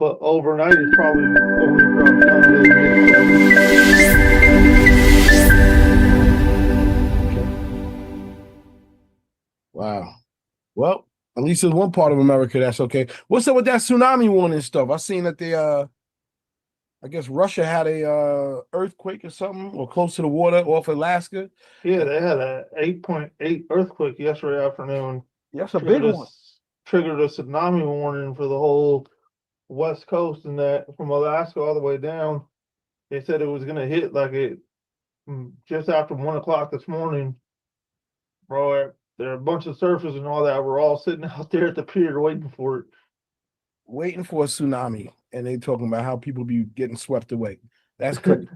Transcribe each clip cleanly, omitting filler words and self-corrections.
but overnight it's probably only dropped down to mid sevens. Okay. Wow. Well, at least there's one part of America that's okay. What's up with that tsunami warning stuff? I seen that they I guess Russia had a earthquake or something or close to the water off Alaska. Yeah, they had a 8.8 earthquake yesterday afternoon. That's a big Triggered a one. triggered a tsunami warning for the whole West Coast, and that from Alaska all the way down. They said it was gonna hit like it just after 1 o'clock this morning, bro. There are a bunch of surfers and all that. We're all sitting out there at the pier waiting for it. Waiting for a tsunami, and they talking about how people be getting swept away. That's crazy.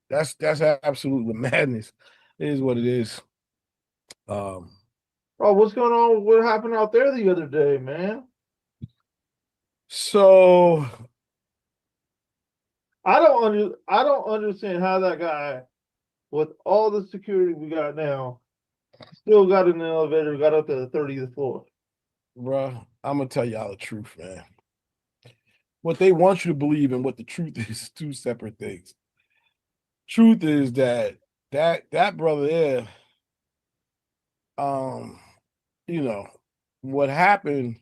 That's absolute madness. It is what it is. Um, Bro, what's going on? What happened out there the other day, man? so I don't understand how that guy, with all the security we got now, still got in the elevator, got up to the 30th floor. bruh, I'm gonna tell y'all the truth, man. What they want you to believe and what the truth is two separate things. Truth is that that brother there, um, you know, what happened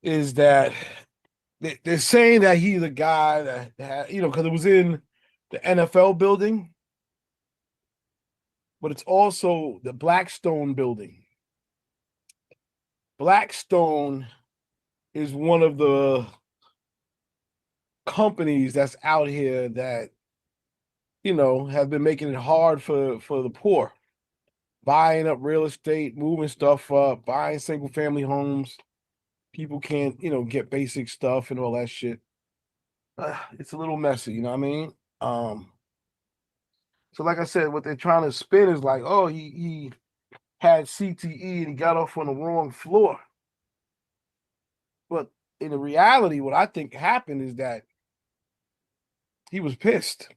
is that they're saying that he's a guy that had, because it was in the NFL building, but it's also the Blackstone building. Blackstone is one of the companies that's out here that have been making it hard for the poor, buying up real estate, moving stuff up, buying single family homes. People can't get basic stuff and all that shit. It's a little messy, you know what I mean? Um, so like I said, what they're trying to spin is like, oh, he had CTE and he got off on the wrong floor. But in the reality, what I think happened is that he was pissed.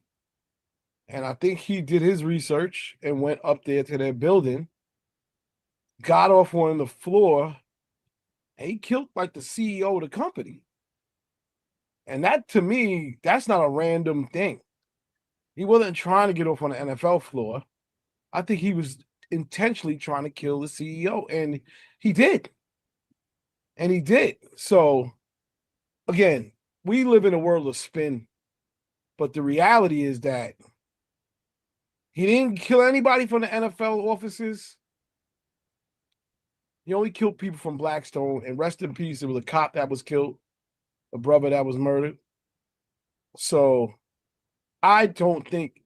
And I think he did his research and went up there to their building, got off on the floor, and he killed like the CEO of the company. And that to me, that's not a random thing. He wasn't trying to get off on the NFL floor. I think he was intentionally trying to kill the CEO, and he did. And he did. So again, we live in a world of spin, but the reality is that he didn't kill anybody from the NFL offices. He only killed people from Blackstone, and rest in peace, there was a cop that was killed, a brother that was murdered. So I don't think,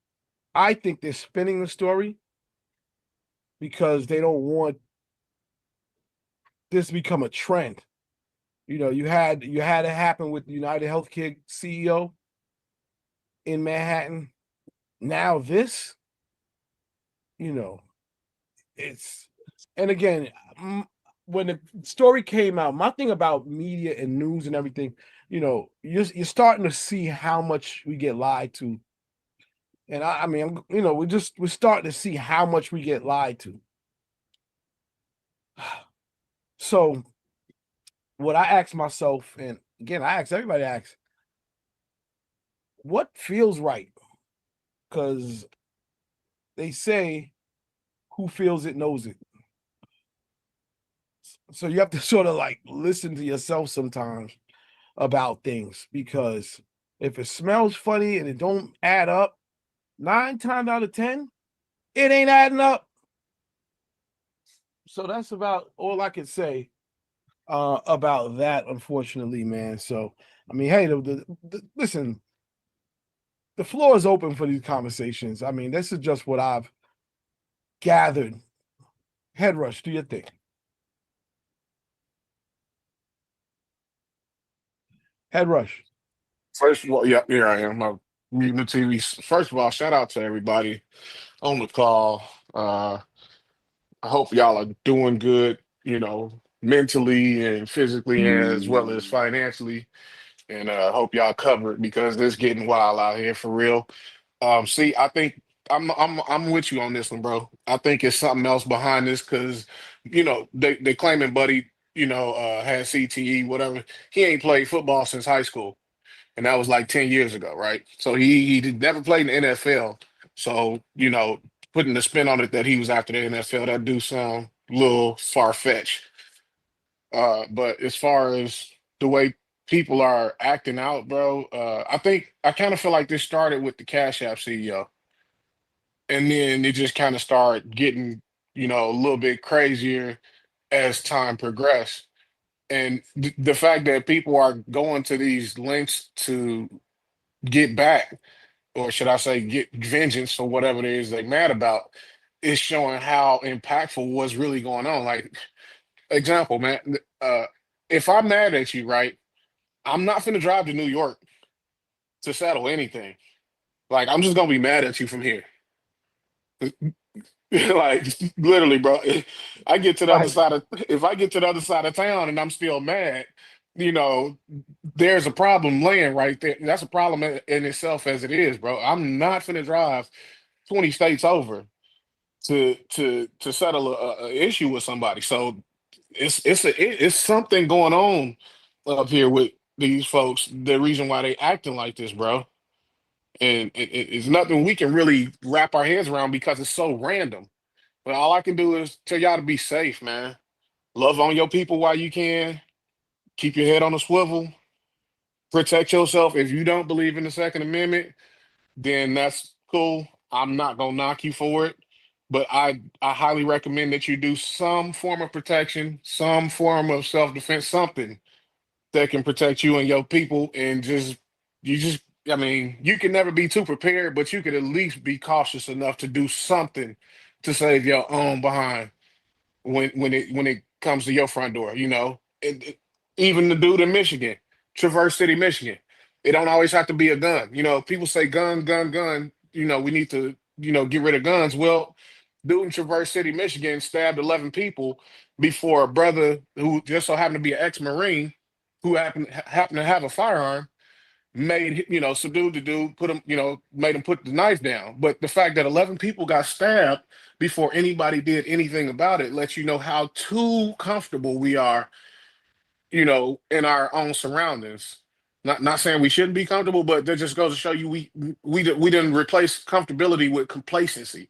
I think they're spinning the story because they don't want this to become a trend. You had it happen with United Healthcare CEO in Manhattan. Now this, it's, and again, when the story came out, my thing about media and news and everything, you're starting to see how much we get lied to. And I mean, we're starting to see how much we get lied to. So what I ask myself, and again, I ask everybody, what feels right? Because they say who feels it knows it. So you have to sort of like listen to yourself sometimes about things, because if it smells funny and it don't add up, 9 times out of 10, it ain't adding up. So that's about all I can say about that, unfortunately, man. So I mean, hey, listen, the floor is open for these conversations. I mean, this is just what I've gathered. Head rush, do your thing. Head rush. First of all, yeah, here I am. I'm muting the TV. First of all, shout out to everybody on the call. I hope y'all are doing good, mentally and physically as well as financially. And I hope y'all covered because it's getting wild out here for real. See, I think I'm with you on this one, bro. I think it's something else behind this because they claiming Buddy. had CTE, whatever. He ain't played football since high school, and that was like 10 years ago, right? So he did never played in the NFL. So, putting the spin on it that he was after the NFL, that do sound a little far-fetched. But as far as the way people are acting out, bro, I think I kind of feel like this started with the Cash App CEO, and then it just kind of started getting, a little bit crazier as time progressed. And the fact that people are going to these lengths to get back, or should I say, get vengeance for whatever it is they're mad about, is showing how impactful what's really going on. Like, example, man, if I'm mad at you, right, I'm not finna drive to New York to settle anything. Like, I'm just gonna be mad at you from here. Like, literally, bro. I get to the other Right. side of If I get to the other side of town and I'm still mad, you know, there's a problem laying right there. That's a problem in itself as it is, bro. I'm not finna drive 20 states over to settle a issue with somebody. So it's something going on up here with these folks. The reason why they acting like this, bro, and it's nothing we can really wrap our heads around because it's so random. But all I can do is tell y'all to be safe, man. Love on your people while you can. Keep your head on a swivel. Protect yourself. If you don't believe in the Second Amendment, then that's cool. I'm not gonna knock you for it. But I highly recommend that you do some form of protection, some form of self-defense, something that can protect you and your people. And I mean, you can never be too prepared, but you could at least be cautious enough to do something to save your own behind when it comes to your front door. Even the dude in Michigan, Traverse City, Michigan, it don't always have to be a gun. People say gun, gun, gun. We need to get rid of guns. Well, dude in Traverse City, Michigan, stabbed 11 people before a brother who just so happened to be an ex-marine who happened to have a firearm made subdued the dude, put him, made him put the knife down. But the fact that 11 people got stabbed before anybody did anything about it lets you know how too comfortable we are, in our own surroundings. Not saying we shouldn't be comfortable, but that just goes to show you we didn't replace comfortability with complacency,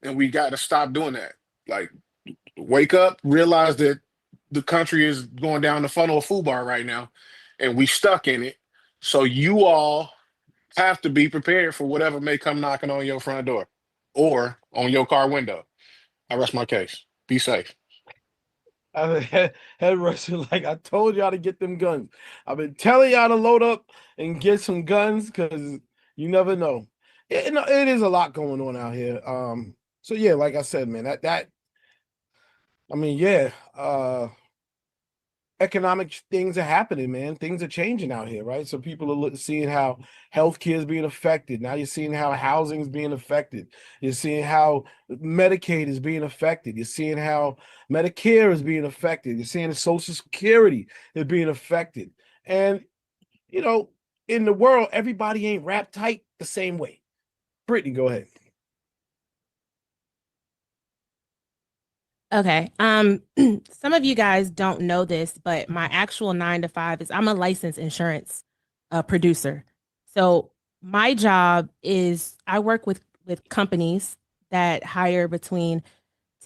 and we got to stop doing that. Like, wake up, realize that the country is going down the funnel of foobar right now, and we stuck in it. So you all have to be prepared for whatever may come knocking on your front door or on your car window. I rest my case. Be safe. Head rusher, like I told y'all to get them guns. I've been telling y'all to load up and get some guns because you never know. It is a lot going on out here. So yeah, like I said, man, I mean, yeah, economic things are happening, man. Things are changing out here, right? So people are seeing how healthcare is being affected. Now you're seeing how housing is being affected. You're seeing how Medicaid is being affected. You're seeing how Medicare is being affected. You're seeing Social Security is being affected. And, in the world, everybody ain't wrapped tight the same way. Brittany, go ahead. Okay. Some of you guys don't know this, but my actual 9 to 5 is I'm a licensed insurance producer. So my job is I work with companies that hire between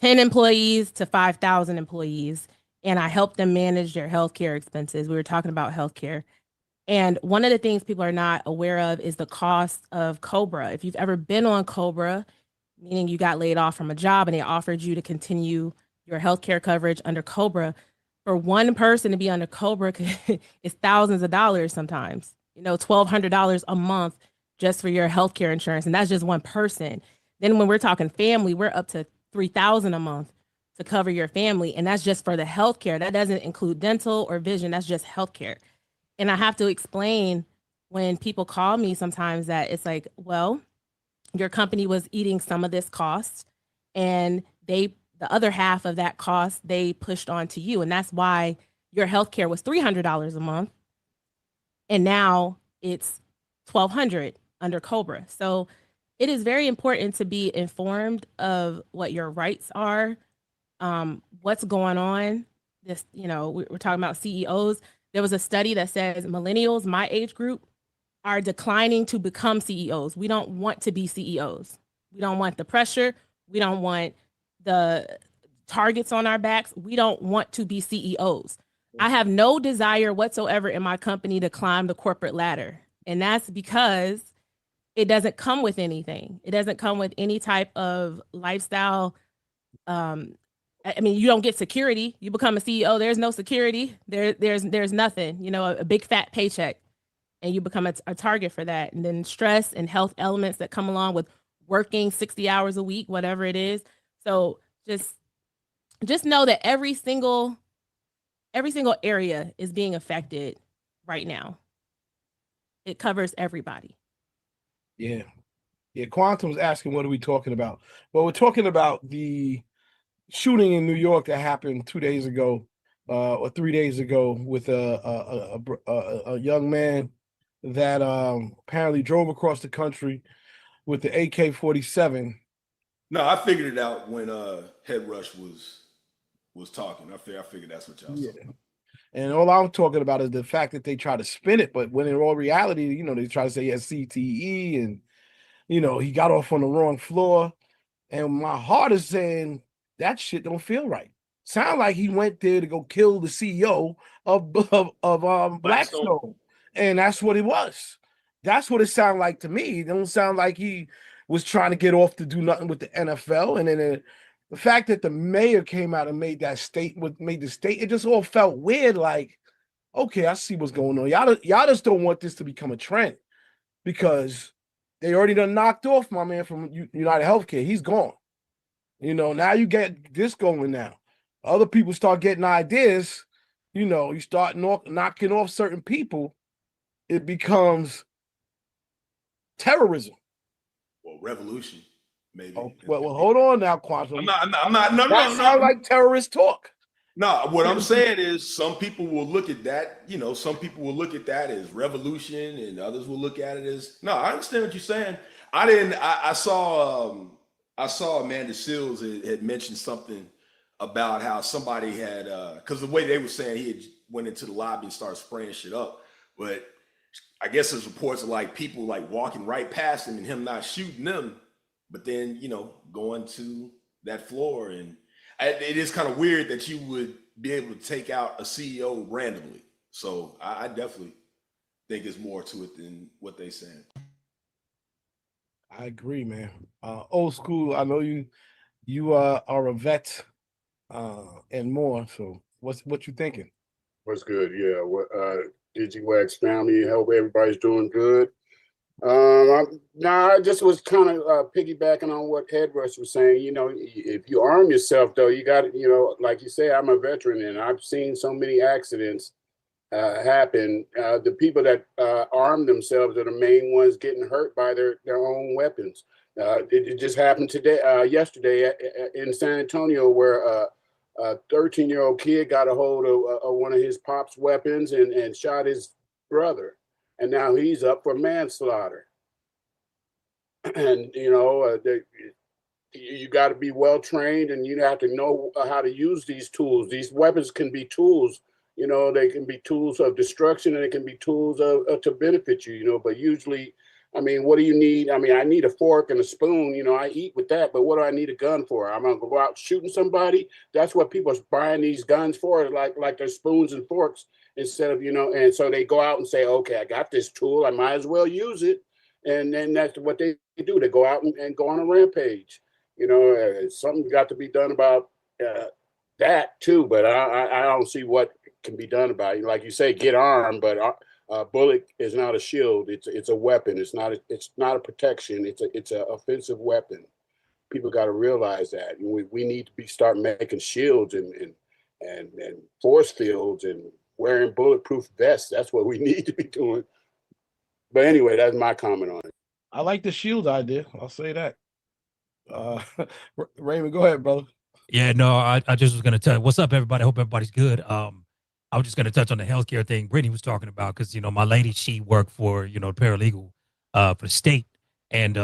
10 employees to 5,000 employees, and I help them manage their healthcare expenses. We were talking about healthcare. And one of the things people are not aware of is the cost of COBRA. If you've ever been on COBRA, meaning you got laid off from a job and they offered you to continue your healthcare coverage under COBRA, for one person to be under COBRA is thousands of dollars sometimes, $1,200 a month just for your healthcare insurance. And that's just one person. Then when we're talking family, we're up to $3,000 a month to cover your family. And that's just for the healthcare. That doesn't include dental or vision. That's just healthcare. And I have to explain when people call me sometimes that it's like, well, your company was eating some of this cost and the other half of that cost they pushed on to you. And that's why your healthcare was $300 a month. And now it's $1,200 under COBRA. So it is very important to be informed of what your rights are, what's going on. this, we're talking about CEOs. There was a study that says millennials, my age group, are declining to become CEOs. We don't want to be CEOs. We don't want the pressure. We don't want the targets on our backs. We don't want to be CEOs. I have no desire whatsoever in my company to climb the corporate ladder. And that's because it doesn't come with anything. It doesn't come with any type of lifestyle. I mean, you don't get security. You become a CEO, there's no security. There's nothing, a big fat paycheck. And you become a target for that. And then stress and health elements that come along with working 60 hours a week, whatever it is. So just know that every single area is being affected right now. It covers everybody. Yeah. Quantum's asking, what are we talking about? Well, we're talking about the shooting in New York that happened 2 days ago, or 3 days ago, with a young man that apparently drove across the country with the AK-47. No, I figured it out when Head Rush was talking. I figured that's what y'all said. And all I'm talking about is the fact that they try to spin it, but when in all reality, they try to say he has CTE and he got off on the wrong floor. And my heart is saying that shit don't feel right. Sound like he went there to go kill the CEO of Blackstone. And that's what it was. That's what it sounded like to me. It don't sound like he was trying to get off to do nothing with the NFL. And then the fact that the mayor came out and made the state, it just all felt weird. Like, okay, I see what's going on. Y'all just don't want this to become a trend, because they already done knocked off my man from United Healthcare. He's gone. Now you get this going now. Other people start getting ideas. You start knocking off certain people. It becomes terrorism. Well, revolution, maybe. Oh, well, hold on now, Quantum. I'm not. No. Sounds like terrorist talk. No, what I'm saying is some people will look at that. Some people will look at that as revolution, and others will look at it as no. I understand what you're saying. I saw Amanda Seals had mentioned something about how somebody had because the way they were saying he had went into the lobby and started spraying shit up, but I guess there's reports of like people like walking right past him and him not shooting them, but then going to that floor. And it is kind of weird that you would be able to take out a CEO randomly. So I definitely think there's more to it than what they saying. I agree, man. Old school. I know you are a vet and more. So what you thinking? What's good? Yeah. What Digiwaxx family. Hope everybody's doing good. I just was kind of piggybacking on what Head Rush was saying. If you arm yourself, though, you got to, like you say, I'm a veteran and I've seen so many accidents happen. The people that arm themselves are the main ones getting hurt by their own weapons. It just happened yesterday in San Antonio, where a 13-year-old kid got a hold of one of his pop's weapons and shot his brother. And now he's up for manslaughter. And, you got to be well trained, and you have to know how to use these tools. These weapons can be tools, they can be tools of destruction, and it can be tools to benefit you, but usually, what do you need? I need a fork and a spoon, I eat with that, but what do I need a gun for? I'm going to go out shooting somebody. That's what people are buying these guns for, like they're spoons and forks instead of, and so they go out and say, okay, I got this tool, I might as well use it. And then that's what they do. They go out and go on a rampage. Something's got to be done about that too, but I don't see what can be done about it. Like you say, get armed, but a bullet is not a shield. It's a weapon. It's not a protection. It's an offensive weapon. People got to realize that. We need to start making shields and force fields and wearing bulletproof vests. That's what we need to be doing. But anyway, that's my comment on it. I like the shield idea. I'll say that. Raymond, go ahead, brother. Yeah, no, I just was going to tell you, what's up, everybody? I hope everybody's good. I was just going to touch on the healthcare thing Brittany was talking about, because, my lady, she worked for, paralegal for the state. And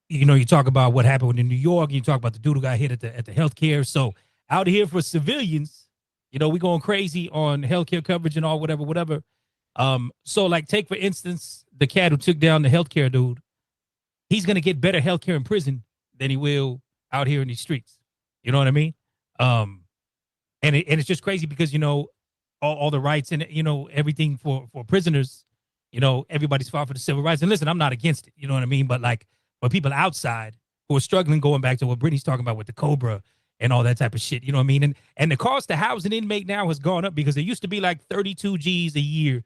you talk about what happened in New York, you talk about the dude who got hit at the healthcare. So out here for civilians, you know, we going crazy on healthcare coverage and all whatever. So like take for instance the cat who took down the healthcare dude. He's gonna get better healthcare in prison than he will out here in these streets. You know what I mean? Um, and it's just crazy because you know all the rights and you know everything for prisoners. You know everybody's fought for the civil rights. And listen, I'm not against it. You know what I mean? But like for people outside who are struggling, going back to what Brittany's talking about with the Cobra and all that type of shit. You know what I mean? And the cost to house an inmate now has gone up because it used to be like 32 G's a year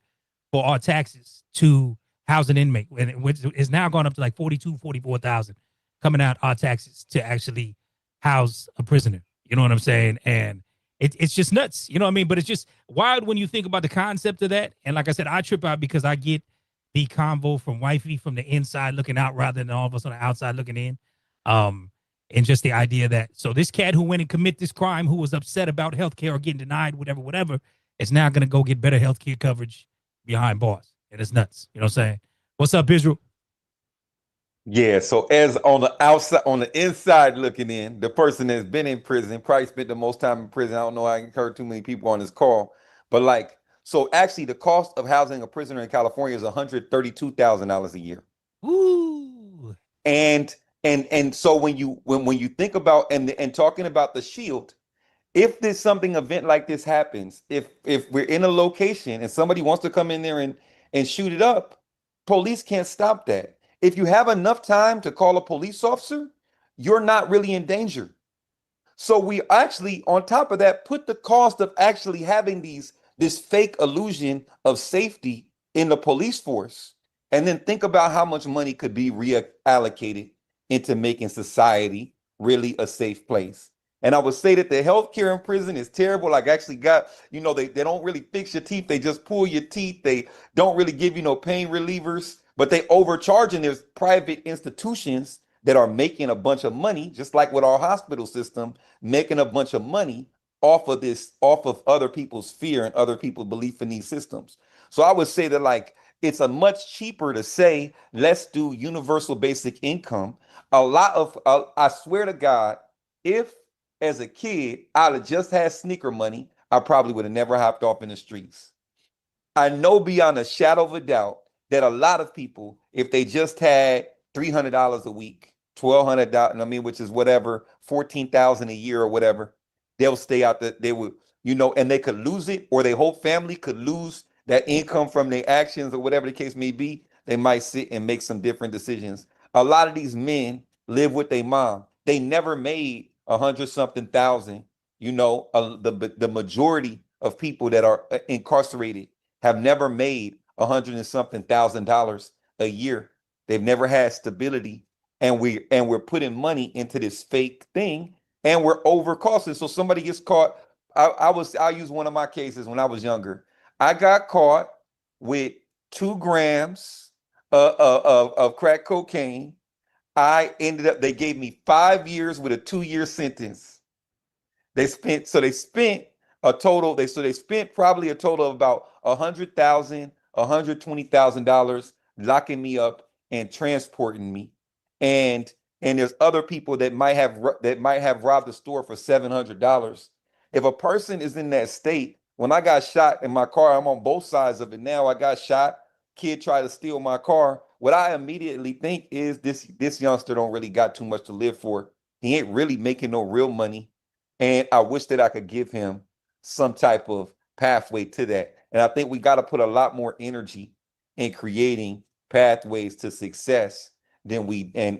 for our taxes to house an inmate, and it's now gone up to like 42, 44,000 coming out our taxes to actually house a prisoner. You know what I'm saying? And it's just nuts. You know what I mean? But it's just wild when you think about the concept of that. And like I said, I trip out because I get the convo from wifey from the inside looking out rather than all of us on the outside looking in. And just the idea that so this cat who went and commit this crime, who was upset about healthcare or getting denied, whatever, is now going to go get better healthcare coverage behind bars. And it's nuts. You know what I'm saying? What's up, Israel? Yeah, so as on the outside, on the inside looking in, the person that's been in prison, probably spent the most time in prison. I don't know, I heard too many people on this call, but like, so actually the cost of housing a prisoner in California is $132,000 a year. Ooh. And so when you think about and talking about the shield, if there's something event like this happens, if we're in a location and somebody wants to come in there and shoot it up, police can't stop that. If you have enough time to call a police officer, you're not really in danger. So we actually, on top of that, put the cost of actually having this fake illusion of safety in the police force, and then think about how much money could be reallocated into making society really a safe place. And I would say that the healthcare in prison is terrible. Like actually got, you know, they don't really fix your teeth. They just pull your teeth. They don't really give you no pain relievers, but they overcharge. And there's private institutions that are making a bunch of money, just like with our hospital system, making a bunch of money off of other people's fear and other people's belief in these systems. So I would say that like, it's a much cheaper to say, let's do universal basic income. I swear to God, if as a kid, I'd have just had sneaker money, I probably would have never hopped off in the streets. I know beyond a shadow of a doubt that a lot of people, if they just had $300 a week, $1,200, I mean, which is whatever, 14,000 a year or whatever, they'll stay out there. They would, you know, and they could lose it, or their whole family could lose that income from their actions or whatever the case may be. They might sit and make some different decisions. A lot of these men live with their mom. They never made 100-something thousand. You know, the majority of people that are incarcerated have never made 100-something thousand dollars a year. They've never had stability, and we're putting money into this fake thing, and we're overcosting. So somebody gets caught. I'll use one of my cases when I was younger. I got caught with 2 grams of crack cocaine. They gave me 5 years with a 2-year sentence. They spent probably a total of about $120,000 locking me up and transporting me. And there's other people that might have robbed the store for $700. If a person is in that state, when I got shot in my car, I'm on both sides of it now. I got shot, kid tried to steal my car. What I immediately think is this youngster don't really got too much to live for. He ain't really making no real money. And I wish that I could give him some type of pathway to that. And I think we got to put a lot more energy in creating pathways to success than we and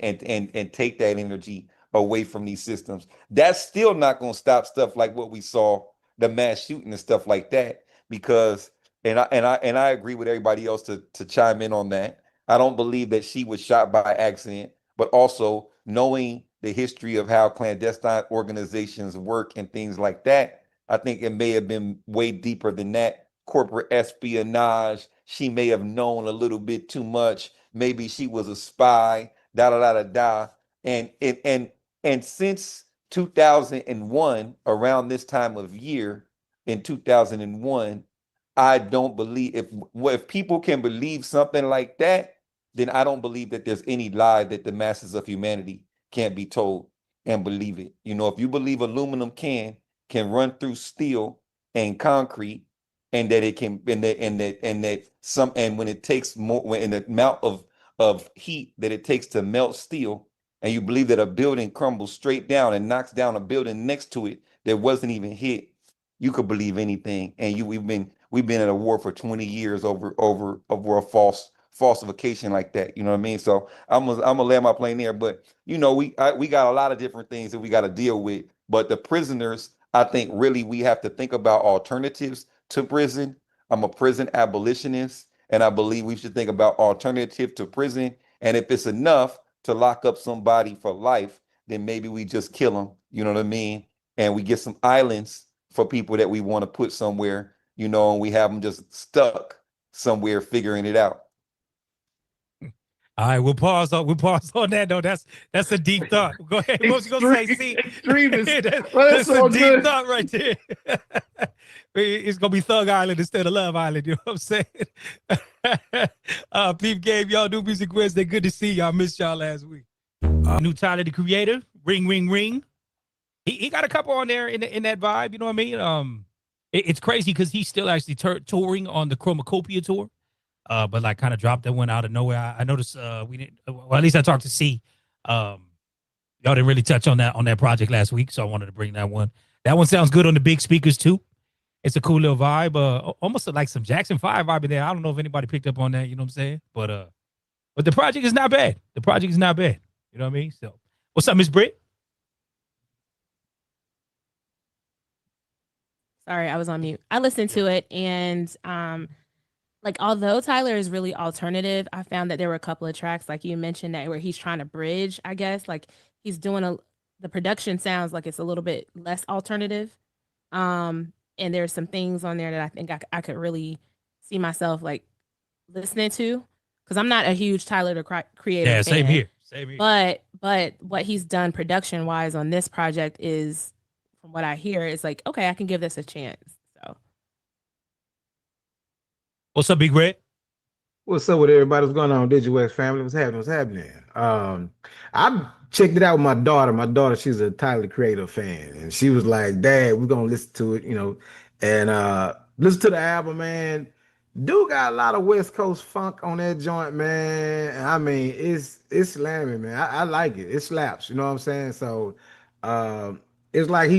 take that energy away from these systems. That's still not going to stop stuff like what we saw, the mass shooting and stuff like that, because and I agree with everybody else to chime in on that. I don't believe that she was shot by accident, but also knowing the history of how clandestine organizations work and things like that, I think it may have been way deeper than that. Corporate espionage. She may have known a little bit too much. Maybe she was a spy. Da da da da da. And since 2001, around this time of year, in 2001, I don't believe if people can believe something like that, then I don't believe that there's any lie that the masses of humanity can't be told and believe it. You know, if you believe aluminum can, can run through steel and concrete, and that it can and when it takes more, when in the amount of heat that it takes to melt steel, and you believe that a building crumbles straight down and knocks down a building next to it that wasn't even hit, you could believe anything. And we've been at a war for 20 years over a falsification like that. You know what I mean? So I'm gonna land my plane there. But we got a lot of different things that we got to deal with. But the prisoners, I think really we have to think about alternatives to prison. I'm a prison abolitionist, and I believe we should think about alternative to prison. And if it's enough to lock up somebody for life, then maybe we just kill them. You know what I mean? And we get some islands for people that we want to put somewhere, and we have them just stuck somewhere figuring it out. All right, we'll pause on that though. That's a deep thought. Go ahead. What you gonna say? See, that's a deep thought right there. It's gonna be Thug Island instead of Love Island. You know what I'm saying? Peep Game, y'all do music Wednesday. Good to see y'all. Missed y'all last week. New Tyler the Creator, Ring Ring Ring. He got a couple on there in that vibe. You know what I mean? It's crazy because he's still actually touring on the Chromacopia tour. But like kind of dropped that one out of nowhere. I noticed we didn't. Well, at least I talked to C. Y'all didn't really touch on that project last week, so I wanted to bring that one. That one sounds good on the big speakers too. It's a cool little vibe. Almost like some Jackson 5 vibe in there. I don't know if anybody picked up on that. You know what I'm saying? But the project is not bad. The project is not bad. You know what I mean? So, what's up, Miss Britt? Sorry, I was on mute. I listened to it, and like, although Tyler is really alternative, I found that there were a couple of tracks, like you mentioned, that where he's trying to bridge, I guess, like he's doing the production sounds like it's a little bit less alternative. And there's some things on there that I think I could really see myself like listening to, because I'm not a huge Tyler the Creator fan. Same here. But what he's done production wise on this project is, from what I hear, is like, okay, I can give this a chance. So what's up, Big Red? What's up with everybody? What's going on, Digiwaxx family? What's happening? I checked it out with my daughter. My daughter, she's a Tyler the Creator fan, and she was like, "Dad, we're gonna listen to it, and listen to the album, man. Dude got a lot of West Coast funk on that joint, man. I mean, it's slamming, man. I like it. It slaps. You know what I'm saying? So, it's like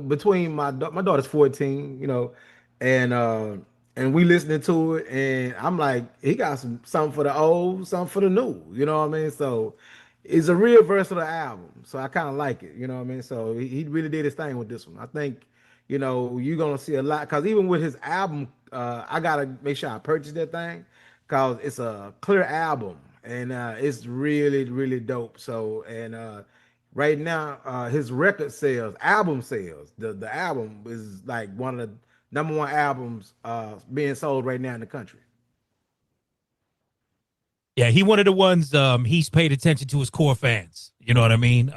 between my daughter's 14, and we listening to it, and I'm like, he got something for the old, something for the new. You know what I mean? So it's a real versatile album. So I kind of like it. You know what I mean? So he really did his thing with this one. I think, you're gonna see a lot, because even with his album, I gotta make sure I purchase that thing, because it's a clear album, and it's really, really dope. So, and right now, his record sales, album sales, the album is like one of the #1 albums being sold right now in the country. Yeah, he one of the ones he's paid attention to his core fans. You know what I mean?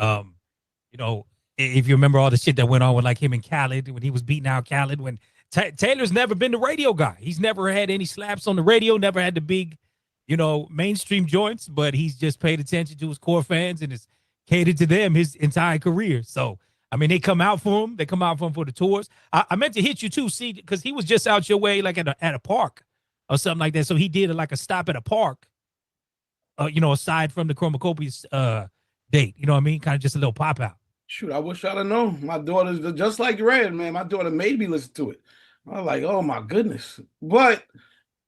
If you remember all the shit that went on with like him and Khaled, when he was beating out Khaled, when Taylor's never been the radio guy. He's never had any slaps on the radio, never had the big, mainstream joints, but he's just paid attention to his core fans and has catered to them his entire career. So, I mean, they come out for him. They come out for him for the tours. I meant to hit you too, see, because he was just out your way, like at a park or something like that. So he did like a stop at a park, aside from the Chromacopia date. You know what I mean? Kind of just a little pop out. Shoot, I wish I'd have known. My daughter's just like Red, man. My daughter made me listen to it. I was like, oh my goodness. But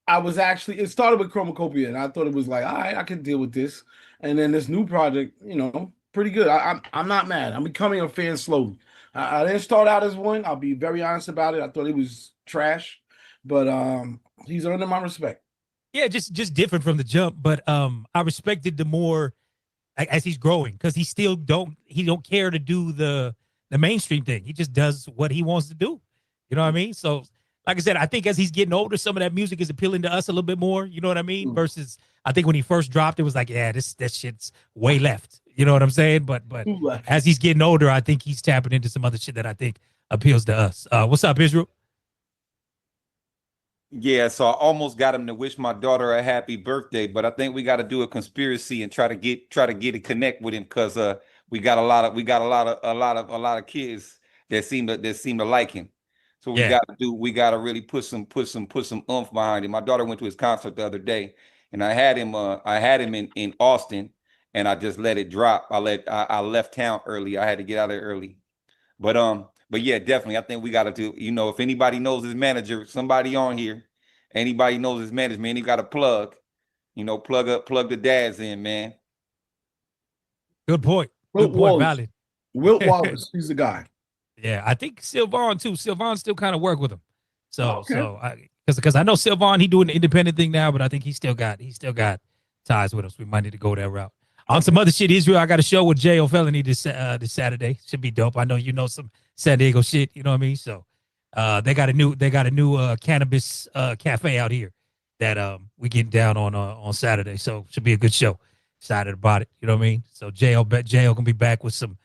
it started with Chromacopia, and I thought it was like, all right, I can deal with this. And then this new project, pretty good. I'm not mad. I'm becoming a fan slowly. I didn't start out as one. I'll be very honest about it. I thought it was trash, but he's earning my respect. Yeah, just different from the jump, but I respected the more as he's growing, because he still don't care to do the mainstream thing. He just does what he wants to do. You know what I mean? So, like I said, I think as he's getting older, some of that music is appealing to us a little bit more. You know what I mean? Versus, I think when he first dropped, it was like, yeah, that shit's way left. You know what I'm saying? But as he's getting older, I think he's tapping into some other shit that I think appeals to us. What's up, Israel? Yeah, so I almost got him to wish my daughter a happy birthday, but I think we got to do a conspiracy and try to get it connect with him, because we got a lot of kids that seem to like him. So Yeah. we got to really put some oomph behind him. My daughter went to his concert the other day, and I had him in Austin, and I just let it drop. I left town early. I had to get out of there early. But yeah, definitely. I think we got to do, if anybody knows his manager, somebody on here, anybody knows his management, he got a plug, plug the dads in, man. Good point. Wilt Good point. Wallace. Valid. Wilt Wallace, he's the guy. Yeah, I think Sylvan too. Sylvan still kind of work with him. So Okay. because I know Sylvan, he doing the independent thing now, but I think he still got ties with us. We might need to go that route. On some other shit, Israel, I got a show with J.O. Felony this Saturday. Should be dope. I know you know some San Diego shit. You know what I mean? So they got a new cannabis cafe out here that we getting down on Saturday. So should be a good show. Excited about it. You know what I mean? So J.O. gonna be back with some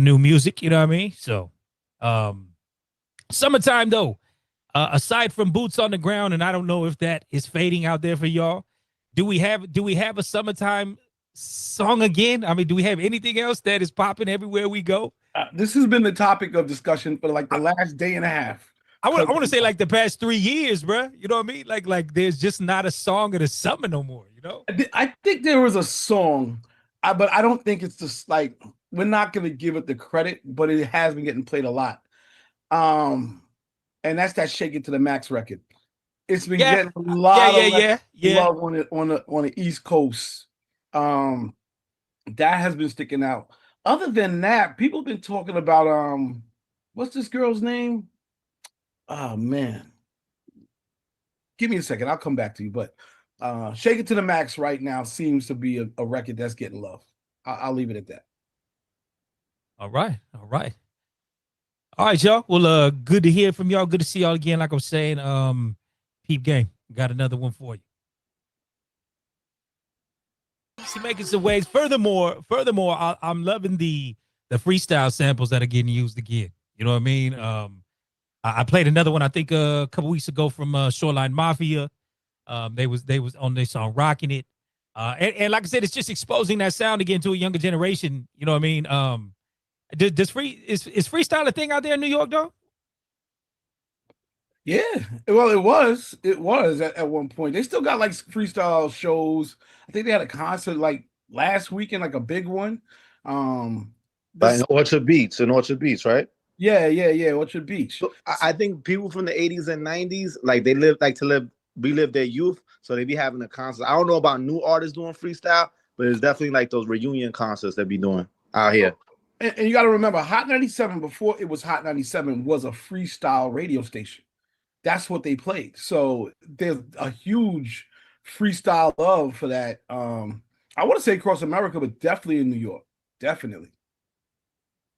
new music. You know what I mean? So summertime though. Aside from boots on the ground, and I don't know if that is fading out there for y'all. Do we have a summertime song again? I mean, do we have anything else that is popping everywhere we go? This has been the topic of discussion for like the last day and a half. I want to say like the past 3 years, bro. You know what I mean? Like there's just not a song of the summer no more. You know? I think there was a song, but I don't think it's just like, we're not going to give it the credit, but it has been getting played a lot. And that's that "Shake It to the Max" record. It's been getting a lot of love on the East Coast. That has been sticking out. Other than that, people have been talking about what's this girl's name? Oh man, give me a second. I'll come back to you. But "Shake It to the Max" right now seems to be a record that's getting love. I'll leave it at that. All right. All right, y'all. Well, good to hear from y'all. Good to see y'all again. Like I was saying, Peep Game, got another one for you. See, making some waves. Furthermore, I'm loving the freestyle samples that are getting used again. You know what I mean? I played another one, I think a couple weeks ago from Shoreline Mafia. They was on their song "Rocking It," and like I said, it's just exposing that sound again to a younger generation. You know what I mean? Is freestyle a thing out there in New York, though? Yeah, well, it was at one point. They still got like freestyle shows. I think they had a concert like last weekend, like a big one. In Orchard Beach, right? Yeah, Orchard Beach. So I think people from the 80s and 90s, like they relive their youth, so they be having a concert. I don't know about new artists doing freestyle, but it's definitely like those reunion concerts they be doing out here. And you got to remember, Hot 97, before it was Hot 97, was a freestyle radio station. That's what they played. So there's a huge freestyle love for that. I want to say across America, but definitely in New York. Definitely.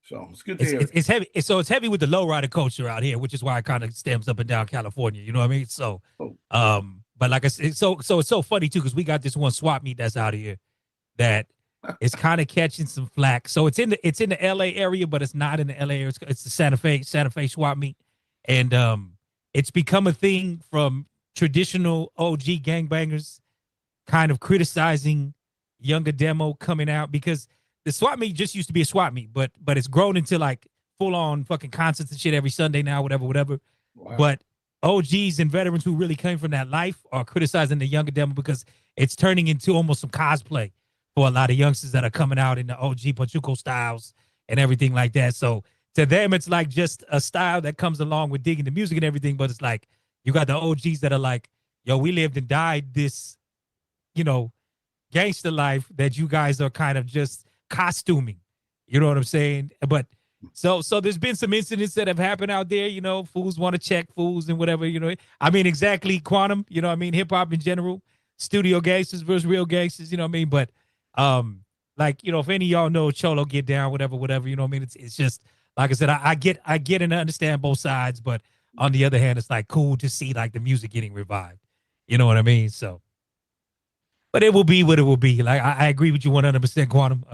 So it's good to hear. It's heavy. So it's heavy with the lowrider culture out here, which is why it kind of stems up and down California. You know what I mean? So, but like I said, so it's so funny too, because we got this one swap meet that's out here that it's kind of catching some flack. So it's in the LA area, but it's not in the LA area. It's the Santa Fe swap meet. And it's become a thing from traditional OG gangbangers kind of criticizing younger demo coming out, because the swap meet just used to be a swap meet, but it's grown into like full on fucking concerts and shit every Sunday now, whatever. Wow. But OGs and veterans who really came from that life are criticizing the younger demo because it's turning into almost some cosplay for a lot of youngsters that are coming out in the OG Pachuco styles and everything like that. So to them, it's like just a style that comes along with digging the music and everything. But it's like, you got the OGs that are like, yo, we lived and died this, gangster life that you guys are kind of just costuming. You know what I'm saying? But so there's been some incidents that have happened out there, fools want to check fools and whatever, I mean, exactly, Quantum, hip hop in general, studio gangsters versus real gangsters, but if any of y'all know Cholo Get Down, whatever, it's just, like I said, I get and understand both sides, but on the other hand, it's like cool to see like the music getting revived. You know what I mean? So, but it will be what it will be. Like I agree with you 100%, Quantum.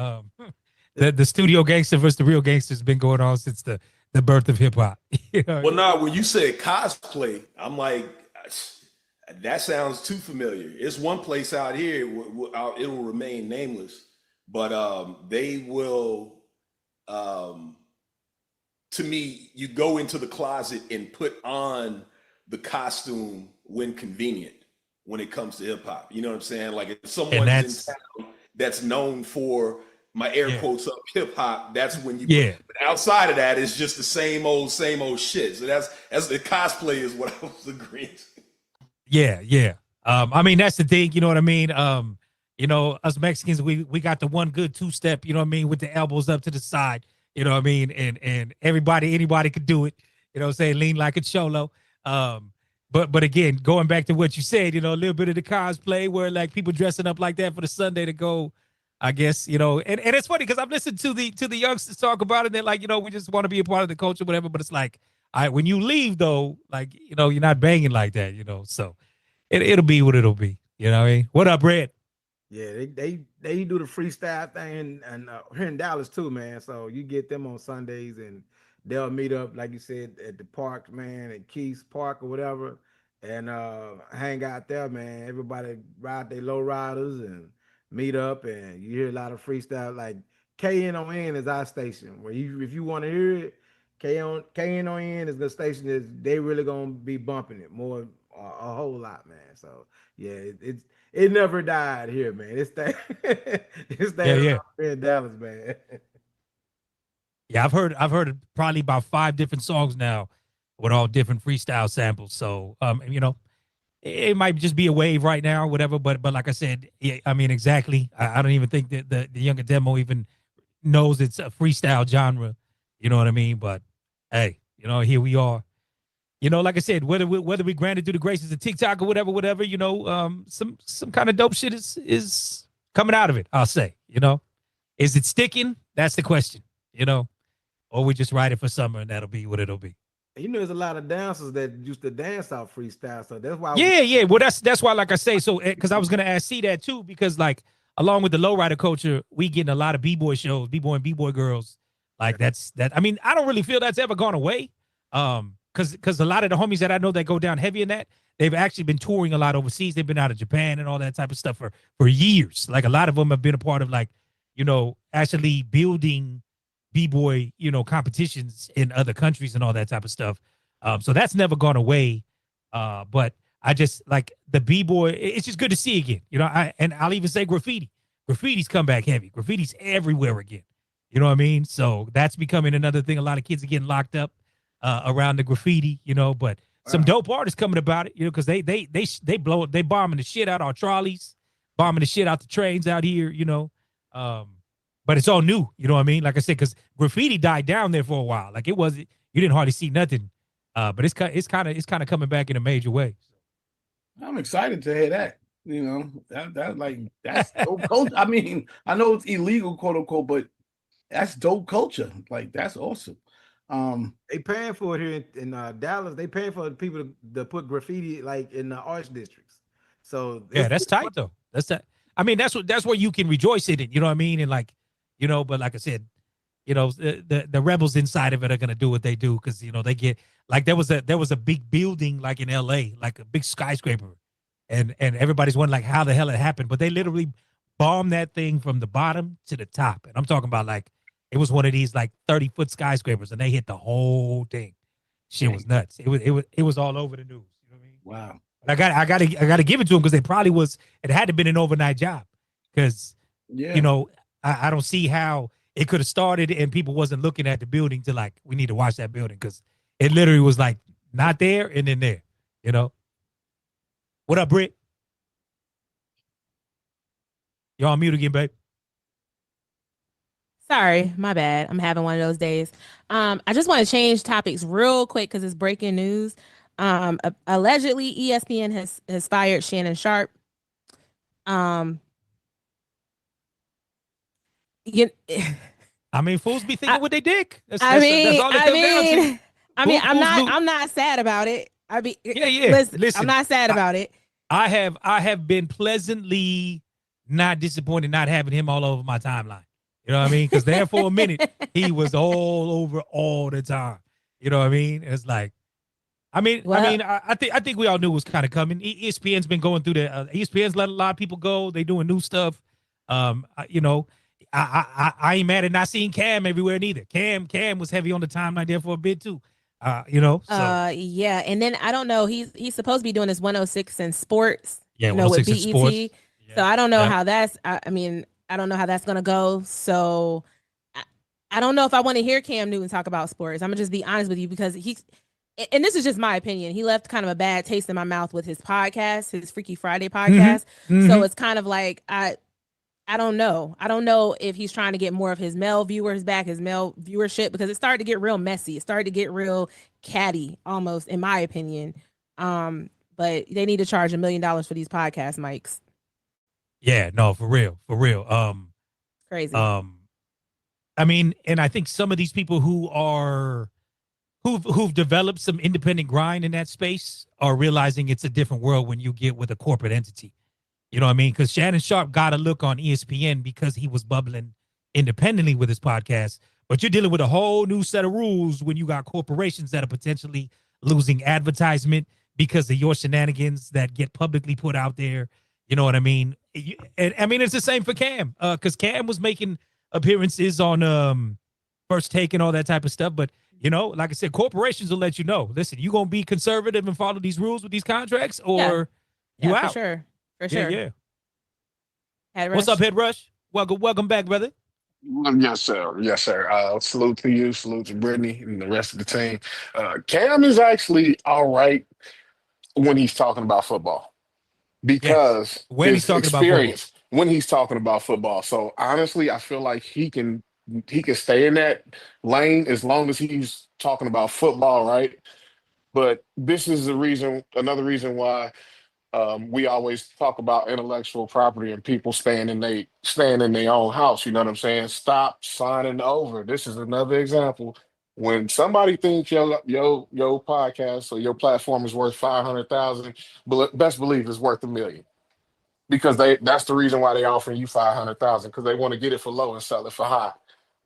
The studio gangster versus the real gangster has been going on since the birth of hip hop. Well, now when you said cosplay, I'm like, that sounds too familiar. It's one place out here, it will remain nameless, but they will to me, you go into the closet and put on the costume when convenient when it comes to hip hop. You know what I'm saying? Like if someone's in town that's known for my air quotes up hip hop, that's when you but outside of that, it's just the same old shit. So that's the cosplay is what I was agreeing to. Yeah. I mean, that's the thing, you know what I mean? You know, us Mexicans, we got the one good two-step, you know what I mean, with the elbows up to the side, you know what I mean? And anybody could do it, you know what I'm saying, lean like a cholo. But again, going back to what you said, you know, a little bit of the cosplay where like people dressing up like that for the Sunday to go, I guess, you know, and it's funny because I've listened to the youngsters talk about it. And they're like, you know, we just want to be a part of the culture, whatever. But it's like, when you leave though, like, you know, you're not banging like that, you know, so it'll be what it'll be. You know what I mean? What up, Red? Yeah, they do the freestyle thing and here in Dallas too, man. So you get them on Sundays and they'll meet up, like you said, at the park, man, at Keith's Park or whatever, and hang out there, man. Everybody ride their low riders and meet up, and you hear a lot of freestyle. Like KNON is our station. Where if you want to hear it, KNON is the station that they really gonna be bumping it more, a whole lot, man. So yeah, it never died here, man. It's that here in Dallas, man. Yeah, I've heard probably about 5 different songs now with all different freestyle samples. So you know, it might just be a wave right now or whatever. But like I said, yeah, I mean, exactly. I don't even think that the younger demo even knows it's a freestyle genre. You know what I mean? But hey, you know, here we are. You know, like I said, whether we granted through the graces of TikTok or whatever, you know, some kind of dope shit is coming out of it. I'll say, you know, is it sticking? That's the question, you know, or we just ride it for summer and that'll be what it'll be. You know, there's a lot of dancers that used to dance out freestyle, so that's why. Yeah. Well, that's why, like I say, so because I was gonna ask C that too, because like along with the lowrider culture, we getting a lot of b-boy shows, b-boy and b-boy girls. Like that's that. I mean, I don't really feel that's ever gone away. Because a lot of the homies that I know that go down heavy in that, they've actually been touring a lot overseas. They've been out of Japan and all that type of stuff for years. Like a lot of them have been a part of like, you know, actually building b-boy, you know, competitions in other countries and all that type of stuff. So that's never gone away. But I just like the b-boy. It's just good to see again. You know, I'll even say graffiti. Graffiti's come back heavy. Graffiti's everywhere again. You know what I mean? So that's becoming another thing. A lot of kids are getting locked up around the graffiti, you know, but some dope artists coming about it, you know, because they bombing the shit out our trolleys, bombing the shit out the trains out here, you know. But it's all new, you know what I mean? Like I said, because graffiti died down there for a while. Like it wasn't, you didn't hardly see nothing. But it's kind of coming back in a major way. I'm excited to hear that. You know, that's dope culture. I mean, I know it's illegal, quote unquote, but that's dope culture. Like that's awesome. They paying for it here in Dallas. They paying for people to put graffiti like in the arts districts. So yeah, that's tight though. That's that. I mean, that's where you can rejoice in it. You know what I mean? And like, you know, but like I said, you know, the rebels inside of it are gonna do what they do because you know they get like there was a big building like in L.A. like a big skyscraper, and everybody's wondering like how the hell it happened, but they literally bombed that thing from the bottom to the top, and I'm talking about like. It was one of these like 30-foot skyscrapers, and they hit the whole thing. Shit was nuts. It was all over the news. You know what I mean? Wow. But I gotta give it to them because they probably was. It had to been an overnight job because you know I don't see how it could have started and people wasn't looking at the building to like we need to watch that building because it literally was like not there and then there. You know. What up, Britt? Y'all on mute again, babe. Sorry, my bad. I'm having one of those days. I just want to change topics real quick because it's breaking news. Allegedly, ESPN has fired Shannon Sharp. I mean, fools be thinking what they dick. That's all it comes down to. I'm not sad about it. Listen, I'm not sad about it. I have been pleasantly not disappointed not having him all over my timeline. You know what I mean? Because there for a minute, he was all over all the time. You know what I mean? It's like, I think we all knew it was kind of coming. ESPN's been going through ESPN's let a lot of people go. They doing new stuff. You know, I ain't mad at not seeing Cam everywhere neither. Cam was heavy on the timeline there for a bit too. You know, so yeah, and then I don't know. He's supposed to be doing this 106 in sports. yeah, you know, with 106 in BET. sports. So I don't know Yeah. how that's. I mean, I don't know how that's gonna go. So I don't know if I want to hear Cam Newton talk about sports. I'm gonna just be honest with you because he's. And this is just my opinion. He left kind of a bad taste in my mouth with his podcast, his Freaky Friday podcast. So it's kind of like I don't know. I don't know if he's trying to get more of his male viewers back, his male viewership, because it started to get real messy. It started to get real catty, almost, in my opinion. But they need to charge $1 million for these podcast mics. Yeah, no, for real. Crazy. I mean, and I think some of these people who've developed some independent grind in that space are realizing it's a different world when you get with a corporate entity. You know what I mean? Because Shannon Sharp got a look on ESPN because he was bubbling independently with his podcast. But you're dealing with a whole new set of rules when you got corporations that are potentially losing advertisement because of your shenanigans that get publicly put out there. You know what I mean? And I mean, it's the same for Cam because Cam was making appearances on First Take and all that type of stuff. But, you know, like I said, corporations will let you know, listen, you going to be conservative and follow these rules with these contracts or you out. For sure. For sure. Yeah. Head What's Rush? up, Head Rush? Welcome back, brother. Yes, sir. Yes, sir. Salute to you. Salute to Brittany and the rest of the team. Cam is actually all right when he's talking about football because when he's talking about experience when he's talking about football. So honestly, I feel like he can stay in that lane as long as he's talking about football, right? But this is another reason why we always talk about intellectual property and people staying in their own house. You know what I'm saying? Stop signing over. This is another example. When somebody thinks your podcast or your platform is worth 500,000, best believe it's worth $1 million. Because that's the reason why they offering you 500,000 because they want to get it for low and sell it for high.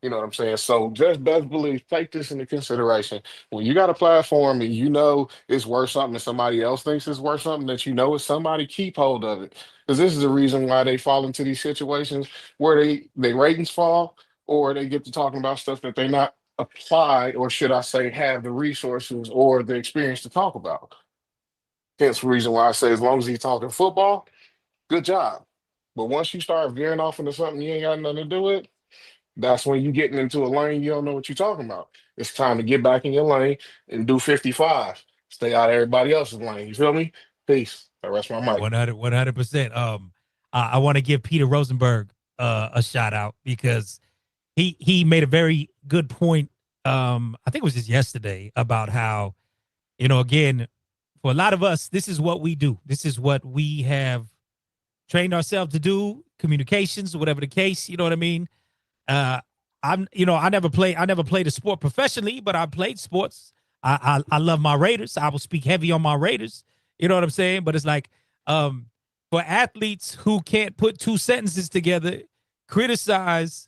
You know what I'm saying? So just best believe, take this into consideration. When you got a platform and you know it's worth something and somebody else thinks it's worth something that you know it's somebody, keep hold of it. Because this is the reason why they fall into these situations where their ratings fall or they get to talking about stuff that they not applied or should I say have the resources or the experience to talk about. Hence the reason why I say as long as he's talking football, good job. But once you start veering off into something you ain't got nothing to do with, that's when you're getting into a lane you don't know what you're talking about. It's time to get back in your lane and do 55. Stay out of everybody else's lane. You feel me? Peace. I rest my mic. 100%. I want to give Peter Rosenberg a shout out because he made a very good point. I think it was just yesterday about how, you know, again, for a lot of us, this is what we do. This is what we have trained ourselves to do. Communications, whatever the case. You know what I mean? I never played a sport professionally, but I played sports. I love my Raiders. I will speak heavy on my Raiders. You know what I'm saying? But it's like, for athletes who can't put two sentences together, criticize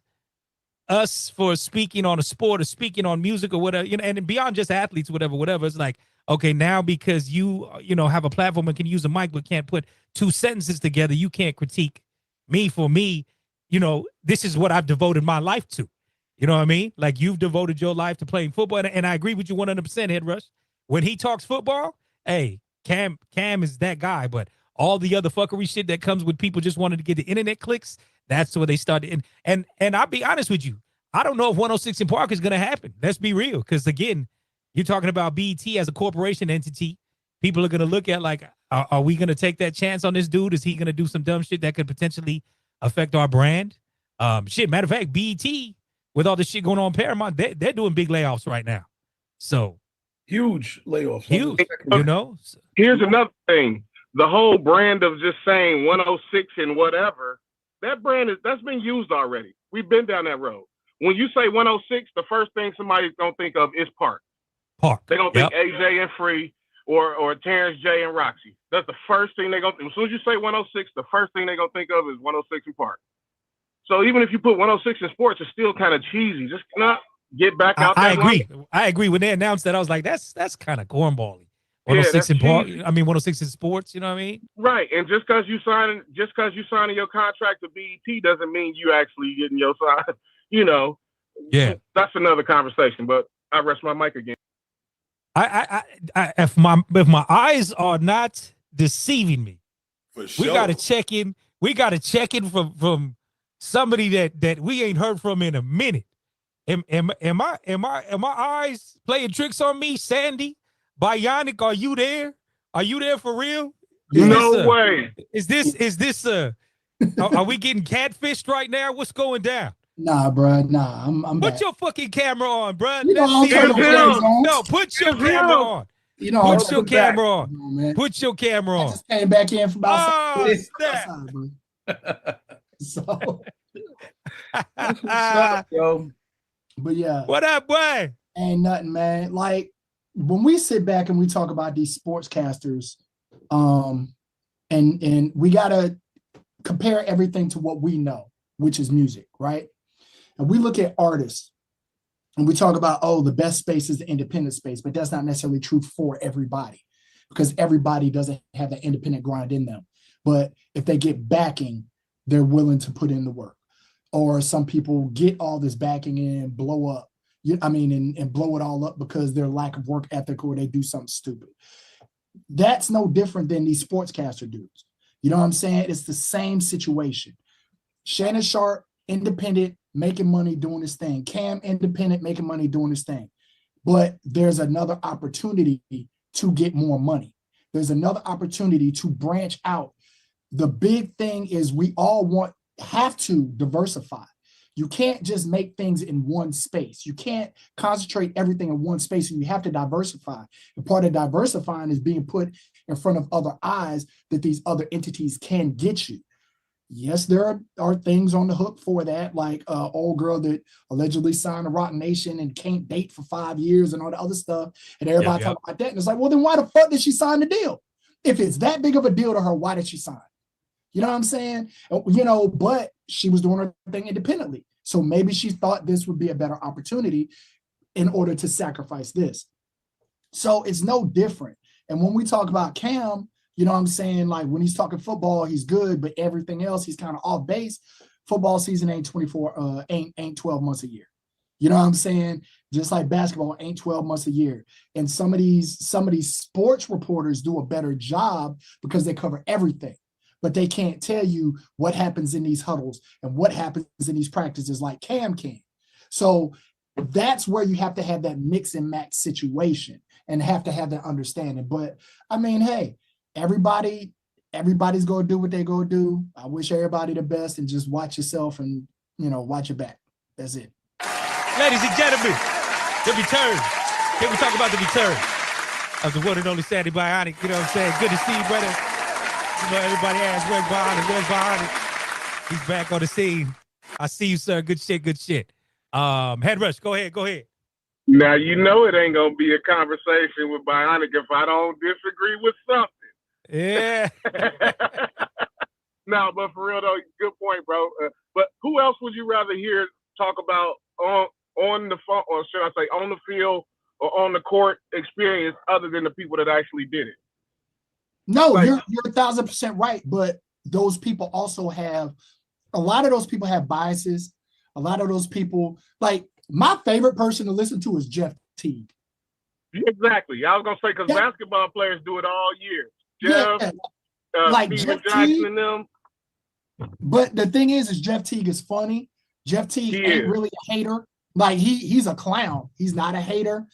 us for speaking on a sport or speaking on music or whatever, you know, and beyond just athletes, whatever. It's like, okay, now because you have a platform and can use a mic but can't put two sentences together, you can't critique me for me. You know, this is what I've devoted my life to. You know what I mean? Like you've devoted your life to playing football. And I agree with you 100%, Head Rush. When he talks football, hey, Cam is that guy. But all the other fuckery shit that comes with people just wanting to get the internet clicks, that's where they started. And I'll be honest with you. I don't know if 106 in Park is going to happen. Let's be real. Because again, you're talking about BET as a corporation entity. People are going to look at like, are we going to take that chance on this dude? Is he going to do some dumb shit that could potentially affect our brand? Matter of fact, BET, with all this shit going on in Paramount, they're doing big layoffs right now. So huge layoffs. Huge, you know. Here's another thing. The whole brand of just saying 106 and whatever, that brand that's been used already. We've been down that road. When you say 106, the first thing somebody's gonna think of is Park. They're gonna think AJ and Free or Terrence J and Roxy. That's the first thing they're gonna think. As soon as you say 106, the first thing they're gonna think of is 106 in Park. So even if you put 106 in sports, it's still kind of cheesy. Just not get back out there. I agree. I agree. When they announced that, I was like, that's kind of cornbally. 106 in part. cheesy. I mean, 106 in sports. You know what I mean? Right, and just because you signing your contract to BET doesn't mean you actually getting your sign. You know, Yeah. that's another conversation. But I rest my mic again. If my eyes are not deceiving me, For sure. we got to check in. We got to check in from somebody that we ain't heard from in a minute. Am my eyes playing tricks on me? Sandy, Bionic, are you there? Are you there for real? No way. Is this are we getting catfished right now? What's going down? Nah, bro. Nah, I'm Put back. your fucking camera on, bro. You know, Let's see. I don't turn no plays on. No, put your camera on. You know, Put your camera on. Man. Put your camera on. I just came back in from outside. Oh, snap. So, yo. But yeah. What up, boy? Ain't nothing, man. Like when we sit back and we talk about these sportscasters, and we gotta compare everything to what we know, which is music, right? And we look at artists and we talk about, oh, the best space is the independent space, but that's not necessarily true for everybody because everybody doesn't have that independent grind in them. But if they get backing, they're willing to put in the work. Or some people get all this backing and blow up, and blow it all up because their lack of work ethic or they do something stupid. That's no different than these sportscaster dudes. You know what I'm saying? It's the same situation. Shannon Sharp, independent, making money doing his thing. Cam, independent, making money doing his thing. But there's another opportunity to get more money. There's another opportunity to branch out. The big thing is we all have to diversify. You can't just make things in one space. You can't concentrate everything in one space, and you have to diversify. And part of diversifying is being put in front of other eyes that these other entities can get you. Yes, there are things on the hook for that, like old girl that allegedly signed a Rock Nation and can't date for 5 years and all the other stuff. And everybody talking about that. And it's like, well, then why the fuck did she sign the deal? If it's that big of a deal to her, why did she sign? You know what I'm saying? You know, but she was doing her thing independently. So maybe she thought this would be a better opportunity in order to sacrifice this. So it's no different. And when we talk about Cam, you know what I'm saying? Like when he's talking football, he's good, but everything else, he's kind of off base. Football season ain't 12 months a year. You know what I'm saying? Just like basketball ain't 12 months a year. And some of these sports reporters do a better job because they cover everything. But they can't tell you what happens in these huddles and what happens in these practices like Cam can. So that's where you have to have that mix and match situation and have to have that understanding. But I mean, hey, everybody's going to do what they go do. I wish everybody the best and just watch yourself and, you know, watch your back. That's it. Ladies and gentlemen, the return. Can we talk about the return of the one and only Sandy Bionic? You know what I'm saying? Good to see you, brother. You know, everybody asks, where's Bionic? Where's Bionic? He's back on the scene. I see you, sir. Good shit, good shit. Head Rush, go ahead. Now, you know it ain't going to be a conversation with Bionic if I don't disagree with something. Yeah. No, but for real, though, good point, bro. But who else would you rather hear talk about on the phone, or should I say on the field or on the court experience other than the people that actually did it? No, like, you're 1,000% right. But those people also have, a lot of those people have biases. A lot of those people, like my favorite person to listen to is Jeff Teague. Exactly. I was going to say, because basketball players do it all year. Jeff, like Steven Jeff Jackson Teague, and them. But the thing is Jeff Teague is funny. Jeff Teague ain't really a hater. Like he's a clown. He's not a hater.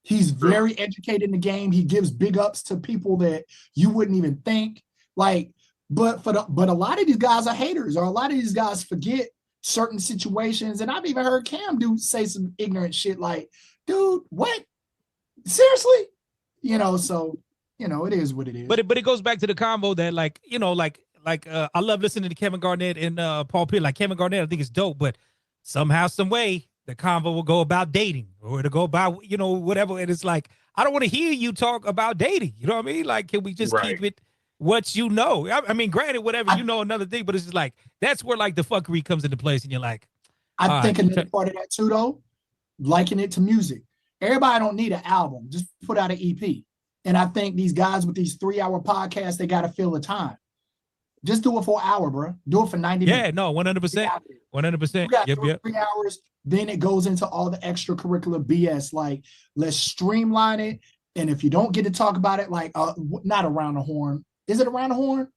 He's very educated in the game. He gives big ups to people that you wouldn't even think. Like, but a lot of these guys are haters, or a lot of these guys forget certain situations. And I've even heard Cam say some ignorant shit like, dude, what? Seriously? You know, so, you know, it is what it is. But it goes back to the combo that, like, you know, like I love listening to Kevin Garnett and Paul Pierce. Like Kevin Garnett, I think it's dope, but somehow, some way, the convo will go about dating, or it'll go about, you know, whatever. And it's like, I don't want to hear you talk about dating. You know what I mean? Like, can we just keep it what you know? I mean, granted, whatever you know, another thing, but it's just like, that's where like the fuckery comes into place, and you're like, I think another part of that too, though, liking it to music. Everybody don't need an album. Just put out an EP. And I think these guys with these 3-hour podcasts, they got to fill the time. Just do it for an hour, bro. Do it for 90 minutes. Yeah, no, 100%. 100%. You got Yep, yep. 3 hours. Then it goes into all the extracurricular BS. Like, let's streamline it. And if you don't get to talk about it, like, not around the horn. Is it around the horn?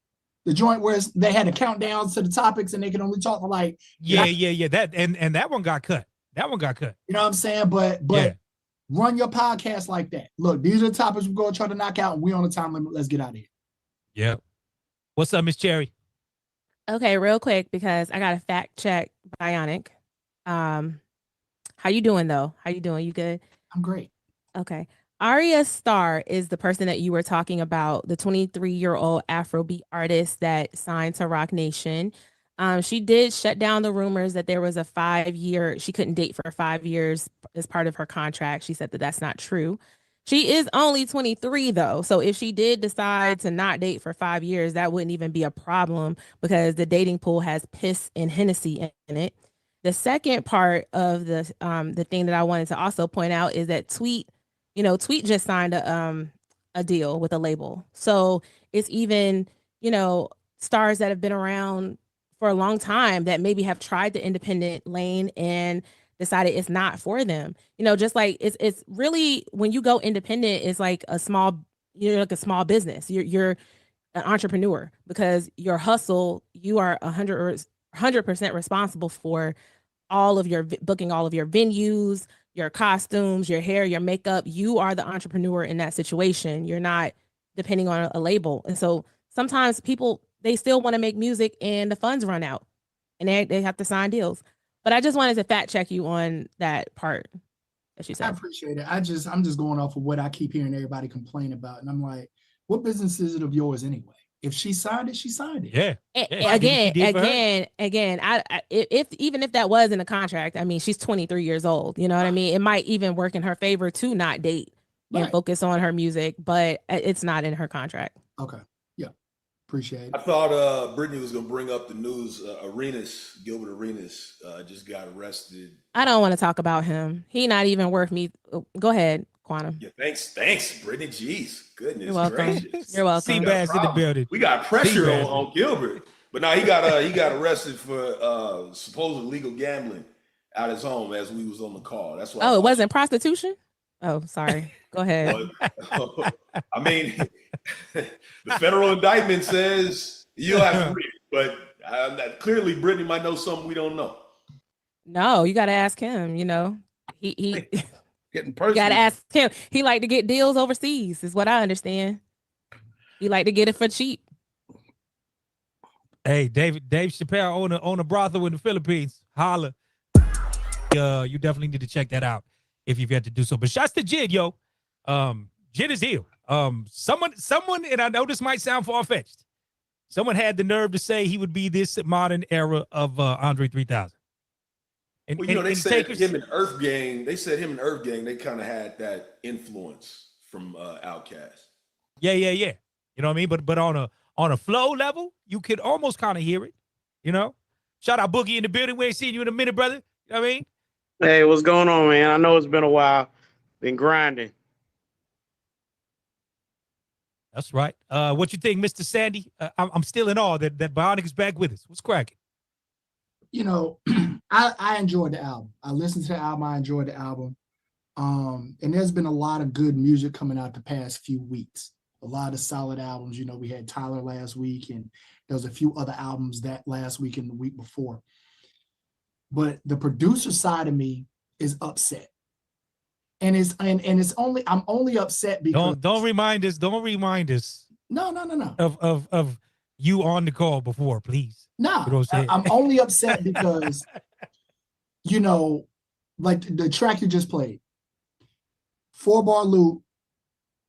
The joint where they had to count down to the topics and they can only talk for like. Yeah. That and that one got cut. That one got cut. You know what I'm saying? But run your podcast like that. Look, these are the topics we're going to try to knock out. And we on the time limit. Let's get out of here. Yep. What's up, Miss Cherry? Okay, real quick, because I got to fact check Bionic. How you doing though? How you doing? You good? I'm great. Okay. Arya Starr is the person that you were talking about, the 23-year-old Afrobeat artist that signed to Rock Nation. She did shut down the rumors that there was a 5-year, she couldn't date for 5 years as part of her contract. She said that that's not true. She is only 23 though. So if she did decide to not date for 5 years, that wouldn't even be a problem because the dating pool has piss and Hennessy in it. The second part of the thing that I wanted to also point out is that Tweet just signed a deal with a label. So it's even, stars that have been around for a long time that maybe have tried the independent lane and decided it's not for them. Just like it's really, when you go independent, it's like you're like a small business. You're an entrepreneur because your hustle, you are 100% responsible for all of your booking, all of your venues, your costumes, your hair, your makeup. You are the entrepreneur in that situation. You're not depending on a label. And so sometimes people, they still want to make music and the funds run out and they have to sign deals. But I just wanted to fact check you on that part that you said. I appreciate it. I'm just going off of what I keep hearing everybody complain about. And I'm like, what business is it of yours anyway? If she signed it, she signed it. Yeah. Again, even if that was in a contract, I mean, she's 23 years old. You know what I mean? It might even work in her favor to not date and focus on her music, but it's not in her contract. Okay. Yeah. Appreciate it. I thought Brittany was going to bring up the news. Gilbert Arenas just got arrested. I don't want to talk about him. He not even worth me. Go ahead, Quantum. Yeah, thanks, Brittany. Jeez, goodness You're welcome. gracious. You're welcome. Seabass in the building. We got pressure on Gilbert, but now he got arrested for supposed illegal gambling at his home as we was on the call. That's why. Oh, it wasn't prostitution? Oh, sorry. Go ahead. I mean, the federal indictment says you'll have to read it, but clearly Brittany might know something we don't know. No, you got to ask him. He getting personal. You got to ask him. He like to get deals overseas, is what I understand. He like to get it for cheap. Hey, Dave Chappelle own a brothel in the Philippines. Holla. You definitely need to check that out if you've yet to do so. But shouts to Jid, yo. Jid is here. Someone, and I know this might sound far-fetched. Someone had the nerve to say he would be this modern era of Andre 3000. And, well, they said him and Earth Gang. They said him and Earth Gang. They kind of had that influence from Outkast. Yeah. You know what I mean? But on a flow level, you could almost kind of hear it. Shout out Boogie in the building. We ain't seen you in a minute, brother. You know what I mean? Hey, what's going on, man? I know it's been a while. Been grinding. That's right. What you think, Mr. Sandy? I'm still in awe that Bionic is back with us. What's cracking? I enjoyed the album. I listened to the album. I enjoyed the album. And there's been a lot of good music coming out the past few weeks. A lot of solid albums. We had Tyler last week, and there was a few other albums that last week and the week before. But the producer side of me is upset. And I'm only upset because don't remind us. No. Of you on the call before, please. No, I'm only upset because like the track you just played, 4-bar loop,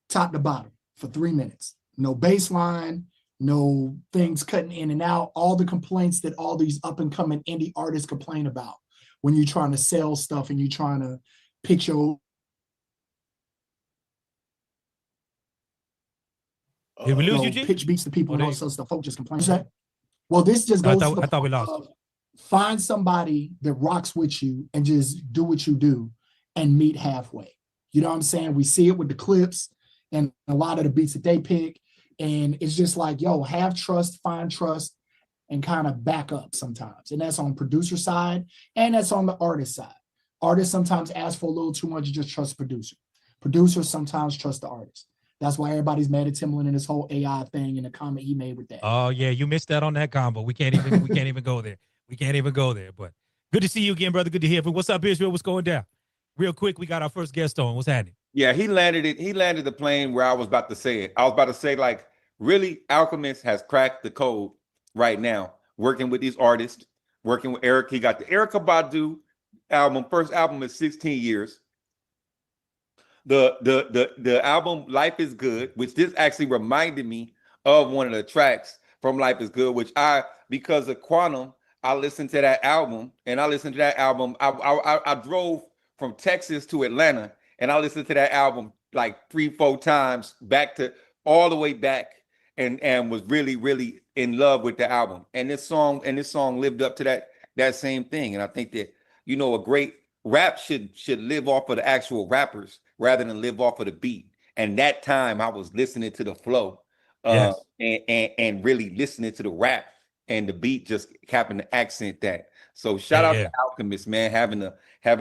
top to bottom for 3 minutes. No bass line, no things cutting in and out. All the complaints that all these up and coming indie artists complain about when you're trying to sell stuff and you're trying to pitch your. Did we lose you, G? Pitch beats to people and all this other stuff. Folks just complain. Well, this just goes to the I thought we lost. Find somebody that rocks with you and just do what you do and meet halfway. You know what I'm saying? We see it with the clips. and a lot of the beats that they pick. And it's just like, yo, have trust, find trust, and kind of back up sometimes. And that's on producer side, and that's on the artist side. Artists sometimes ask for a little too much, just trust producer. Producers sometimes trust the artist. That's why everybody's mad at Timbaland and this whole AI thing and the comment he made with that. Oh yeah, you missed that on that combo. We can't even go there. We can't even go there. But good to see you again, brother. Good to hear. But what's up, Israel? What's going down? Real quick, we got our first guest on. What's happening? Yeah, he landed the plane where I was about to say it. I was about to say, like, really, Alchemist has cracked the code right now, working with these artists, working with Eric. He got the Erykah Badu album. First album in 16 years. The album Life is Good, which this actually reminded me of one of the tracks from Life is Good, which because of Quantum, I listened to that album, and I listened to that album. I drove from Texas to Atlanta, and I listened to that album like 3-4 times all the way back, and was really, really in love with the album. And this song lived up to that same thing. And I think that, a great rap should live off of the actual rappers rather than live off of the beat. And that time I was listening to the flow, Yes. and really listening to the rap, and the beat just happened to accent that. So shout out to Alchemist, man, having a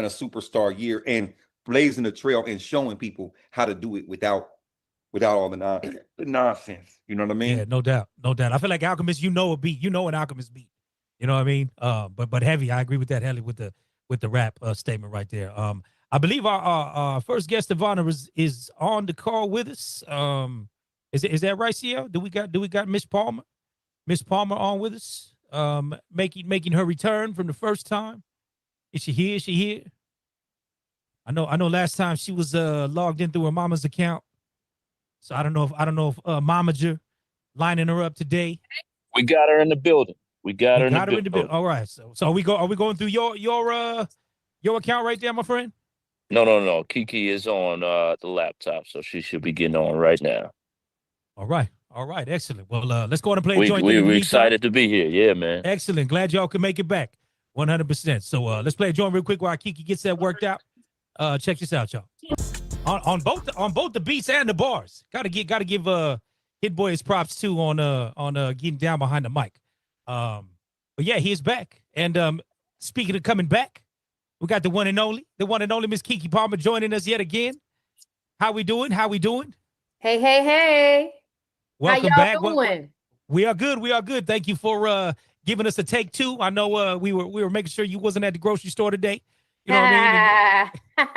superstar year and blazing the trail and showing people how to do it without all the nonsense. You know what I mean? Yeah, no doubt. I feel like Alchemist, a beat, an Alchemist beat. You know what I mean? But heavy. I agree with that, Helly, with the rap statement right there. I believe our first guest of honor is on the call with us. Is that right, CL? Do we got Miss Palmer? Miss Palmer on with us, making her return from the first time. Is she here? I know. Last time she was logged in through her mama's account, so I don't know if Momager lining her up today. We got her in the building. We got her in the building. All right. So are we going through your account right there, my friend? No. Keke is on the laptop, so she should be getting on right now. All right. Excellent. Well, let's go on and play a joint. We're excited to be here. Yeah, man. Excellent. Glad y'all can make it back. 100%. So let's play a joint real quick while Keke gets that worked out. Check this out, y'all. On both the beats and the bars. Gotta give Hit Boy his props too on getting down behind the mic. But yeah, he is back. And speaking of coming back, we got the one and only Miss Keke Palmer joining us yet again. How we doing? Hey. Welcome How back. y'all doing? We are good. Thank you for giving us a take two. I know we were making sure you wasn't at the grocery store today. You know what I mean?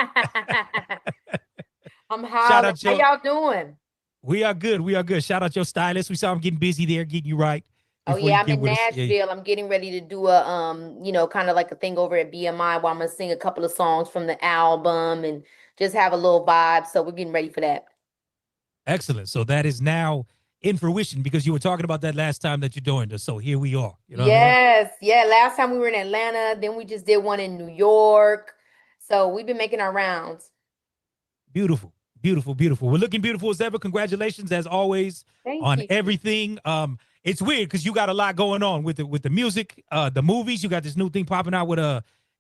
I'm hollering. How y'all doing? We are good. Shout out your stylist. We saw him getting busy there, getting you right. Oh yeah, I'm in Nashville. Yeah. I'm getting ready to do a kind of like a thing over at BMI where I'm gonna sing a couple of songs from the album and just have a little vibe. So we're getting ready for that. Excellent. So that is now in fruition because you were talking about that last time that you joined us. So here we are. You know yes. Yeah. Last time we were in Atlanta, then we just did one in New York. So we've been making our rounds. Beautiful. We're looking beautiful as ever. Congratulations as always on everything. It's weird because you got a lot going on with the music, the movies. You got this new thing popping out with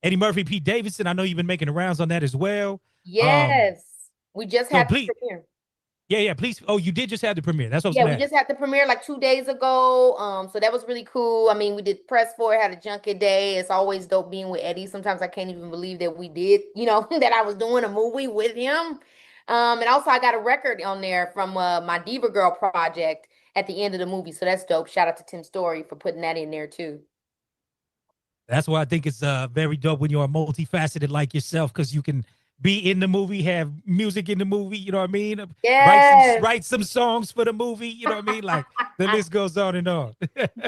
Eddie Murphy, Pete Davidson. I know you've been making the rounds on that as well. Yes. We just had the premiere. Yeah, please. Oh, you did just have the premiere. That's what we just had the premiere like 2 days ago. So that was really cool. I mean, we did press for it, had a junket day. It's always dope being with Eddie. Sometimes I can't even believe that we did, that I was doing a movie with him. And also I got a record on there from my Diva Girl project at the end of the movie. So that's dope. Shout out to Tim Story for putting that in there too. That's why I think it's very dope when you're multifaceted like yourself, because you can be in the movie, have music in the movie, you know what I mean? Yes. Write some songs for the movie, you know what I mean? Like the list goes on and on.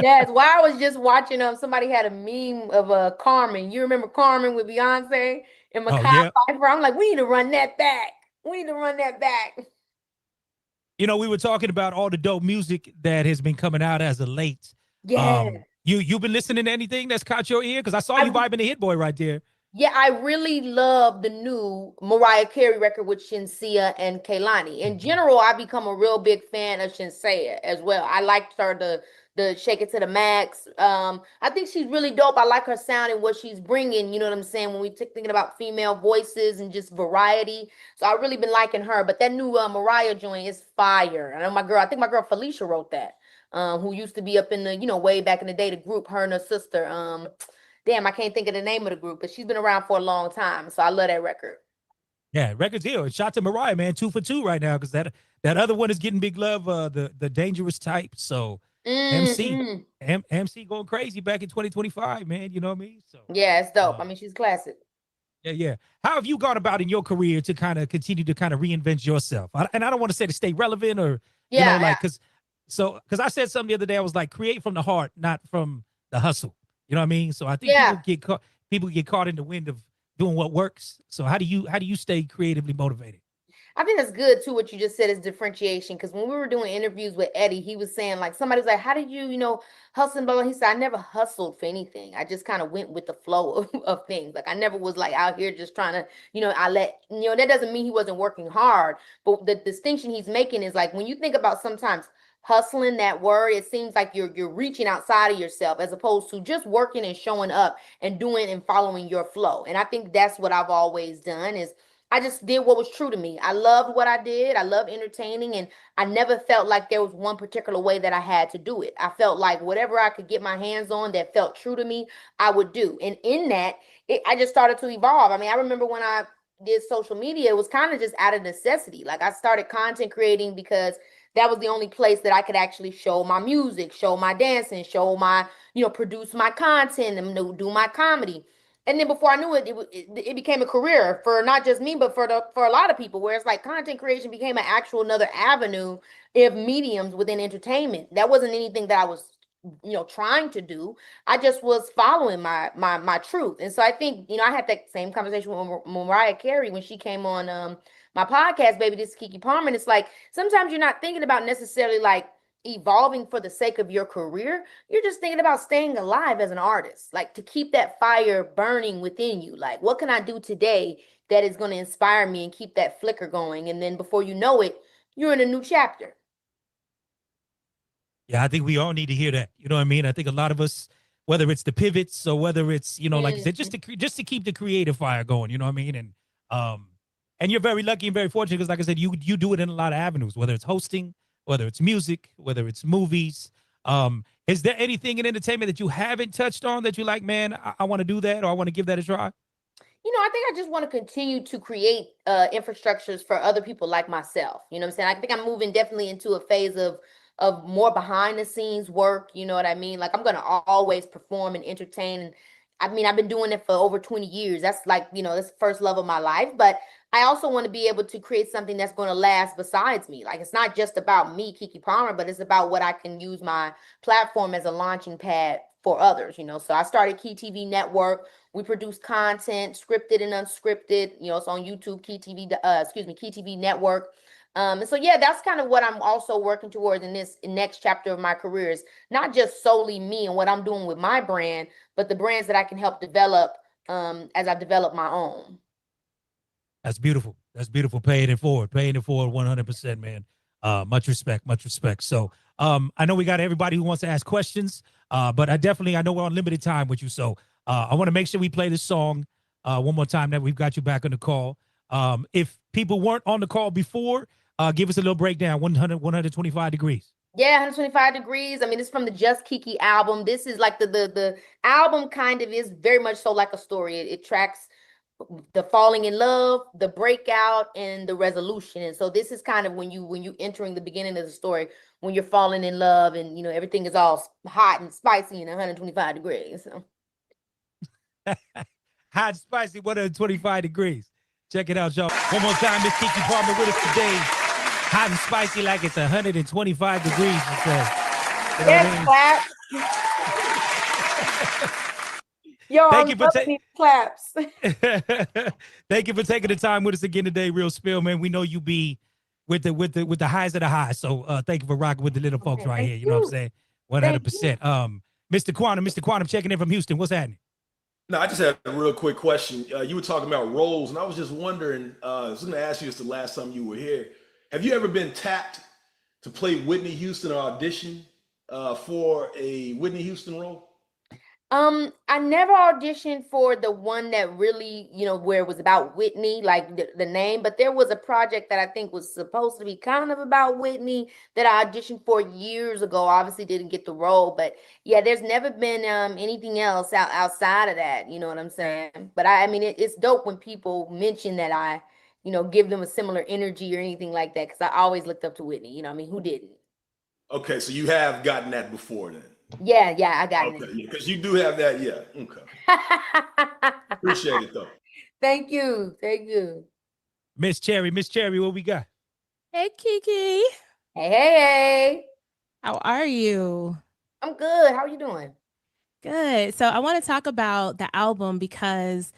Yes, while I was just watching somebody had a meme of Carmen. You remember Carmen with Beyonce and Mekhi Phifer? I'm like, we need to run that back. We were talking about all the dope music that has been coming out as of late. Yeah. You've been listening to anything that's caught your ear? Because I saw you vibing the Hit Boy right there. Yeah, I really love the new Mariah Carey record with Shinsia and Kehlani. In general, I become a real big fan of Shinsia as well. I liked her the Shake It to the Max. I think she's really dope. I like her sound and what she's bringing. You know what I'm saying? When we thinking about female voices and just variety, so I really been liking her. But that new Mariah joint is fire. I know my girl. I think my girl Felicia wrote that. Who used to be up in the way back in the day, the group, her and her sister. Damn, I can't think of the name of the group, but she's been around for a long time. So I love that record. Yeah, record deal. Shout to Mariah, man, 2 for 2 right now because that other one is getting big love. The dangerous type. So MC going crazy back in 2025, man. You know what I mean? So yeah, it's dope. I mean, she's classic. Yeah. How have you gone about in your career to kind of continue to kind of reinvent yourself? And I don't want to say to stay relevant or because I said something the other day. I was like, create from the heart, not from the hustle. You know what I mean? So I think people get caught in the wind of doing what works. So how do you stay creatively motivated? I think that's good too. What you just said is differentiation. Because when we were doing interviews with Eddie, he was saying like somebody's like, "How did you, hustle?" And blah, blah. He said, "I never hustled for anything. I just kind of went with the flow of things. Like I never was like out here just trying to, that doesn't mean he wasn't working hard. But the distinction he's making is like when you think about sometimes hustling, that word, it seems like you're reaching outside of yourself as opposed to just working and showing up and doing and following your flow. And I think that's what I've always done is I just did what was true to me. I loved what I did. I love entertaining, and I never felt like there was one particular way that I had to do it. I felt like whatever I could get my hands on that felt true to me, I would do. And in that, I just started to evolve. I mean, I remember when I did social media, it was kind of just out of necessity. Like I started content creating because that was the only place that I could actually show my music, show my dancing, show my, produce my content and do my comedy. And then before I knew it, it became a career for not just me, but for a lot of people, where it's like content creation became an actual another avenue of mediums within entertainment. That wasn't anything that I was, trying to do. I just was following my truth. And so I think, I had that same conversation with Mariah Carey when she came on my podcast, Baby, This is Keke Palmer. And it's like, sometimes you're not thinking about necessarily like evolving for the sake of your career. You're just thinking about staying alive as an artist, like to keep that fire burning within you. Like, what can I do today that is going to inspire me and keep that flicker going? And then before you know it, you're in a new chapter. Yeah, I think we all need to hear that. You know what I mean? I think a lot of us, whether it's the pivots or whether it's, like you said, just to keep the creative fire going, you know what I mean? And you're very lucky and very fortunate because, like I said, you do it in a lot of avenues, whether it's hosting, whether it's music, whether it's movies. Is there anything in entertainment that you haven't touched on that you like, man, I want to do that or I want to give that a try? I think I just want to continue to create infrastructures for other people like myself. You know what I'm saying? I think I'm moving definitely into a phase of more behind the scenes work. You know what I mean? Like I'm going to always perform and entertain. I mean, I've been doing it for over 20 years. That's like, that's the first love of my life. But I also want to be able to create something that's going to last besides me. Like, it's not just about me, Keke Palmer, but it's about what I can use my platform as a launching pad for others, So I started Key TV Network. We produce content, scripted and unscripted. It's on YouTube, Key TV Network. And so, yeah, that's kind of what I'm also working towards in this next chapter of my career is not just solely me and what I'm doing with my brand, but the brands that I can help develop as I develop my own. That's beautiful. That's beautiful. Paying it forward 100%, man. Much respect. So I know we got everybody who wants to ask questions, but I know we're on limited time with you. So I want to make sure we play this song one more time that we've got you back on the call. If people weren't on the call before, give us a little breakdown, 125 degrees. Yeah, 125 degrees. I mean, it's from the Just Keke album. This is like the album kind of is very much so like a story. It tracks the falling in love, the breakout, and the resolution. And so this is kind of when you entering the beginning of the story, when you're falling in love and everything is all hot and spicy and 125 degrees. So. Hot and spicy, 125 degrees. Check it out, y'all. One more time, Miss Keke Palmer with us today. Hot and spicy like it's 125 degrees. It says. Yes, clap. Yo, thank you for claps. Thank you for taking the time with us again today, Real Spill, man. We know you be with the highs of the highs. So thank you for rocking with the little folks right here. You know what I'm saying? 100%. Mr. Quantum checking in from Houston. What's happening? No, I just had a real quick question. You were talking about roles, and I was just wondering, I was going to ask you this the last time you were here. Have you ever been tapped to play Whitney Houston or audition for a Whitney Houston role? I never auditioned for the one that really, where it was about Whitney, like the name, but there was a project that I think was supposed to be kind of about Whitney that I auditioned for years ago. Obviously didn't get the role, but yeah, there's never been anything else outside of that, you know what I'm saying? But I mean, it's dope when people mention that I, give them a similar energy or anything like that, because I always looked up to Whitney, I mean, who didn't? Okay, so you have gotten that before then. Yeah, I got it. Okay, because you do have that, yeah. Okay. Appreciate it though. Thank you. Miss Cherry, what we got? Hey, Keke. Hey. How are you? I'm good. How are you doing? Good. So I want to talk about the album because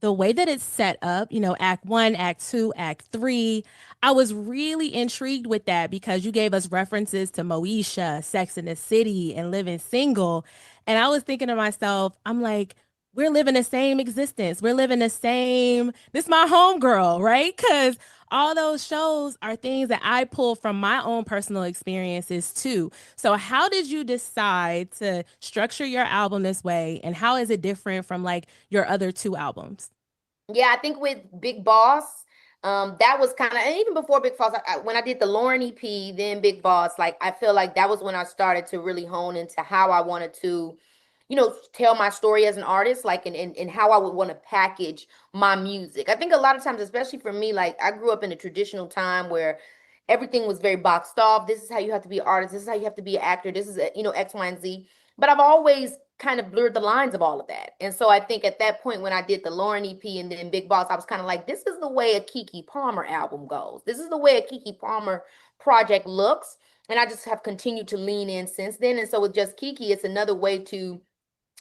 the way that it's set up, Act 1, Act 2, Act 3, I was really intrigued with that because you gave us references to Moesha, Sex in the City, and Living Single. And I was thinking to myself, I'm like, we're living the same existence. We're living the same. This is my homegirl, right? Because all those shows are things that I pull from my own personal experiences too. So how did you decide to structure your album this way? And how is it different from like your other two albums? Yeah, I think with Big Boss, that was kind of, and even before Big Boss, when I did the Lauren EP, then Big Boss, like I feel like that was when I started to really hone into how I wanted to, tell my story as an artist, like and how I would want to package my music. I think a lot of times, especially for me, like I grew up in a traditional time where everything was very boxed off. This is how you have to be an artist. This is how you have to be an actor. This is, X, Y, and Z. But I've always kind of blurred the lines of all of that. And so I think at that point when I did the Lauren EP and then Big Boss, I was kind of like, this is the way a Keke Palmer album goes. This is the way a Keke Palmer project looks. And I just have continued to lean in since then. And so with Just Keke, it's another way to,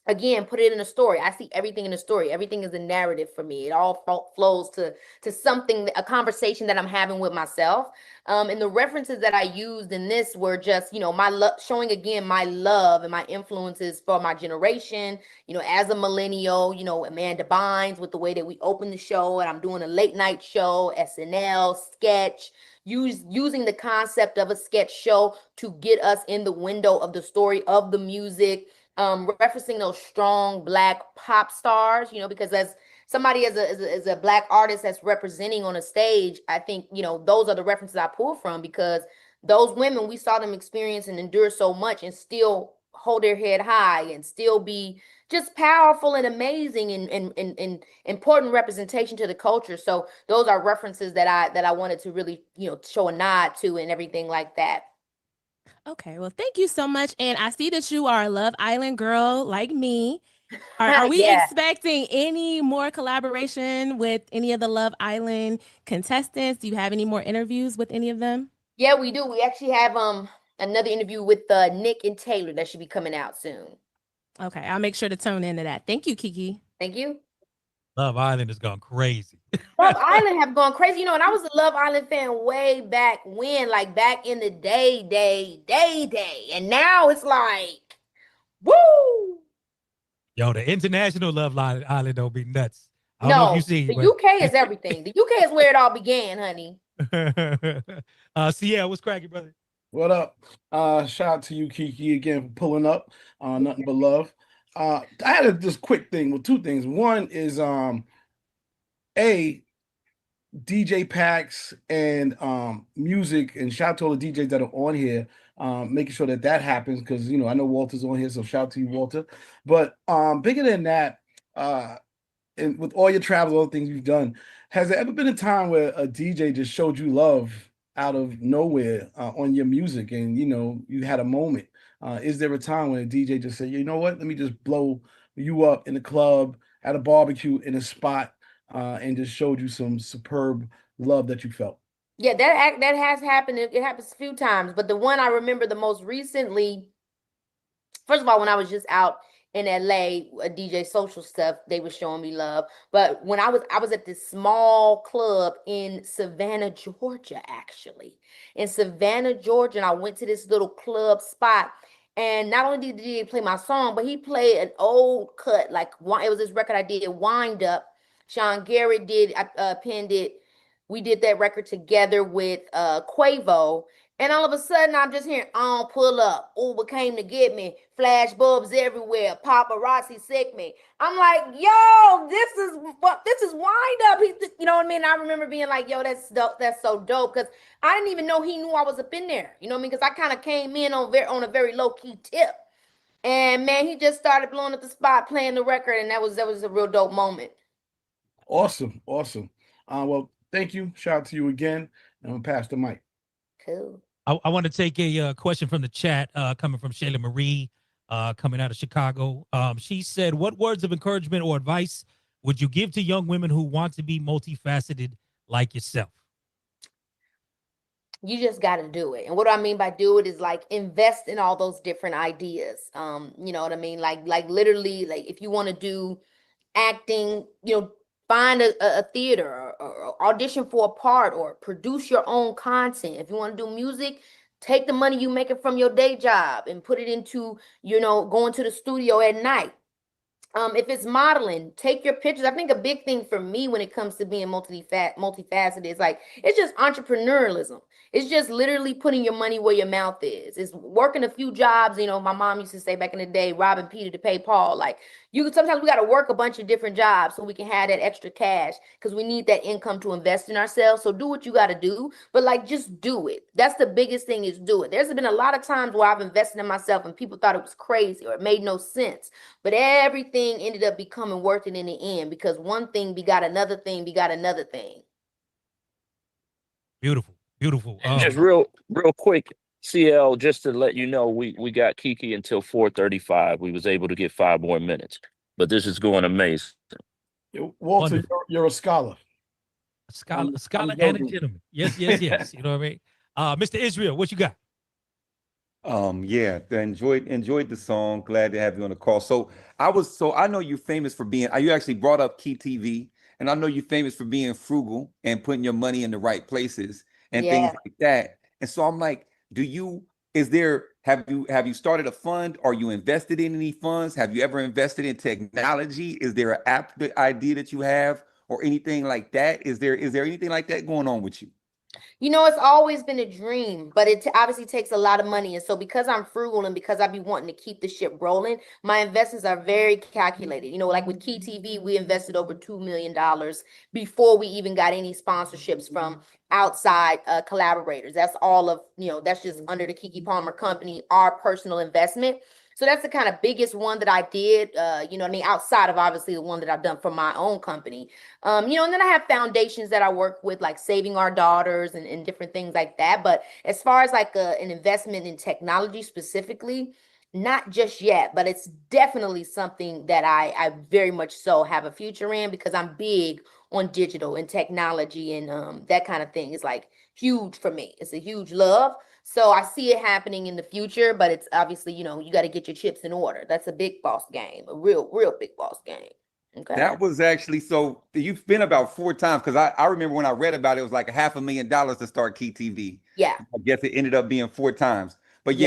again, put it in a story. I see everything in a story. Everything is a narrative for me. It all flows to something, a conversation that I'm having with myself. And the references that I used in this were just, my love, showing again my love and my influences for my generation. As a millennial, Amanda Bynes with the way that we open the show, and I'm doing a late night show, SNL, sketch. Using the concept of a sketch show to get us in the window of the story of the music. Referencing those strong Black pop stars, because as somebody as a Black artist that's representing on a stage, I think, those are the references I pull from, because those women, we saw them experience and endure so much and still hold their head high and still be just powerful and amazing and important representation to the culture. So those are references that I wanted to really, show a nod to and everything like that. Okay, well, thank you so much. And I see that you are a Love Island girl like me. Are we expecting any more collaboration with any of the Love Island contestants? Do you have any more interviews with any of them? Yeah, we do. We actually have another interview with Nick and Taylor that should be coming out soon. Okay, I'll make sure to tune into that. Thank you, Keke. Thank you. Love Island has gone crazy. Love Island have gone crazy. And I was a Love Island fan way back when, like back in the day. And now it's like, woo! Yo, the international Love Island don't be nuts. I don't know if you see. The UK is everything. The UK is where it all began, honey. Sierra, what's cracking, brother? What up? Shout out to you, Keke, again for pulling up. Nothing but love. I had this quick thing. Well, two things. One is DJ packs and music, and shout out to all the DJs that are on here, making sure that happens, because I know Walter's on here, so shout out to you, Walter. But bigger than that, and with all your travels, all the things you've done, has there ever been a time where a DJ just showed you love out of nowhere on your music, and you had a moment? Is there a time when a DJ just said, you know what, let me just blow you up in the club, at a barbecue, in a spot, and just showed you some superb love that you felt? Yeah, that has happened. It happens a few times, but the one I remember the most recently, first of all, when I was just out in LA, DJ social stuff, they were showing me love. But when I was at this small club in Savannah, Georgia, actually. In Savannah, Georgia, and I went to this little club spot, And not only did he play my song, but he played an old cut, like it was this record I did, Wind Up. Sean Garrett did, I penned it. We did that record together with Quavo. And all of a sudden, I'm just hearing, pull up. Uber came to get me. Flash bulbs everywhere. Paparazzi sick me. I'm like, yo, this is Wind Up. You know what I mean? I remember being like, yo, that's dope. That's so dope. Because I didn't even know he knew I was up in there. You know what I mean? Because I kind of came in on a very low key tip. And man, he just started blowing up the spot, playing the record, and that was a real dope moment. Awesome. Well, thank you. Shout out to you again. I'm gonna pass the mic. Cool. I want to take a question from the chat coming from Shayla Marie, coming out of Chicago. She said, what words of encouragement or advice would you give to young women who want to be multifaceted like yourself? You just got to do it. And what I mean by do it is like invest in all those different ideas. You know what I mean? Like literally, like if you want to do acting, find a theater or audition for a part or produce your own content. If you want to do music, take the money you make it from your day job and put it into, going to the studio at night. If it's modeling, take your pictures. I think a big thing for me when it comes to being multifaceted is like, it's just entrepreneurialism. It's just literally putting your money where your mouth is. It's working a few jobs. My mom used to say back in the day, robbing Peter to pay Paul. Like sometimes we got to work a bunch of different jobs so we can have that extra cash because we need that income to invest in ourselves. So do what you got to do, but like, just do it. That's the biggest thing is do it. There's been a lot of times where I've invested in myself and people thought it was crazy or it made no sense, but everything ended up becoming worth it in the end because one thing begot another thing begot another thing. Beautiful. And just real quick, CL, just to let you know, we got Keke until 4:35. We was able to get 5 more minutes, but this is going amazing. Walter, you're a scholar. A scholar and a gentleman. Yes. You know what I mean? Mr. Israel, what you got? Yeah, enjoyed the song. Glad to have you on the call. So I know you're famous for being, you actually brought up Key TV, and I know you're famous for being frugal and putting your money in the right places and things like that. And so I'm like, have you started a fund? Are you invested in any funds? Have you ever invested in technology? Is there an app idea that you have or anything like that? Is there anything like that going on with you? It's always been a dream, but it obviously takes a lot of money. And so because I'm frugal and because I be wanting to keep the ship rolling, my investments are very calculated. Like with Key TV, we invested over $2 million before we even got any sponsorships from outside collaborators. That's all of, that's just under the Keke Palmer company, our personal investment. So that's the kind of biggest one that I did, outside of obviously the one that I've done for my own company. And then I have foundations that I work with, like Saving Our Daughters and different things like that. But as far as like an investment in technology specifically, not just yet, but it's definitely something that I very much so have a future in because I'm big on digital and technology and that kind of thing is like huge for me. It's a huge love. So I see it happening in the future, but it's obviously, you got to get your chips in order. That's a big boss game, a real big boss game. Okay. That was actually, so you've been about 4 times because I remember when I read about it, it was like $500,000 to start Key TV. Yeah. I guess it ended up being 4 times. But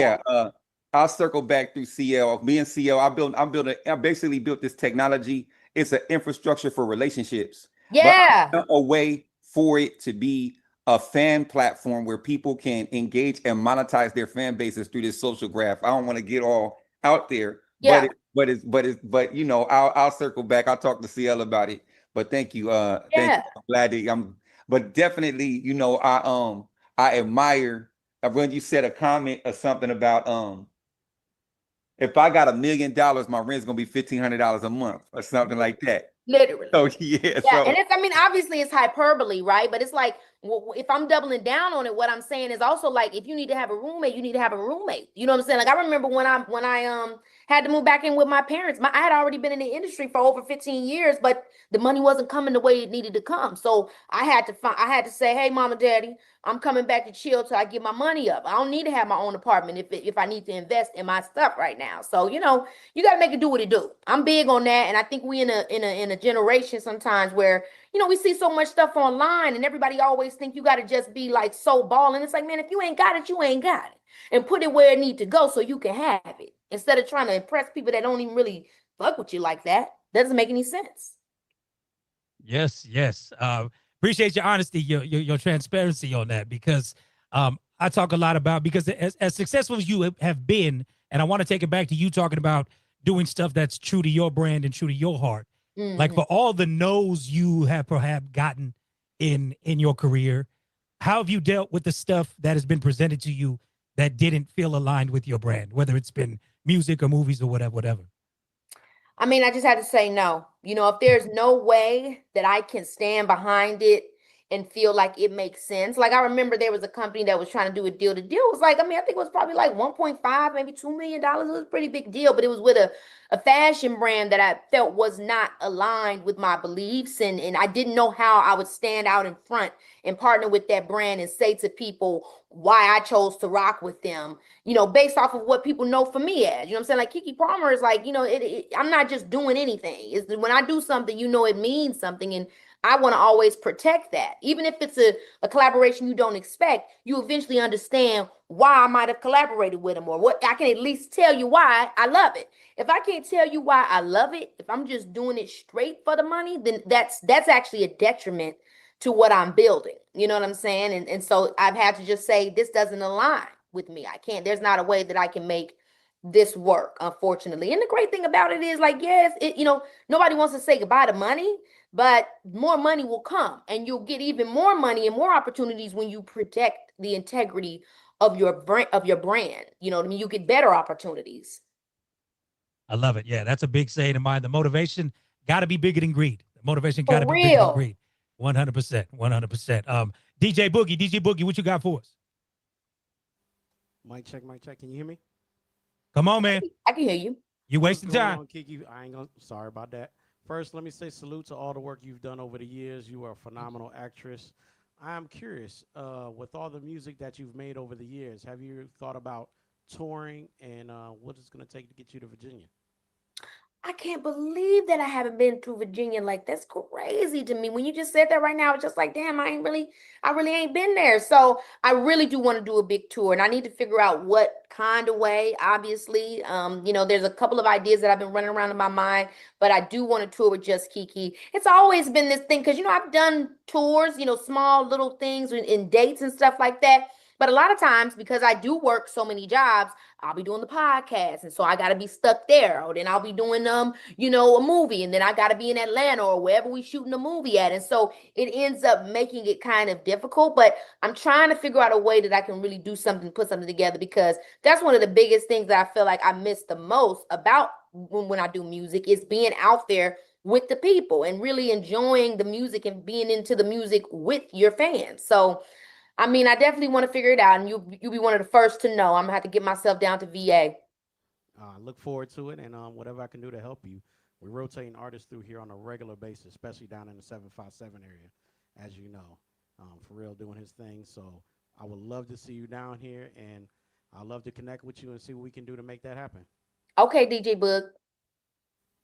I'll circle back through CL. Me and CL, I basically built this technology. It's an infrastructure for relationships. Yeah. But a way for it to be a fan platform where people can engage and monetize their fan bases through this social graph. I don't want to get all out there, but I'll circle back. I'll talk to CL about it. But thank you. Thank you. I'm glad that but definitely, I admire when you said a comment or something about if I got $1 million, my rent's gonna be $1,500 a month or something like that. Literally. So And it's, obviously it's hyperbole, right? But it's like, if I'm doubling down on it, what I'm saying is also like, if you need to have a roommate, you need to have a roommate. You know what I'm saying? Like, I remember when I had to move back in with my parents. I had already been in the industry for over 15 years, but the money wasn't coming the way it needed to come. So I had to say, hey, mom and daddy, I'm coming back to chill till I get my money up. I don't need to have my own apartment if I need to invest in my stuff right now. So, you got to make it do what it do. I'm big on that. And I think we in a generation sometimes where, we see so much stuff online and everybody always think you got to just be like so balling. It's like, man, if you ain't got it, you ain't got it. and put it where it needs to go so you can have it instead of trying to impress people that don't even really fuck with you like that. Doesn't make any sense. Yes, yes. Appreciate your honesty, your transparency on that, because I talk a lot about, because as successful as you have been, and I want to take it back to you talking about doing stuff that's true to your brand and true to your heart. Like, for all the no's you have perhaps gotten in your career, how have you dealt with the stuff that has been presented to you that didn't feel aligned with your brand, whether it's been music or movies or whatever? I mean, I just had to say no. You know, if there's no way that I can stand behind it and feel like it makes sense. Like, I remember there was a company that was trying to do a deal. The deal was like, I mean, I think it was probably like 1.5, maybe $2 million. It was a pretty big deal, but it was with a fashion brand that I felt was not aligned with my beliefs. And I didn't know how I would stand out in front and partner with that brand and say to people why I chose to rock with them, you know, based off of what people know for me as, you know what I'm saying? Like, Keke Palmer is like, you know, I'm not just doing anything. It's when I do something, you know, it means something. And I want to always protect that. Even if it's a collaboration you don't expect, you eventually understand why I might have collaborated with them, or what I can at least tell you why I love it. If I can't tell you why I love it, if I'm just doing it straight for the money, then that's actually a detriment to what I'm building. You know what I'm saying? And so I've had to just say, this doesn't align with me. I can't, there's not a way that I can make this work, unfortunately. And the great thing about it is, like, yes, you know, nobody wants to say goodbye to money, but more money will come, and you'll get even more money and more opportunities when you protect the integrity of your brand. You know what I mean? You get better opportunities. I love it. Yeah, that's a big saying of mine. The motivation got to be bigger than greed. The motivation got to be bigger than greed. 100%. 100%. DJ Boogie, what you got for us? Mic check. Can you hear me? Come on, man. I can hear you. You wasting time. Keke, I ain't gonna. Sorry about that. First, let me say salute to all the work you've done over the years. You are a phenomenal actress. I'm curious, with all the music that you've made over the years, have you thought about touring, and what it's going to take to get you to Virginia? I can't believe that I haven't been to Virginia. Like, that's crazy to me. When you just said that right now, it's just like, damn, I really ain't been there. So I really do want to do a big tour, and I need to figure out what kind of way, obviously. You know, there's a couple of ideas that I've been running around in my mind, but I do want to tour with Just Keke. It's always been this thing, because, you know, I've done tours, you know, small little things in dates and stuff like that. But a lot of times, because I do work so many jobs, I'll be doing the podcast, and so I got to be stuck there. Or then I'll be doing, you know, a movie, and then I got to be in Atlanta or wherever we shooting a movie at. And so it ends up making it kind of difficult, but I'm trying to figure out a way that I can really do something, put something together, because that's one of the biggest things that I feel like I miss the most about when I do music, is being out there with the people and really enjoying the music and being into the music with your fans. So I mean, I definitely want to figure it out, and you'll be one of the first to know. I'm gonna have to get myself down to VA. Look forward to it, and whatever I can do to help you. We're rotating artists through here on a regular basis, especially down in the 757 area, as you know. For real, doing his thing. So I would love to see you down here, and I'd love to connect with you and see what we can do to make that happen. Okay, DJ Boog.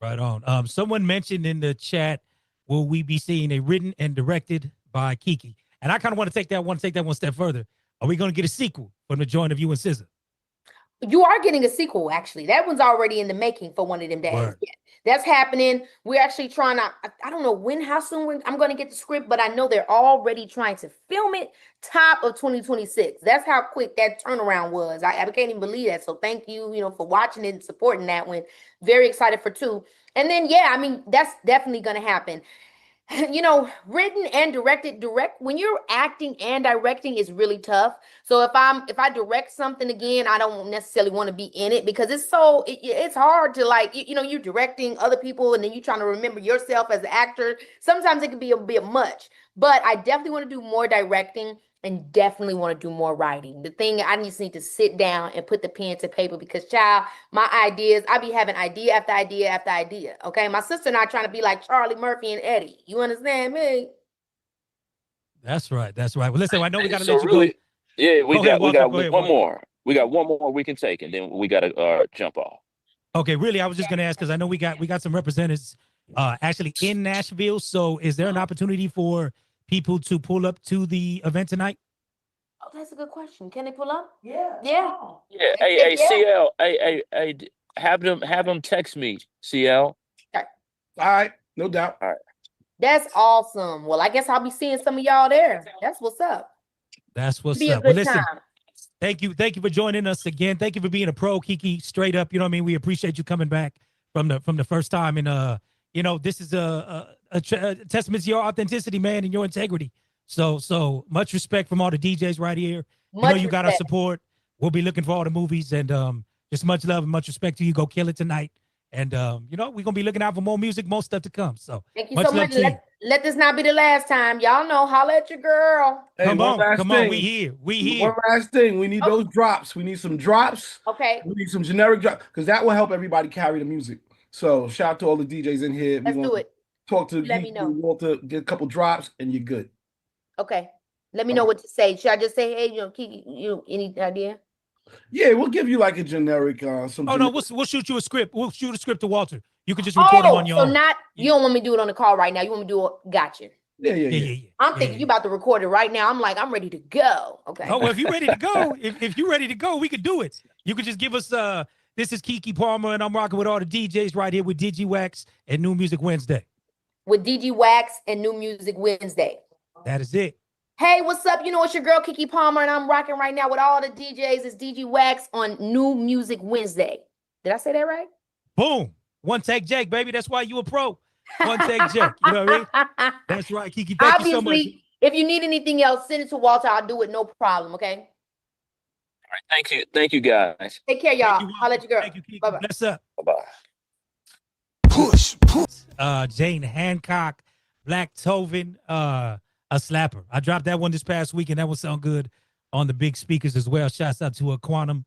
Right on. Someone mentioned in the chat, will we be seeing a written and directed by Keke? And I kind of want to take that one step further. Are we going to get a sequel from the joint of you and SZA? You are getting a sequel, actually. That one's already in the making for one of them days. Yeah, that's happening. We're actually trying to, I don't know how soon I'm going to get the script, but I know they're already trying to film it top of 2026. That's how quick that turnaround was. I can't even believe that. So thank you, you know, for watching it and supporting that one. Very excited for 2. And then, yeah, I mean, that's definitely going to happen. You know, written and directed. When you're acting and directing is really tough. So if I direct something again, I don't necessarily want to be in it, because it's hard to, like, you know, you're directing other people and then you're trying to remember yourself as an actor. Sometimes it can be a bit much, but I definitely want to do more directing and definitely want to do more writing. The thing, I just need to sit down and put the pen to paper, because, child, my ideas, I be having idea after idea after idea. Okay, my sister and I trying to be like Charlie Murphy and Eddie. You understand me? That's right. Well, listen, I know we got to So let you really, go. yeah, we got Walter, one more. We got one more we can take, and then we got to jump off. Okay, really, I was just going to ask, because I know we got some representatives actually in Nashville. So is there an opportunity for people to pull up to the event tonight? Oh, that's a good question. Can they pull up? Yeah. Yeah. Yeah. They Hey, said yeah. CL. Hey, have them text me, CL. Okay. All right, no doubt. All right. That's awesome. Well, I guess I'll be seeing some of y'all there. That's what's up. That's what's Be a up. Well, good listen, time. thank you for joining us again. Thank you for being a pro, Keke. Straight up, you know what I mean. We appreciate you coming back from the first time, and you know, this is a testament to your authenticity, man, and your integrity. So much respect from all the DJs right here. You know, Much you got our respect. support. We'll be looking for all the movies, and just much love and much respect to you. Go kill it tonight, and you know, we're gonna be looking out for more music, more stuff to come. So Thank you much so love much. to you. Let this not be the last time. Y'all know, holla at your girl. Hey, Come one on, last come thing. on. We here. One last thing. We need Oh. those drops. We need some drops. Okay. We need some generic drops because that will help everybody carry the music. So shout out to all the DJs in here. Let's do it. Talk to Let me know. Walter, get a couple drops, and you're good. Okay. Let me know what to say. Should I just say, hey, Keke, any idea? Yeah, we'll give you like a generic some. Oh no, generic- we'll shoot you a script. We'll shoot a script to Walter. You can just record them on your so own. not you don't want me to do it on the call right now. You want me to do it? Gotcha. Yeah. I'm thinking you about to record it right now. I'm like, I'm ready to go. Okay. Oh well, if you're ready to go, if you're ready to go, we could do it. You could just give us this is Keke Palmer, and I'm rocking with all the DJs right here with Digiwaxx and New Music Wednesday. With Digiwaxx and New Music Wednesday. That is it. Hey, what's up? You know, it's your girl Keke Palmer, and I'm rocking right now with all the DJs. It's Digiwaxx on New Music Wednesday. Did I say that right? Boom. One take Jake, baby. That's why you a pro. One take Jake. You know what I mean? That's right, Keke. Thank you so much. Obviously, if you need anything else, send it to Walter. I'll do it. No problem. Okay. All right. Thank you, guys. Take care, y'all. I'll let you go. Bye-bye. Bless up. Bye-bye. Push. Jane Hancock, Black Tovin, a slapper. I dropped that one this past week, and that one sound good on the big speakers as well. Shouts out to Quantum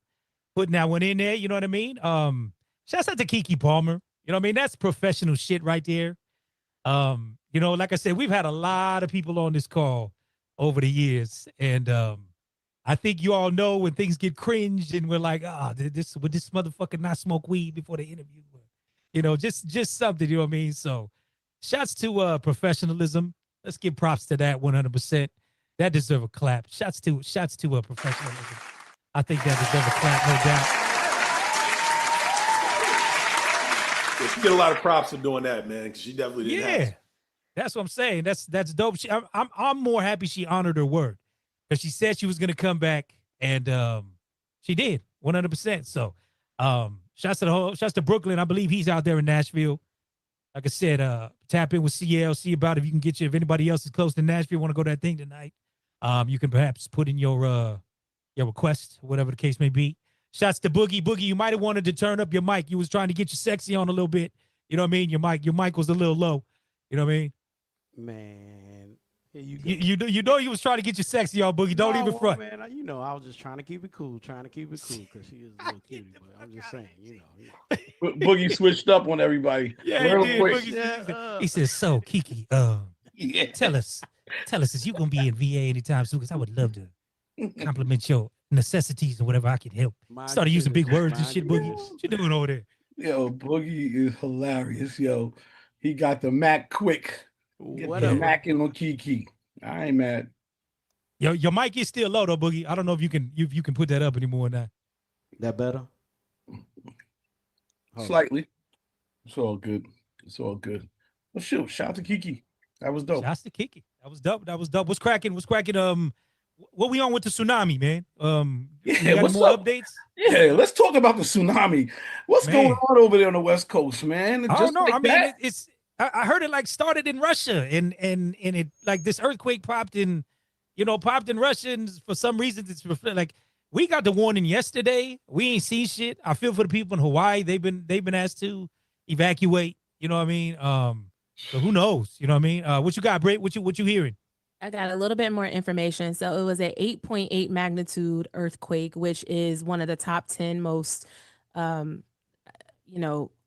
putting that one in there. You know what I mean? Shouts out to Keke Palmer. You know what I mean? That's professional shit right there. You know, like I said, we've had a lot of people on this call over the years, and I think you all know when things get cringed and we're like, would this motherfucker not smoke weed before the interview? You know, just something, you know what I mean? So shouts to professionalism. Let's give props to that 100%. That deserve a clap. Shouts to professionalism. I think that deserve a clap, no doubt. Yeah, she get a lot of props for doing that, man, because she definitely did. Yeah, that's what I'm saying. That's dope. I'm more happy she honored her word because she said she was gonna come back, and she did 100%. So shouts to Brooklyn. I believe he's out there in Nashville. Like I said, tap in with CL, see about if you can get you. If anybody else is close to Nashville, want to go to that thing tonight, you can perhaps put in your request, whatever the case may be. Shouts to Boogie. Boogie, you might have wanted to turn up your mic. You was trying to get you sexy on a little bit. You know what I mean? Your mic was a little low. You know what I mean? Man, you know you was trying to get you sexy on Boogie. Don't even front. Man, you know, I was just trying to keep it cool, because she is a little cutie. But I'm just saying, you know. Boogie switched up on everybody. Yeah, real he did. quick. He says, so Keke, tell us, is you gonna be in VA anytime soon? Because I would love to compliment your necessities and whatever I can help. Started using big words and shit, Boogie. What you doing over there? Yo, Boogie is hilarious. Yo, he got the Mac quick. Get the Whatever. Mac in on Keke. I ain't mad. Yo, your mic is still low though, Boogie. I don't know if you can put that up anymore or not. That better? Slightly. It's all good. Well, shoot, shout out to Keke. That was dope. Shouts to Keke. That was dope. What's cracking? What we on with the tsunami, man? You got what's more up? updates? Yeah, let's talk about the tsunami. What's Man. going on over there on the West Coast, man? I don't know. Like I mean, that? I heard it like started in Russia, and it like this earthquake popped in Russia, and for some reason it's like we got the warning yesterday. We ain't seen shit. I feel for the people in Hawaii. They've been asked to evacuate. You know what I mean? So who knows? You know what I mean? What you got, Britt? What you hearing? I got a little bit more information. So it was an 8.8 magnitude earthquake, which is one of the top 10 most,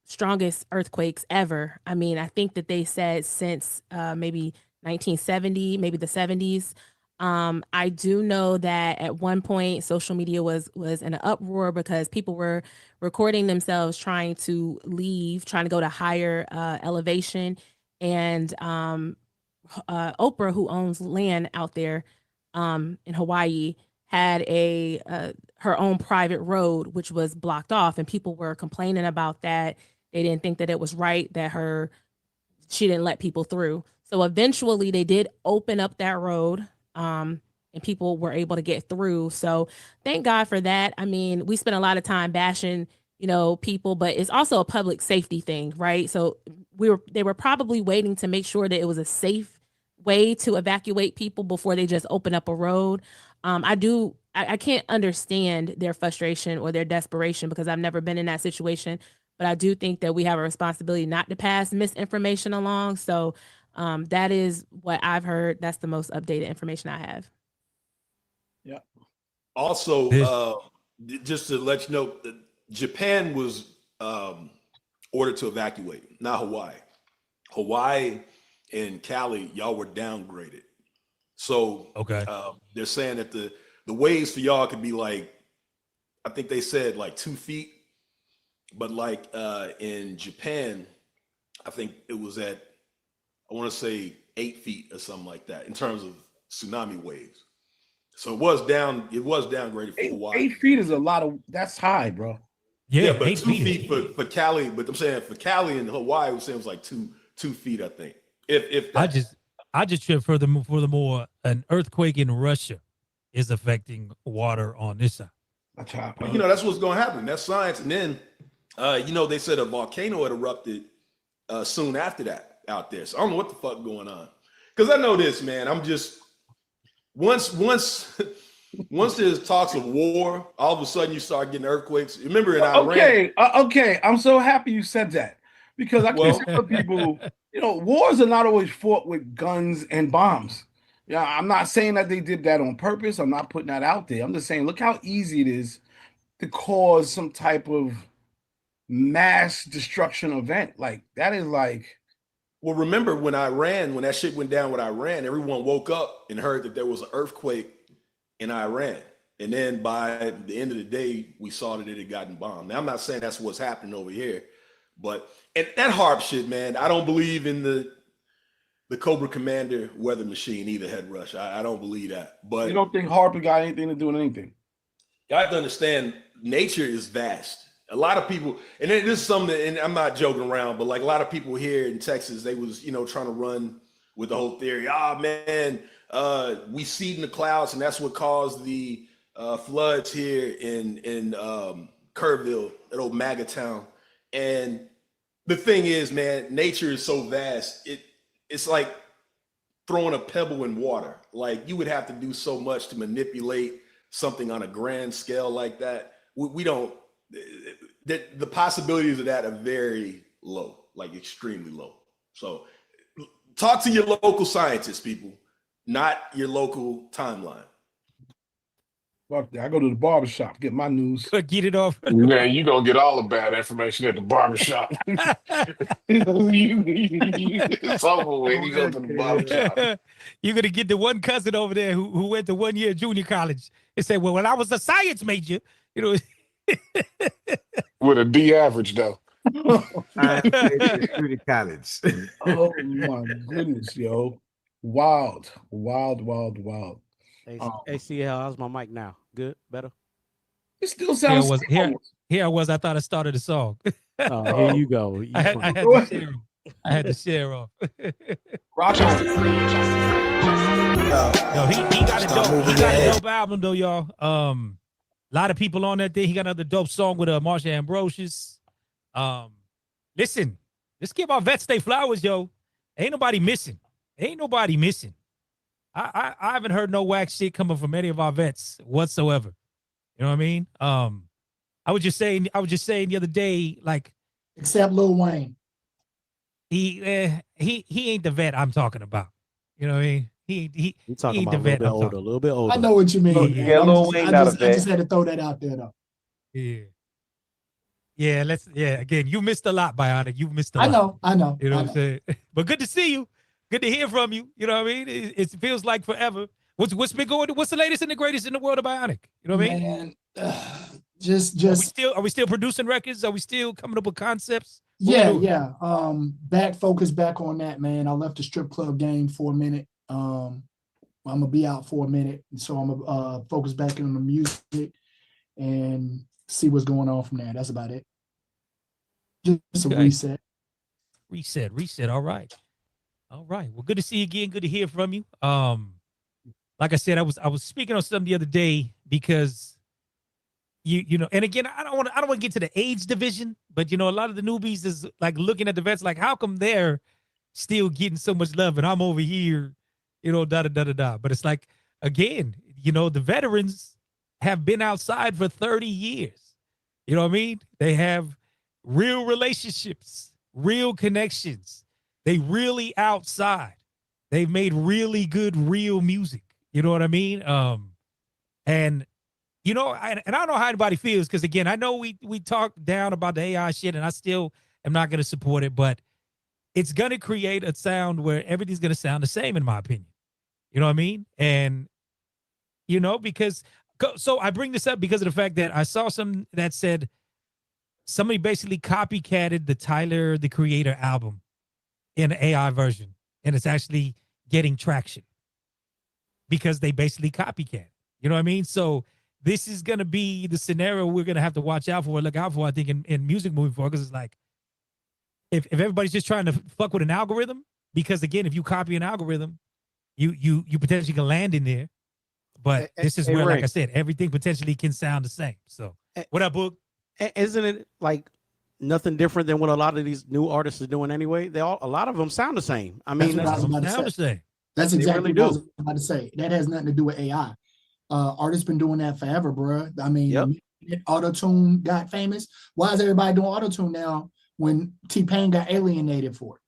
strongest earthquakes ever. I mean, I think that they said since maybe 1970, maybe the 70s. I do know that at one point social media was in an uproar because people were recording themselves trying to leave, trying to go to higher elevation. And Oprah, who owns land out there in Hawaii, had her own private road, which was blocked off, and people were complaining about that. They didn't think that it was right that she didn't let people through. So eventually they did open up that road, and people were able to get through. So thank God for that. I mean, we spent a lot of time bashing, people, but it's also a public safety thing, right? So they were probably waiting to make sure that it was a safe way to evacuate people before they just open up a road. I can't understand their frustration or their desperation because I've never been in that situation, but I do think that we have a responsibility not to pass misinformation along. So that is what I've heard. That's the most updated information I have. Yeah. Also, just to let you know, Japan was ordered to evacuate, not Hawaii. Hawaii and Cali, y'all were downgraded. So they're saying that the waves for y'all could be like, I think they said like 2 feet, but like in Japan, I think it was at, I want to say 8 feet or something like that in terms of tsunami waves. So it was downgraded for Hawaii. 8 feet is a lot that's high, bro. Yeah, but 2 feet for Cali, but I'm saying for Cali and Hawaii, it was like 2 feet, I think. If that. I just tripped furthermore, an earthquake in Russia is affecting water on this side. That's what's going to happen. That's science. And then, they said a volcano had erupted soon after that out there. So I don't know what the fuck going on. Because I know this, man. I'm just once there's talks of war, all of a sudden you start getting earthquakes. Remember in Iran? Okay. I'm so happy you said that because I can tell people, wars are not always fought with guns and bombs. Yeah, I'm not saying that they did that on purpose. I'm not putting that out there. I'm just saying, look how easy it is to cause some type of mass destruction event. Like that is like. Well, remember when that shit went down with Iran, everyone woke up and heard that there was an earthquake in Iran. And then by the end of the day, we saw that it had gotten bombed. Now, I'm not saying that's what's happening over here, but and that HARP shit, man, I don't believe in the Cobra Commander weather machine either, Head Rush. I don't believe that. But you don't think HARP got anything to do with anything? You have to understand, nature is vast. A lot of people, and this is something, and I'm not joking around, but like a lot of people here in Texas, they was, trying to run with the whole theory. We seed in the clouds, and that's what caused the floods here in Kerrville, that old MAGA town. And the thing is, man, nature is so vast. It's like throwing a pebble in water. Like you would have to do so much to manipulate something on a grand scale like that. We don't. The possibilities of that are very low, like extremely low. So talk to your local scientists, people, not your local timeline. I go to the barbershop, get my news. Get it off. Man, you gonna get all the bad information at the barbershop. It's over when you go to the barbershop. You're gonna get the one cousin over there who went to 1 year junior college and said, "Well, when I was a science major, with a D average though." Community college. Oh my goodness, yo. Wild. ACL, how's my mic now? Good? Better? It still sounds here I was. I thought I started a song. Here you go. I had to share off. Rochester. No, he got a dope album though, y'all. A lot of people on that thing. He got another dope song with Marsha Ambrosius. Listen, let's give our vets their flowers, yo. Ain't nobody missing. I haven't heard no whack shit coming from any of our vets whatsoever. You know what I mean? I was just saying the other day, like, except Lil Wayne. He ain't the vet I'm talking about. You know what I mean? He talking ain't about the vet. a little bit older. I know what you mean. Yeah, Lil Wayne not a vet. I just had to throw that out there though. Yeah. Again, you missed a lot, Bionic. You missed a lot. I know. You know what I'm saying? But good to see you. Good to hear from you. You know what I mean? It feels like forever. What's been going? What's the latest and the greatest in the world of Bionic? You know what I mean? Just are we still producing records? Are we still coming up with concepts? Yeah. Focus back on that, man. I left the strip club game for a minute. I'm gonna be out for a minute, and so I'm gonna focus back on the music and see what's going on from there. That's about it. Just a reset. Reset. All right. Well, good to see you again. Good to hear from you. Like I said, I was speaking on something the other day because you know, and again, I don't want to get to the age division, but you know, a lot of the newbies is like looking at the vets like, how come they're still getting so much love and I'm over here, you know, da da da da da. But it's like, again, you know, the veterans have been outside for 30 years. You know what I mean? They have real relationships, real connections. They really outside. They've made really good, real music. You know what I mean? And you know, and I don't know how anybody feels, because again, I know we talk down about the AI shit, and I still am not going to support it, but it's going to create a sound where everything's going to sound the same, in my opinion. You know what I mean? And you know, because so I bring this up because of the fact that I saw some that said somebody basically copycatted the Tyler the Creator album in an AI version, and it's actually getting traction because they basically copycat. You know what I mean? So this is going to be the scenario we're going to have to watch out for, look out for, I think, in music moving forward, because it's like, if everybody's just trying to fuck with an algorithm, because again, if you copy an algorithm, you potentially can land in there. But this is where, like I said, everything potentially can sound the same. So what up, Book? Isn't it like nothing different than what a lot of these new artists are doing anyway? A lot of them sound the same. I mean, That's exactly what I was about to say. That has nothing to do with AI. Artists been doing that forever, bro. I mean, auto-tune got famous. Why is everybody doing auto-tune now when T-Pain got alienated for it?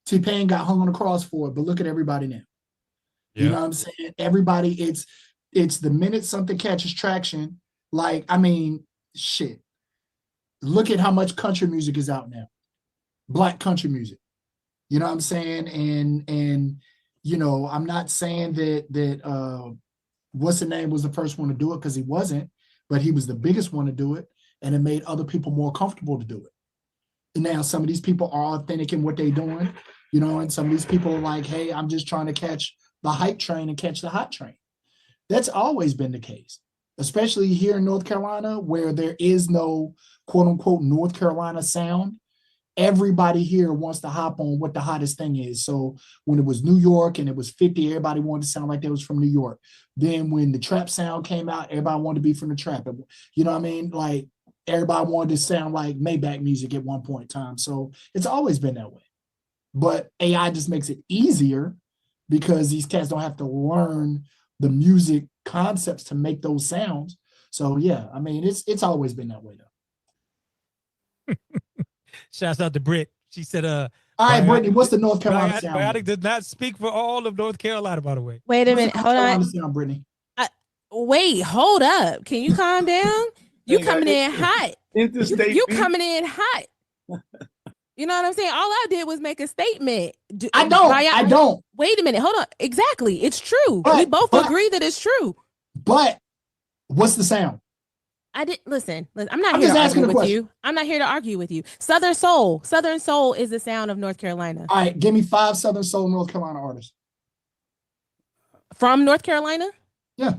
T-Pain got hung on the cross for it, but look at everybody now. You know what I'm saying? Everybody, it's the minute something catches traction, like, I mean, shit. Look at how much country music is out now. Black country music. You know what I'm saying? And you know, I'm not saying that what's the name was the first one to do it, because he wasn't, but he was the biggest one to do it, and it made other people more comfortable to do it. And now some of these people are authentic in what they're doing, you know, and some of these people are like, hey, I'm just trying to catch the hype train and catch the hot train. That's always been the case, especially here in North Carolina, where there is no quote unquote North Carolina sound. Everybody here wants to hop on what the hottest thing is. So when it was New York and it was 50, everybody wanted to sound like they was from New York. Then when the trap sound came out, everybody wanted to be from the trap. You know what I mean? Like everybody wanted to sound like Maybach music at one point in time. So it's always been that way. But AI just makes it easier because these cats don't have to learn the music concepts to make those sounds. So yeah, I mean, it's always been that way though. Shouts out to Britt. She said, all right, Brittany, what's the North Carolina sound? Biotic does not speak for all of North Carolina, by the way. Wait a minute. Hold on. Sound, Brittany? Wait, hold up. Can you calm down? You coming in hot. You coming in hot. You know what I'm saying? All I did was make a statement. I don't. Wait a minute. Hold on. Exactly. It's true. We both agree that it's true. But what's the sound? I didn't listen. I'm not here to argue with you. I'm not here to argue with you. Southern Soul. Southern Soul is the sound of North Carolina. All right, give me 5 Southern Soul North Carolina artists. From North Carolina? Yeah.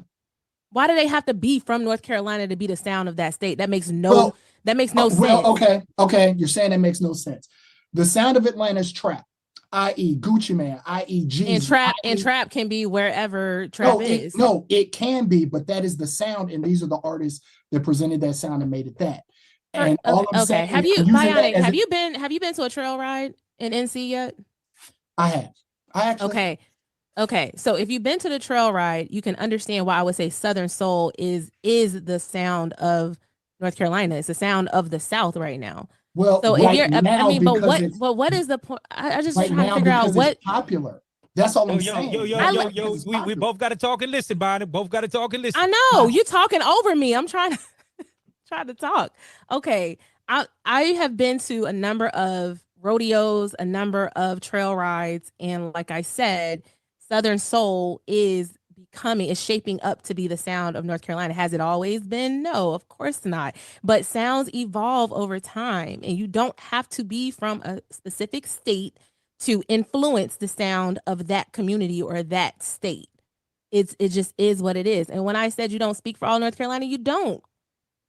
Why do they have to be from North Carolina to be the sound of that state? That makes no sense. Well, okay. You're saying that makes no sense. The sound of Atlanta is trap, i.e. Gucci Man, i.e. Jeezy. And trap can be wherever trap is. It can be, but that is the sound, and these are the artists that presented that sound and made it that. And all I'm saying, have you been to a trail ride in NC yet? I have. I actually. Okay. So if you've been to the trail ride, you can understand why I would say Southern Soul is the sound of North Carolina. It's the sound of the South right now. Well, so right if you're, now, I mean, but what is the point? I just trying to figure out what popular. That's all I'm saying. We both got to talk and listen, Bonnie. Both got to talk and listen. I know you talking over me. I'm trying to talk. Okay, I have been to a number of rodeos, a number of trail rides, and like I said, Southern Soul is shaping up to be the sound of North Carolina. Has it always been? No, of course not. But sounds evolve over time, and you don't have to be from a specific state to influence the sound of that community or that state. It just is what it is. And when I said you don't speak for all North Carolina, you don't.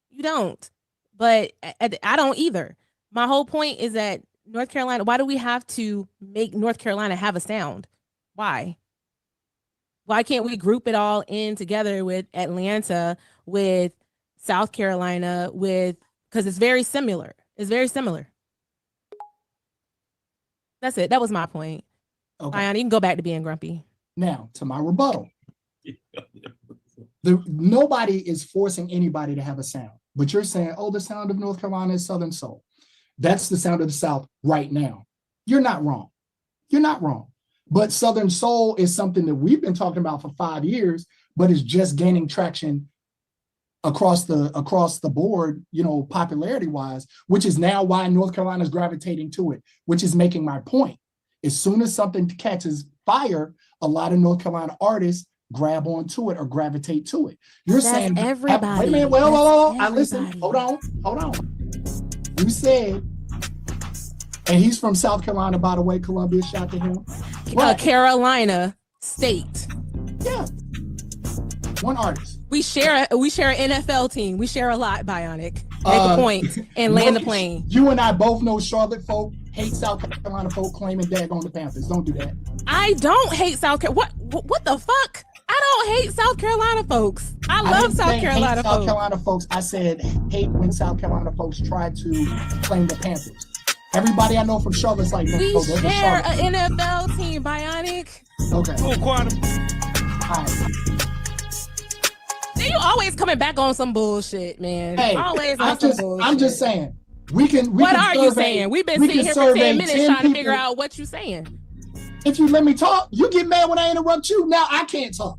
You don't. But I don't either. My whole point is that North Carolina, why do we have to make North Carolina have a sound? Why? Why can't we group it all in together with Atlanta, with South Carolina, because it's very similar. It's very similar. That's it. That was my point. Okay. Ayana, you can go back to being grumpy. Now, to my rebuttal. Nobody is forcing anybody to have a sound, but you're saying, oh, the sound of North Carolina is Southern Soul. That's the sound of the South right now. You're not wrong. You're not wrong. But Southern Soul is something that we've been talking about for 5 years, but is just gaining traction across the board, popularity wise, which is now why North Carolina is gravitating to it, which is making my point. As soon as something catches fire, a lot of North Carolina artists grab onto it or gravitate to it. You're saying everybody. Wait a minute. Well, I listen. Hold on. You said, and he's from South Carolina, by the way. Columbia, shout to him. Carolina State. Yeah. One artist. We share an NFL team. We share a lot, Bionic. Make a point and land the plane. You and I both know Charlotte folk hate South Carolina folk claiming daggone the Panthers. Don't do that. I don't hate South Carolina. What the fuck? I don't hate South Carolina folks. I love South Carolina folks. South Carolina folks. I said hate when South Carolina folks try to claim the Panthers. Everybody I know from Charlotte's like, no, we share an NFL team, Bionic. Okay. Cool, Quantum. All right. You always coming back on some bullshit, man. Hey, always on some bullshit. I'm just saying. What are you saying? We've been sitting here for 10 minutes trying to figure out what you're saying. If you let me talk, you get mad when I interrupt you. Now I can't talk.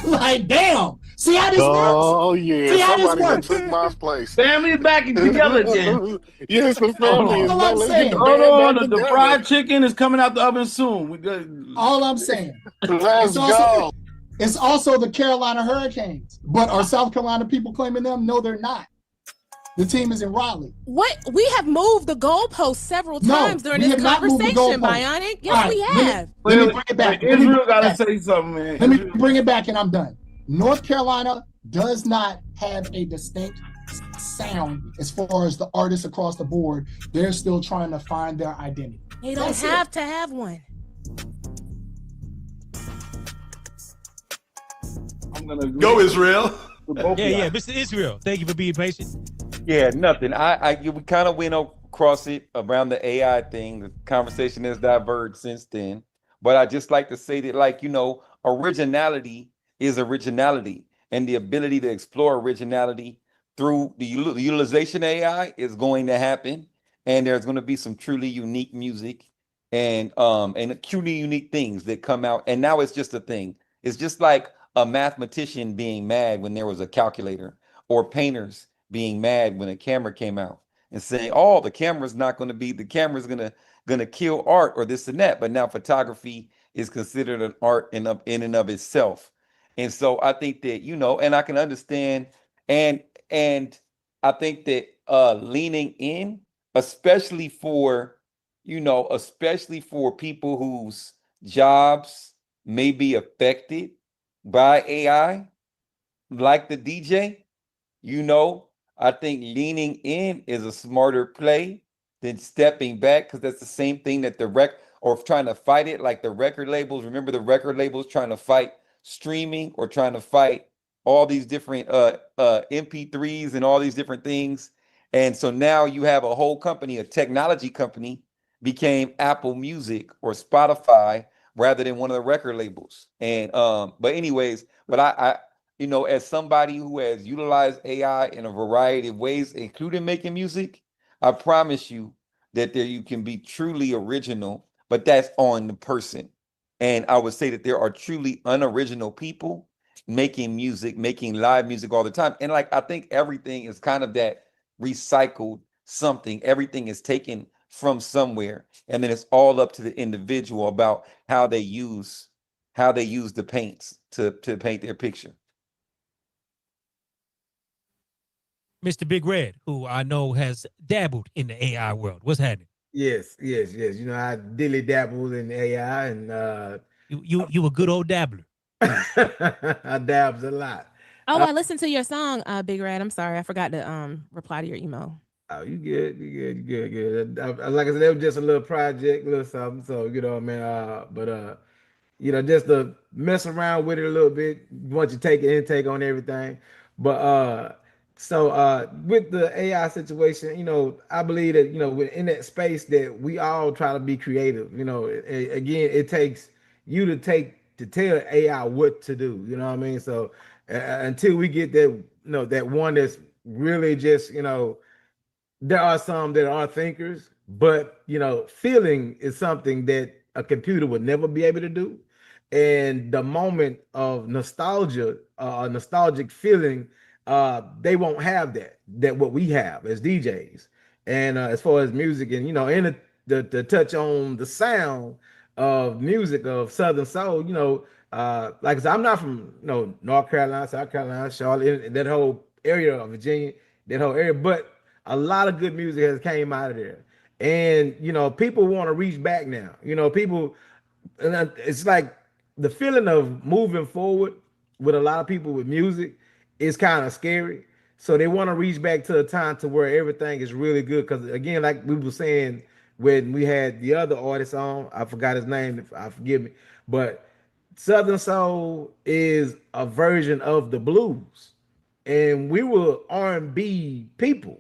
Like, damn. See how this works? Oh, yeah. See how this Somebody works? took my place. Family back together again. Yes, the family is All back. I'm Let's saying. get the Hold band on, back the together. fried chicken is coming out the oven soon. We good. All I'm saying. Let's go. It's also the Carolina Hurricanes. But are South Carolina people claiming them? No, they're not. The team is in Raleigh. What? We have moved the goalpost several times during this conversation, Bionic. Yes, we have. Let me bring it back. Israel gotta say something, man. Let me bring it back and I'm done. North Carolina does not have a distinct sound as far as the artists across the board. They're still trying to find their identity. They don't have to have one. I'm gonna go Israel. Yeah, Mr. Israel. Thank you for being patient. Yeah, nothing. We kind of went across it around the AI thing. The conversation has diverged since then. But I just like to say that, originality is originality, and the ability to explore originality through the utilization of AI is going to happen. And there's going to be some truly unique music and truly unique things that come out. And now it's just a thing. It's just like a mathematician being mad when there was a calculator, or painters being mad when a camera came out and saying, oh, the camera's gonna kill art or this and that. But now photography is considered an art in and of itself. And so I think that, and I can understand and I think that leaning in, especially for people whose jobs may be affected by AI, like the DJ, I think leaning in is a smarter play than stepping back, because that's the same thing that or trying to fight it, like the record labels. Remember the record labels trying to fight streaming or trying to fight all these different MP3s and all these different things. And so now you have a whole company, a technology company, became Apple Music or Spotify rather than one of the record labels. And but I as somebody who has utilized AI in a variety of ways, including making music, I promise you that you can be truly original, but that's on the person. And I would say that there are truly unoriginal people making music, making live music all the time. And I think everything is kind of that recycled something. Everything is taken from somewhere, and then it's all up to the individual about how they use the paints to paint their picture. Mr. Big Red, who I know has dabbled in the AI world. What's happening? Yes, yes, yes. You know, I dilly dabbled in AI and you a good old dabbler. I dabs a lot. Oh, I listened to your song, Big Red. I'm sorry, I forgot to reply to your email. Oh, you good, you good. Like I said, that was just a little project, little something. So you know, what I mean, but you know, just to mess around with it a little bit once you take an intake on everything. But with the AI situation, you know, I believe that, you know, in that space that we all try to be creative. You know, again, it takes you to tell AI what to do. You know what I mean? So until we get that, you know, that one that's really just, you know, there are some that are thinkers, but you know, feeling is something that a computer would never be able to do. And the moment of nostalgia, a nostalgic feeling, they won't have that what we have as DJs. And as far as music, and you know, and the touch on the sound of music of Southern Soul, you know, like I said, I'm not from, you know, North Carolina, South Carolina, Charlotte, that whole area of Virginia, that whole area, but a lot of good music has came out of there. And you know, people want to reach back now. You know, people, and it's like the feeling of moving forward with a lot of people with music is kind of scary. So they want to reach back to a time to where everything is really good. Because again, like we were saying when we had the other artist on, I forgot his name, if I forgive me, but Southern Soul is a version of the blues, and we were R&B people.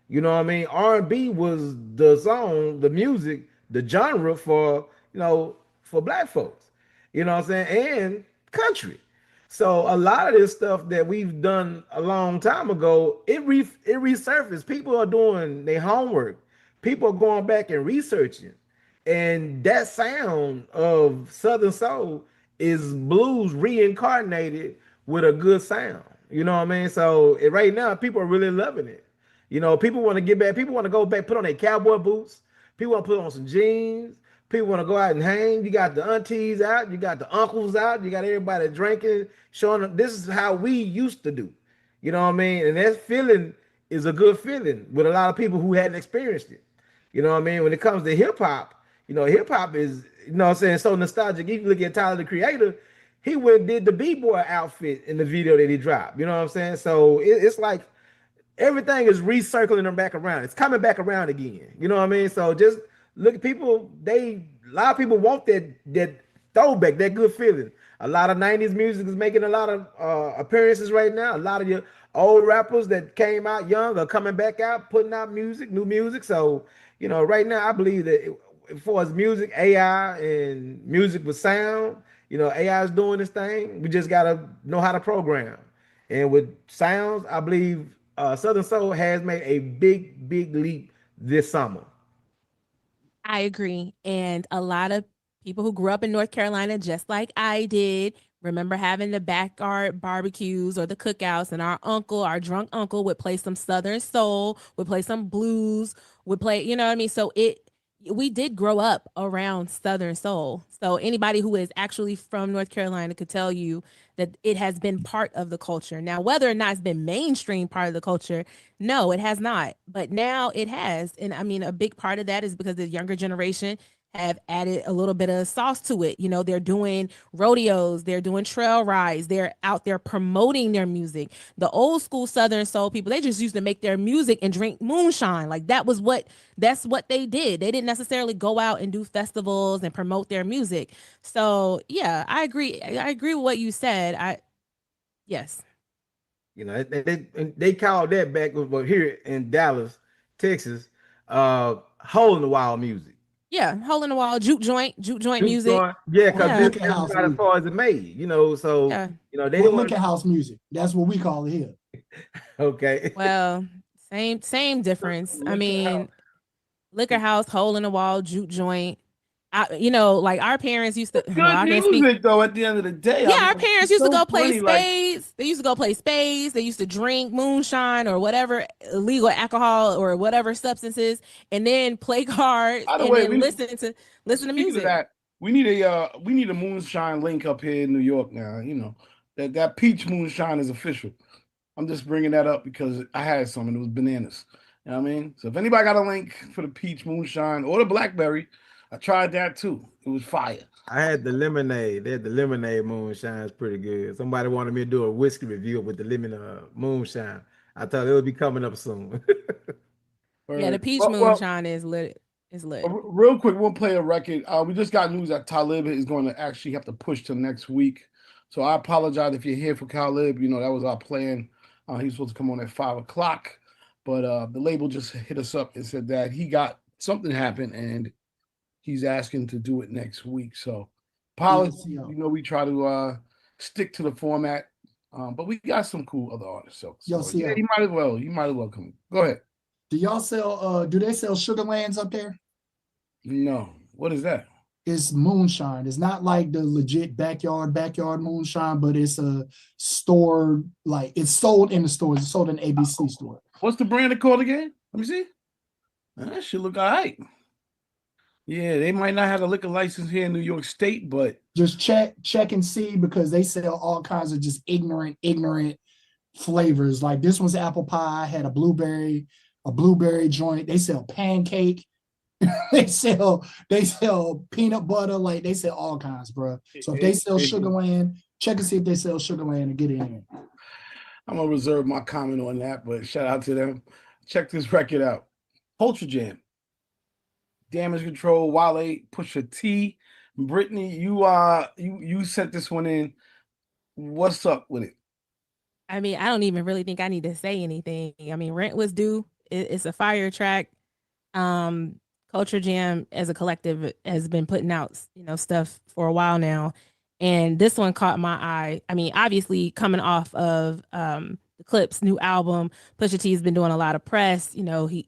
You know what I mean? R&B was the song, the music, the genre for, you know, for black folks. You know what I'm saying? And country. So a lot of this stuff that we've done a long time ago, it resurfaced. People are doing their homework. People are going back and researching. And that sound of Southern Soul is blues reincarnated with a good sound. You know what I mean? So right now, people are really loving it. You know, people want to get back. People want to go back, put on their cowboy boots. People want to put on some jeans. People want to go out and hang. You got the aunties out. You got the uncles out. You got everybody drinking, showing them this is how we used to do. You know what I mean? And that feeling is a good feeling with a lot of people who hadn't experienced it. You know what I mean? When it comes to hip hop, you know, hip hop is, you know what I'm saying, so nostalgic. If you look at Tyler the Creator, he went and did the B-boy outfit in the video that he dropped. You know what I'm saying? So it's like everything is recircling them back around. It's coming back around again. You know what I mean? So just look at people, a lot of people want that throwback, that good feeling. A lot of 90s music is making a lot of appearances right now. A lot of your old rappers that came out young are coming back out, putting out music, new music. So, you know, right now I believe that as far as music, AI and music with sound, you know, AI is doing this thing. We just gotta know how to program. And with sounds, I believe Southern Soul has made a big leap this summer. I agree. And a lot of people who grew up in North Carolina, just like I did, remember having the backyard barbecues or the cookouts, and our drunk uncle would play some Southern Soul, would play some blues, would play, you know what I mean? So we did grow up around Southern Soul. So anybody who is actually from North Carolina could tell you that it has been part of the culture. Now, whether or not it's been mainstream part of the culture, no, it has not. But now it has. And I mean, a big part of that is because the younger generation have added a little bit of sauce to it. You know, they're doing rodeos, they're doing trail rides, they're out there promoting their music. The old school Southern Soul people, they just used to make their music and drink moonshine. Like that's what they did. They didn't necessarily go out and do festivals and promote their music. So yeah, I agree. I agree with what you said. Yes. You know, they called that back with here in Dallas, Texas, hole in the wild music. Yeah, hole in the wall, juke joint music. Yeah, because Liquor house about as music. far as it made, you know. So Yeah. you know, they Well, don't liquor house music. That's what we call it here. Okay. Well, same difference. I mean, liquor house, hole in the wall, juke joint. You know, like our parents used to. Good Well, I can't speak. music though. At the end of the day, Yeah, our parents used to go play funny, like, spades. They used to go play spades. They used to drink moonshine or whatever illegal alcohol or whatever substances, and then play cards by the and way, then listen to speaking music. of that, we need a moonshine link up here in New York now. You know that peach moonshine is official. I'm just bringing that up because I had some and it was bananas. You know what I mean? So if anybody got a link for the peach moonshine or the blackberry, I tried that too. It was fire. I had the lemonade. They had the lemonade moonshine. It's pretty good. Somebody wanted me to do a whiskey review with the lemon moonshine. I thought it would be coming up soon. Yeah, the peach moonshine is lit. It's lit. Real quick, we'll play a record. We just got news that Talib is going to actually have to push till next week. So I apologize if you're here for Talib. You know, that was our plan. He's supposed to come on at 5 o'clock. But the label just hit us up and said that he got something happen and he's asking to do it next week. So apologies. You know, we try to stick to the format. But we got some cool other artists. So yeah, you might as well come. Go ahead. Do y'all sell do they sell Sugarlands up there? No. What is that? It's moonshine. It's not like the legit backyard moonshine, but it's a store, like it's sold in the stores. It's sold in an ABC store. What's the brand called again? Let me see. That should look all right. Yeah, they might not have a liquor license here in New York State, but just check and see, because they sell all kinds of just ignorant flavors. Like this one's apple pie, had a blueberry joint. They sell pancake. they sell peanut butter. Like they sell all kinds, bro. So if they sell Sugarland, check and see if they sell Sugarland and get in here. I'm gonna reserve my comment on that, but shout out to them. Check this record out. Culture Jam. Damage Control, Wale, Pusha T. Brittany, you sent this one in. What's up with it? I mean, I don't even really think I need to say anything. I mean, Rent was due. It's a fire track. Culture Jam as a collective has been putting out, stuff for a while now. And this one caught my eye. I mean, obviously coming off of the Clip's new album, Pusha T has been doing a lot of press.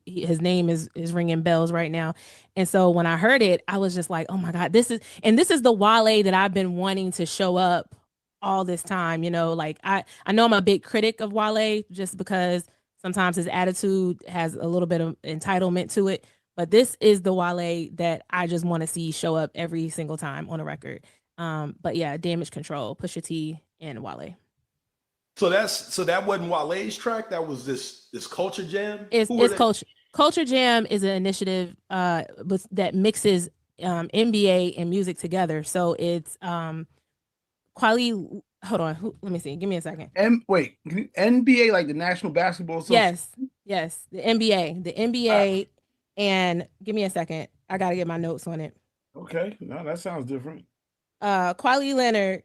His name is ringing bells right now. And so when I heard it, I was just like, oh my God, this is the Wale that I've been wanting to show up all this time. Like I know I'm a big critic of Wale just because sometimes his attitude has a little bit of entitlement to it. But this is the Wale that I just want to see show up every single time on a record. But yeah, Damage Control, Pusha T, and Wale. So that wasn't Wale's track. That was this Culture Jam. It's Culture Jam is an initiative that mixes NBA and music together. So it's Quali. Hold on, let me see. Give me a second. NBA, like the National Basketball Association? Yes, the NBA, and give me a second. I gotta get my notes on it. Okay, no, that sounds different. Quali Leonard,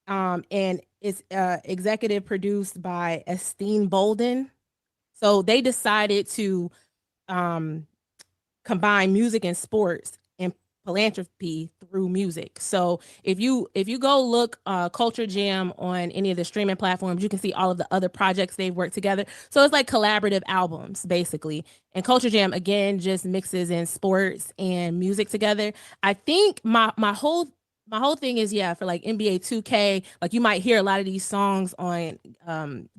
and it's executive produced by Estine Bolden. So they decided to combine music and sports and philanthropy through music. So if you go look Culture Jam on any of the streaming platforms, you can see all of the other projects they've worked together. So it's like collaborative albums basically. And Culture Jam again just mixes in sports and music together. I think my whole thing is, for like NBA 2K, like you might hear a lot of these songs on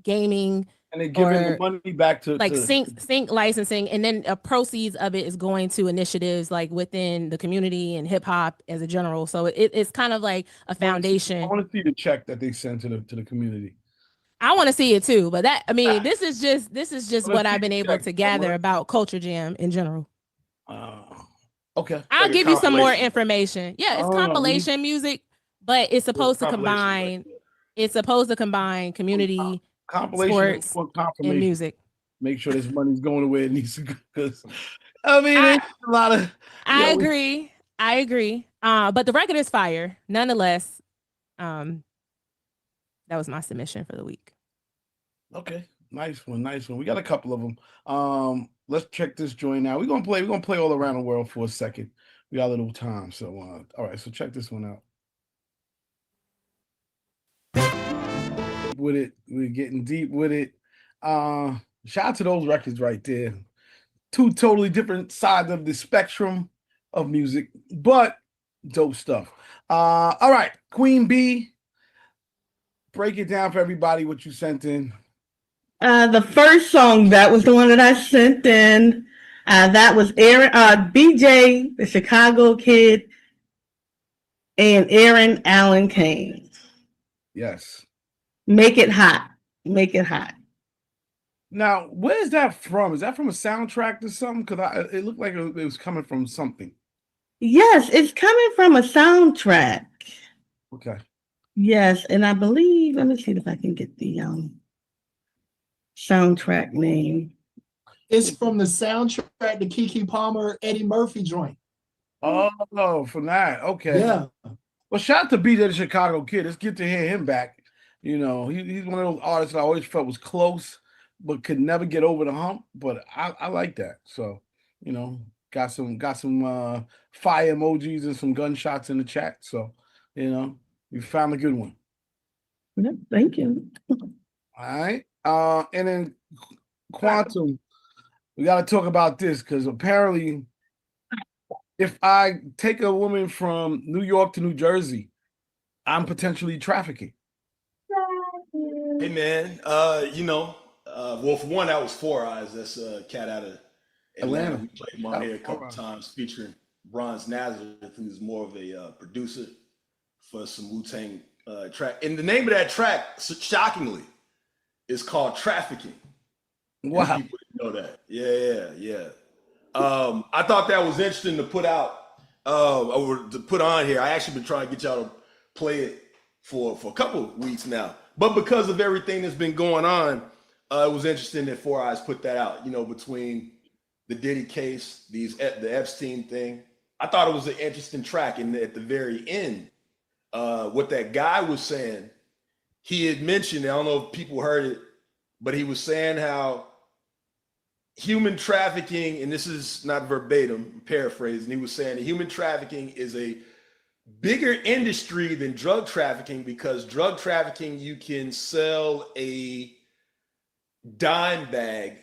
gaming. And they're giving the money back to sync licensing, and then proceeds of it is going to initiatives like within the community and hip hop as a general. So it's kind of like a foundation. I want to see the check that they send to the community. I want to see it too, but this is just what I've been able to gather about Culture Jam in general. Okay, I'll give you some more information. Yeah, it's compilation music, but it's supposed to combine. It's supposed to combine community, sports, and music. Make sure this money's going to where it needs to go. Because I mean, it's a lot of. I agree. But the record is fire, nonetheless. That was my submission for the week. Okay, nice one. We got a couple of them. Let's check this joint out. We're gonna play all around the world for a second. We got a little time, so all right. So check this one out. With it, we're getting deep with it. Shout out to those records right there. Two totally different sides of the spectrum of music, but dope stuff. All right, Queen B, break it down for everybody what you sent in. The first song, that was the one that I sent in. That was Aaron, BJ, the Chicago Kid, and Aaron Allen Kane. Yes. Make it hot. Make it hot. Now, where's that from? Is that from a soundtrack or something? Because it looked like it was coming from something. Yes, it's coming from a soundtrack. Okay. Yes, and I believe, let me see if I can get the soundtrack name. It's from the soundtrack to Keke Palmer, Eddie Murphy joint. Oh, from that. Okay. Yeah. Well, shout out to BJ the Chicago Kid. It's good to hear him back. You know, he's one of those artists that I always felt was close, but could never get over the hump. But I like that. So, you know, got some fire emojis and some gunshots in the chat. So, you know, we found a good one. Yep, thank you. All right. And then Quantum, we got to talk about this because apparently, if I take a woman from New York to New Jersey, I'm potentially trafficking. Hey man, you know, well for one that was Four Eyes. That's a cat out of Atlanta. We played him on here a couple times featuring Bronze Nazareth, who's more of a producer for some Wu-Tang track. And the name of that track, shockingly, is called Trafficking. Wow. People didn't know that. Yeah. I thought that was interesting to put out, or to put on here. I actually been trying to get y'all to play it for a couple of weeks now. But because of everything that's been going on, it was interesting that Four Eyes put that out, you know, between the Diddy case, the Epstein thing. I thought it was an interesting track. And at the very end, what that guy was saying, he had mentioned, I don't know if people heard it, but he was saying how human trafficking, and this is not verbatim, I'm paraphrasing, he was saying that human trafficking is a bigger industry than drug trafficking, because drug trafficking, you can sell a dime bag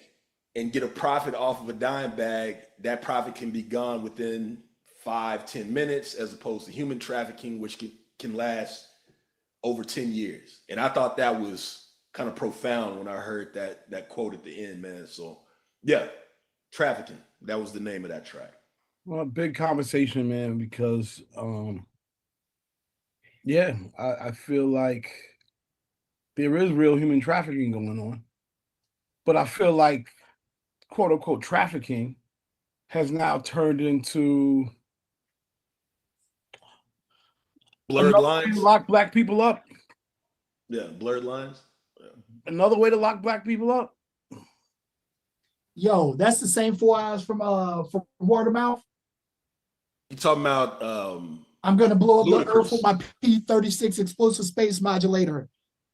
and get a profit off of a dime bag. That profit can be gone within 5-10 minutes, as opposed to human trafficking, which can last over 10 years. And I thought that was kind of profound when I heard that quote at the end, man. So yeah, Trafficking. That was the name of that track. Well, big conversation, man, because yeah, I feel like there is real human trafficking going on. But I feel like quote unquote trafficking has now turned into blurred lines. Lock black people up. Yeah, blurred lines. Yeah. Another way to lock black people up. Yo, that's the same Four Eyes from Word of Mouth. You talking about I'm gonna blow up Ludacris. the earth with my P-36 explosive space modulator.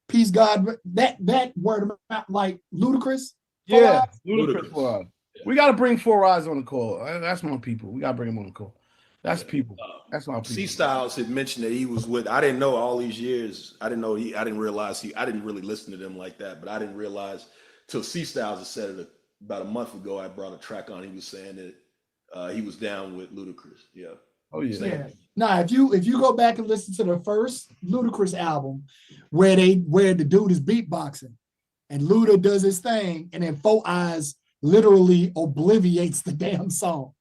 Peace God. That Word of Mouth, like Ludacris. Yeah, Ludacris. Four Eyes. We got to bring Four Eyes on the call. That's my people. We got to bring them on the call. That's people. That's my people. C Styles had mentioned that he was with. I didn't know all these years. I didn't realize I didn't really listen to them like that. But I didn't realize till C Styles had said it about a month ago. I brought a track on. He was saying that he was down with Ludacris. Yeah. Oh yeah. Now, if you go back and listen to the first Ludacris album, where the dude is beatboxing, and Luda does his thing, and then Four Eyes literally obliviates the damn song.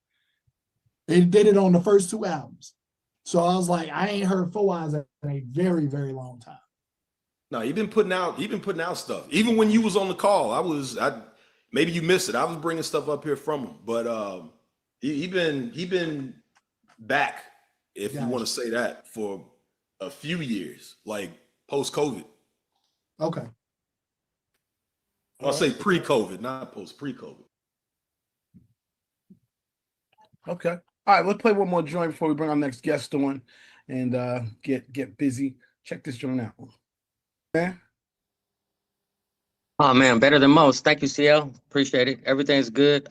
They did it on the first two albums. So I was like, I ain't heard Four Eyes in a very, very long time. No, he been putting out stuff. Even when you was on the call, maybe you missed it. I was bringing stuff up here from him, but he been back, if you want to say that, for a few years, like post-COVID. Okay. I'll say pre-COVID, not pre-COVID. Okay. All right, let's play one more joint before we bring our next guest on and get busy. Check this joint out. Man. Oh man, better than most. Thank you, CL. Appreciate it. Everything's good.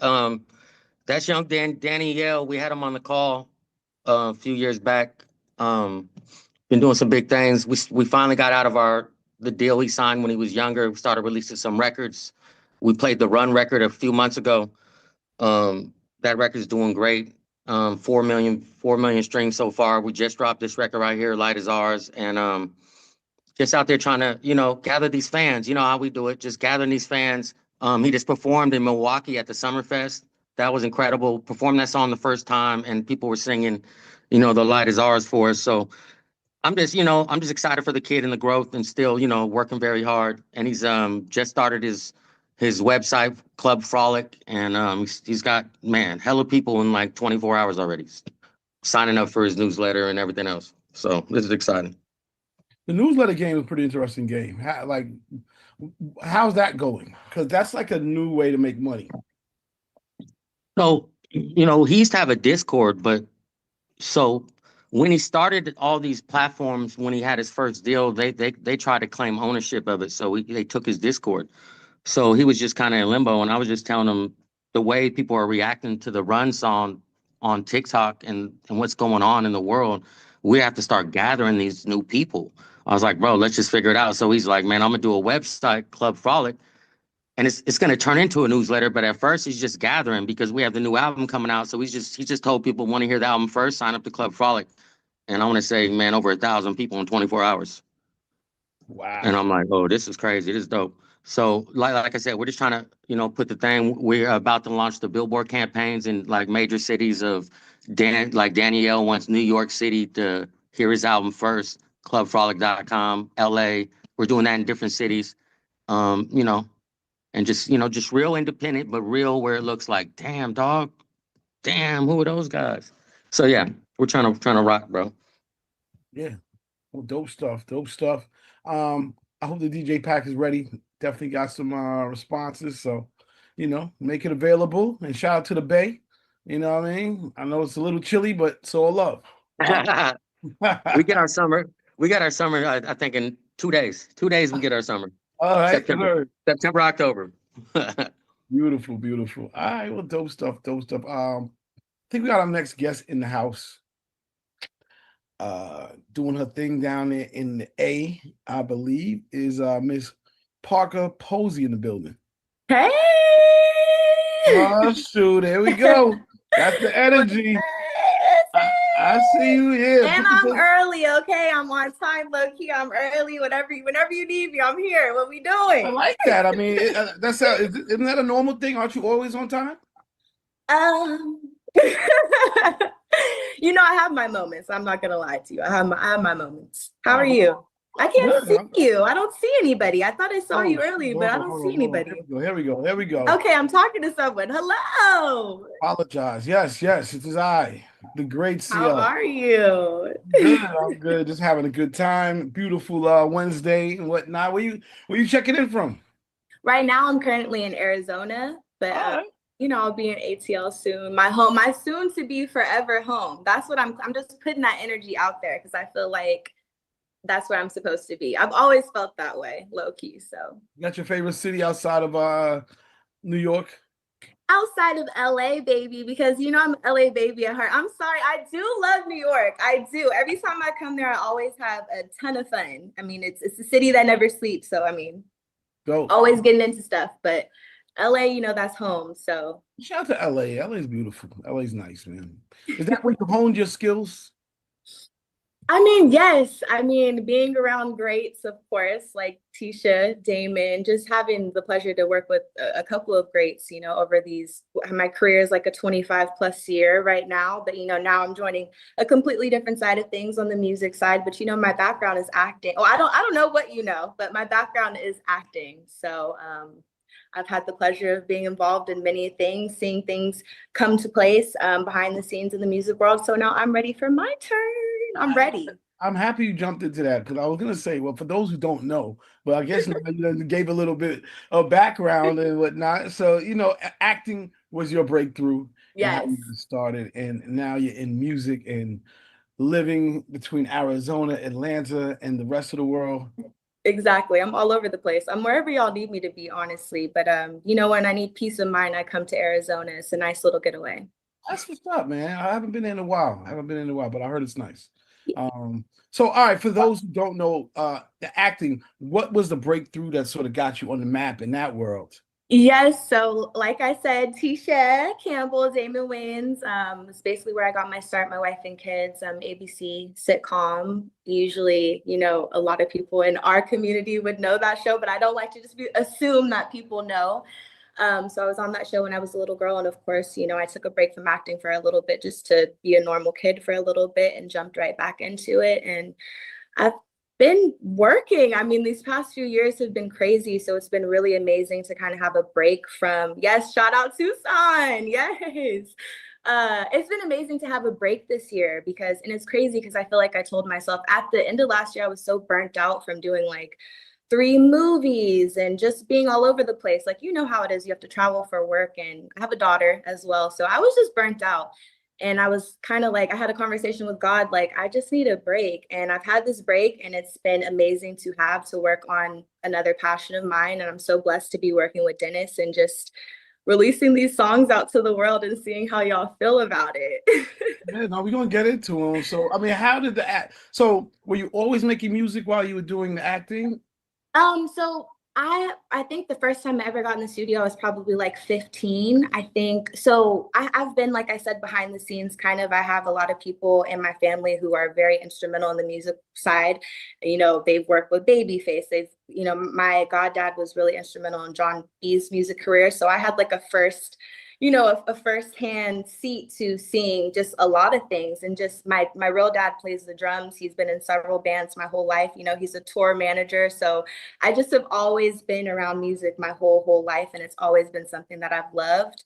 That's young Danny Yale. We had him on the call a few years back. Been doing some big things. We finally got out of the deal he signed when he was younger. We started releasing some records. We played the Run record a few months ago. That record's doing great. 4 million streams so far. We just dropped this record right here, Light Is Ours, and just out there trying to, gather these fans. You know how we do it, just gathering these fans. He just performed in Milwaukee at the Summerfest. That was incredible. Performed that song the first time, and people were singing, the Light Is Ours for us. So I'm just excited for the kid and the growth, and still, working very hard. And he's just started his his website, Club Frolic, and he's got, man, hella people in like 24 hours already signing up for his newsletter and everything else. So this is exciting. The newsletter game is a pretty interesting game. How's that going? Because that's like a new way to make money. So, you know, he used to have a Discord, but so when he started all these platforms, when he had his first deal, they tried to claim ownership of it. So they took his Discord. So he was just kind of in limbo. And I was just telling him the way people are reacting to the Run song on TikTok and what's going on in the world, we have to start gathering these new people. I was like, bro, let's just figure it out. So he's like, man, I'm gonna do a website, Club Frolic, and it's gonna turn into a newsletter. But at first, he's just gathering because we have the new album coming out. So he just told people, want to hear the album first, sign up to Club Frolic. And I want to say, man, over 1,000 people in 24 hours. Wow. And I'm like, oh, this is crazy. This is dope. So like I said, we're just trying to, you know, put the thing. We're about to launch the billboard campaigns in like major cities of like Danielle wants New York City to hear his album first, clubfrolic.com, LA. We're doing that in different cities. You know, and just, you know, just real independent, but real where it looks like, damn, dog. Damn, who are those guys? So yeah, we're trying to rock, bro. Yeah. Well, dope stuff. Dope stuff. I hope the DJ pack is ready. Definitely got some responses. So, you know, make it available. And shout out to the Bay. You know what I mean? I know it's a little chilly, but so love. We get our summer. We got our summer, I think, in 2 days. 2 days we get our summer. All right. September, October. Beautiful, beautiful. All right, well, dope stuff, dope stuff. I think we got our next guest in the house. Doing her thing down there in the A, I believe, is Miss Parker Posey in the building. Hey! Oh, shoot, there we go. That's the energy. I see you here. And I'm early, okay? I'm on time, low key. I'm early. Whenever you need me, I'm here. What we doing? I like that. I mean, isn't that a normal thing? Aren't you always on time? You know, I have my moments. I'm not gonna lie to you. I have my moments. How are you? I can't see you. I don't see anybody. I thought I saw you earlier, but I don't see anybody. Here we go. Okay, I'm talking to someone. Hello. Apologize. Yes, it is I, the great CL. How are you? Good. I'm good. Just having a good time. Beautiful Wednesday and whatnot. Where you checking in from? Right now, I'm currently in Arizona, but you know, I'll be in ATL soon. My soon to be forever home. That's what I'm just putting that energy out there because I feel like that's where I'm supposed to be. I've always felt that way, low key. So, You got your favorite city outside of New York? outside of LA, baby, because you know I'm LA baby at heart. I'm sorry, I do love New York. I do. Every time I come there, I always have a ton of fun. I mean, it's a city that never sleeps. So I mean, always getting into stuff. But LA, you know, that's home. So Shout out to LA. LA's beautiful. LA's nice, man. Is that where you honed your skills? I mean, yes. I mean, being around greats, of course, like Tisha, Damon, just having the pleasure to work with a couple of greats, you know, over my career is like a 25+ year right now. But, you know, now I'm joining a completely different side of things on the music side. But, you know, my background is acting. Oh, I don't know what you know, but my background is acting. So I've had the pleasure of being involved in many things, seeing things come to place behind the scenes in the music world. So now I'm ready for my turn. I'm ready. I'm happy you jumped into that because I was going to say, well, for those who don't know, but I guess now you gave a little bit of background and whatnot. So, you know, acting was your breakthrough. Yes. And how you started. And now you're in music and living between Arizona, Atlanta, and the rest of the world. Exactly. I'm all over the place. I'm wherever y'all need me to be, honestly. But, you know, when I need peace of mind, I come to Arizona. It's a nice little getaway. That's what's up, man. I haven't been in a while. But I heard it's nice. So, all right, for those who don't know the acting, what was the breakthrough that sort of got you on the map in that world? Yes. So like I said, Tisha Campbell, Damon Wayans, it's basically where I got my start, my wife and kids, ABC sitcom. Usually, you know, a lot of people in our community would know that show, but I don't like to just assume that people know. So I was on that show when I was a little girl. And of course, you know, I took a break from acting for a little bit just to be a normal kid for a little bit and jumped right back into it. And Been working. I mean, these past few years have been crazy. So it's been really amazing to kind of have a break from, yes, shout out Tucson. Yes. It's been amazing to have a break this year because, and it's crazy because I feel like I told myself at the end of last year, I was so burnt out from doing like 3 movies and just being all over the place. Like, you know how it is. You have to travel for work and I have a daughter as well. So I was just burnt out. And I was kind of like, I had a conversation with God, like, I just need a break. And I've had this break and it's been amazing to have to work on another passion of mine. And I'm so blessed to be working with Dennis and just releasing these songs out to the world and seeing how y'all feel about it. Yeah, no, we're gonna get into them. So, I mean, how did the act? So, were you always making music while you were doing the acting? So I think the first time I ever got in the studio, I was probably like 15, I think. So I've been, like I said, behind the scenes kind of. I have a lot of people in my family who are very instrumental in the music side. You know, they've worked with Babyface. They've, you know, my goddad was really instrumental in John B's music career. So I had like a first, you know, a firsthand seat to seeing just a lot of things. And just my real dad plays the drums. He's been in several bands my whole life. You know, he's a tour manager. So I just have always been around music my whole life. And it's always been something that I've loved.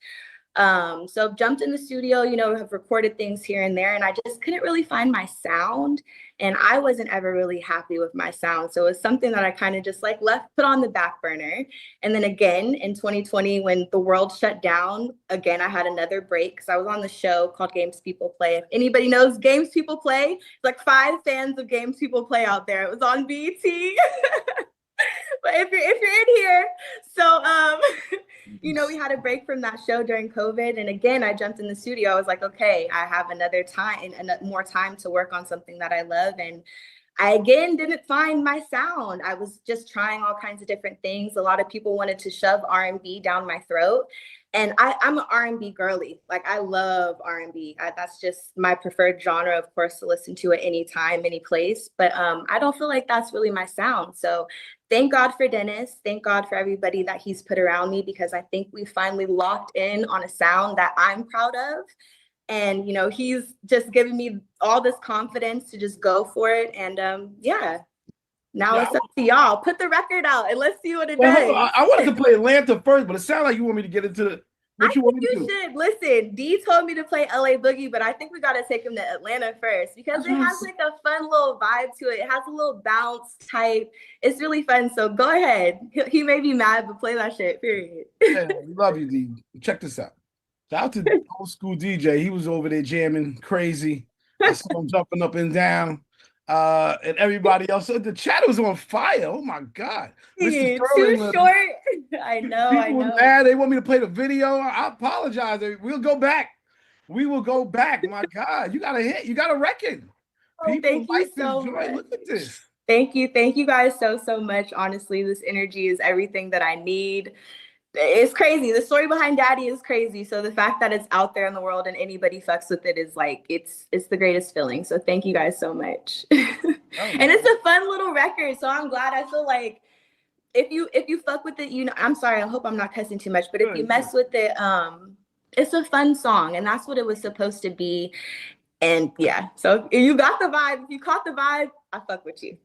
So jumped in the studio, you know, have recorded things here and there, and I just couldn't really find my sound. And I wasn't ever really happy with my sound. So it's something that I kind of just like put on the back burner. And then again, in 2020, when the world shut down, again, I had another break because I was on the show called Games People Play. If anybody knows Games People Play, it's like 5 fans of Games People Play out there. It was on BET. But if you're in here, so you know, we had a break from that show during COVID, and again, I jumped in the studio. I was like, okay, I have another time and more time to work on something that I love, and I again didn't find my sound. I was just trying all kinds of different things. A lot of people wanted to shove R&B down my throat. And I'm an R&B girly. Like, I love R&B. That's just my preferred genre, of course, to listen to at any time, any place. But I don't feel like that's really my sound. So thank God for Dennis. Thank God for everybody that he's put around me, because I think we finally locked in on a sound that I'm proud of. And, you know, he's just giving me all this confidence to just go for it. And yeah, now it's up to y'all. Put the record out and let's see what it does. I wanted to play Atlanta first, but it sounds like you want me to get into what you want me to do. Should listen. D told me to play LA Boogie, but I think we got to take him to Atlanta first because it has like a fun little vibe to it. It has a little bounce type. It's really fun. So go ahead. He may be mad, but play that shit. Period. Hey, we love you, D. Check this out. Shout out to the old school DJ. He was over there jamming crazy. I saw him jumping up and down. And everybody else. So the chat was on fire. Oh my God. Too short. I know. People were mad. They want me to play the video. I apologize. We'll go back. We will go back. My God. You got a hit. You got a record. Oh, thank you so much. Look at this. Thank you. Thank you guys so much. Honestly, this energy is everything that I need. It's crazy. The story behind Daddy is crazy. So the fact that it's out there in the world and anybody fucks with it is like, it's the greatest feeling. So thank you guys so much. And it's a fun little record. So I'm glad. I feel like if you fuck with it, you know, I'm sorry, I hope I'm not cussing too much, but if you mess with it, it's a fun song, and that's what it was supposed to be. And yeah, so you got the vibe. If you caught the vibe, I fuck with you.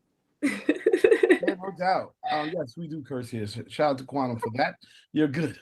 Yeah, no doubt. Yes, we do curse here. Shout out to Quantum for that. You're good.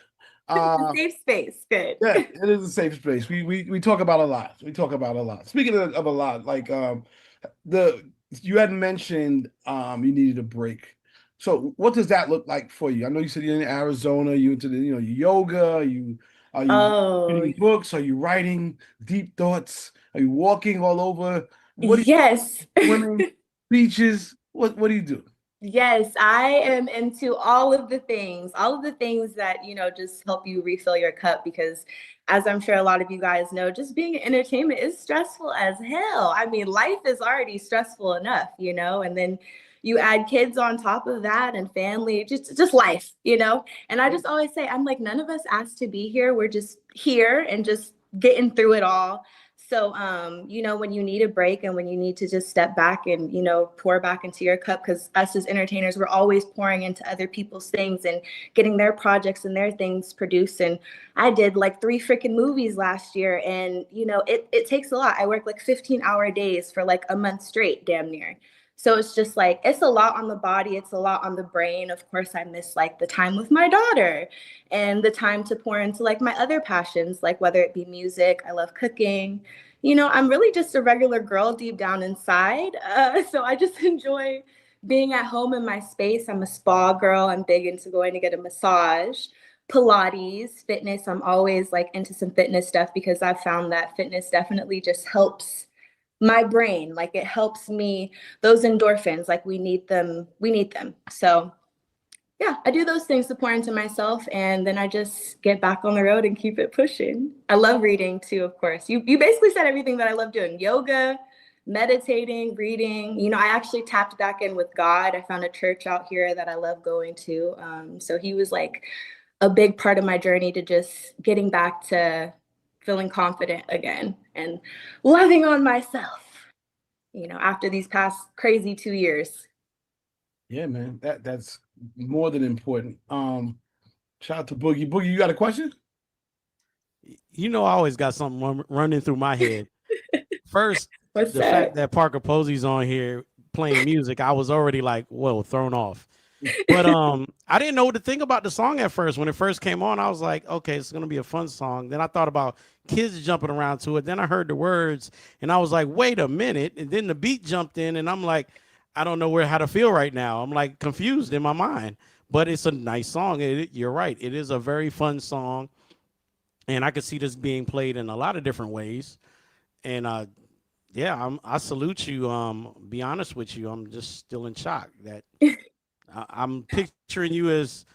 Safe space. Good. Yeah, it is a safe space. We talk about a lot. We talk about a lot. Speaking of a lot, like you had mentioned you needed a break. So what does that look like for you? I know you said you're in Arizona. You into the yoga. Are you reading books? Are you writing deep thoughts? Are you walking all over? Yes. Swimming, beaches. What do you do? Yes, I am into all of the things that, you know, just help you refill your cup, because as I'm sure a lot of you guys know, just being in entertainment is stressful as hell. I mean, life is already stressful enough, you know, and then you add kids on top of that and family, just life, you know? And I just always say, I'm like, none of us asked to be here. We're just here and just getting through it all. So, you know, when you need a break and when you need to just step back and, you know, pour back into your cup, because us as entertainers, we're always pouring into other people's things and getting their projects and their things produced. And I did like 3 freaking movies last year. And, you know, it takes a lot. I work like 15-hour days for like a month straight, damn near. So it's just like, it's a lot on the body, it's a lot on the brain. Of course, I miss like the time with my daughter and the time to pour into like my other passions, like whether it be music, I love cooking. You know, I'm really just a regular girl deep down inside. So I just enjoy being at home in my space. I'm a spa girl. I'm big into going to get a massage, Pilates, fitness. I'm always like into some fitness stuff because I've found that fitness definitely just helps my brain. Like it helps me, those endorphins, like we need them. So yeah, I do those things to pour into myself, and then I just get back on the road and keep it pushing. I love reading too, of course. You basically said everything that I love doing: yoga, meditating, reading. You know, I actually tapped back in with God. I found a church out here that I love going to. So he was like a big part of my journey to just getting back to feeling confident again and loving on myself, you know, after these past crazy 2 years. Yeah, man, that's more than important. Shout out to Boogie. Boogie, you got a question? You know, I always got something running through my head. First, What's the that? fact that Parker Posey's on here playing music, I was already like, whoa, thrown off. But I didn't know what to think about the song at first. When it first came on, I was like, okay, it's gonna be a fun song. Then I thought about kids jumping around to it. Then I heard the words and I was like, wait a minute. And then the beat jumped in and I'm like, I don't know how to feel right now. I'm like confused in my mind. But it's a nice song. You're right. It is a very fun song. And I could see this being played in a lot of different ways. And yeah, I salute you. Be honest with you, I'm just still in shock that I'm picturing you as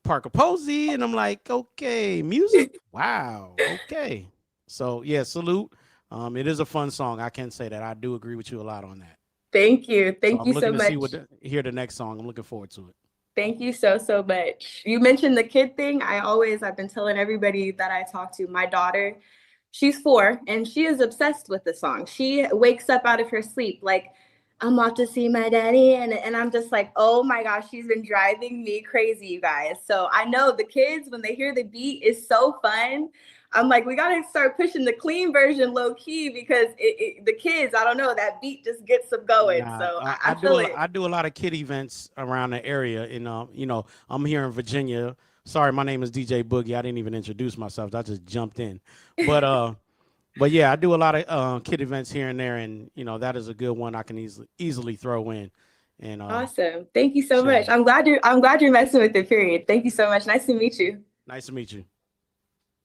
Parker Posey, and I'm like, okay, music, wow, okay. So yeah, salute. It is a fun song. I can say that. I do agree with you a lot on that. Thank you. So I'm Thank you so looking to see much. hear the next song. I'm looking forward to it. Thank you so much. You mentioned the kid thing. I've been telling everybody that I talk to, my daughter, she's 4 and she is obsessed with the song. She wakes up out of her sleep like, I'm off to see my daddy. And I'm just like, oh my gosh, she's been driving me crazy, you guys. So I know the kids, when they hear the beat, is so fun. I'm like, we got to start pushing the clean version low key because the kids, I don't know, that beat just gets them going. Nah, So I feel it. I do a lot of kid events around the area, and you know, I'm here in Virginia. Sorry, my name is DJ Boogie. I didn't even introduce myself. I just jumped in, but yeah, I do a lot of kid events here and there, and you know that is a good one I can easily throw in. And Awesome. Thank you so much. I'm glad you're messing with it, period. Thank you so much. Nice to meet you. Nice to meet you.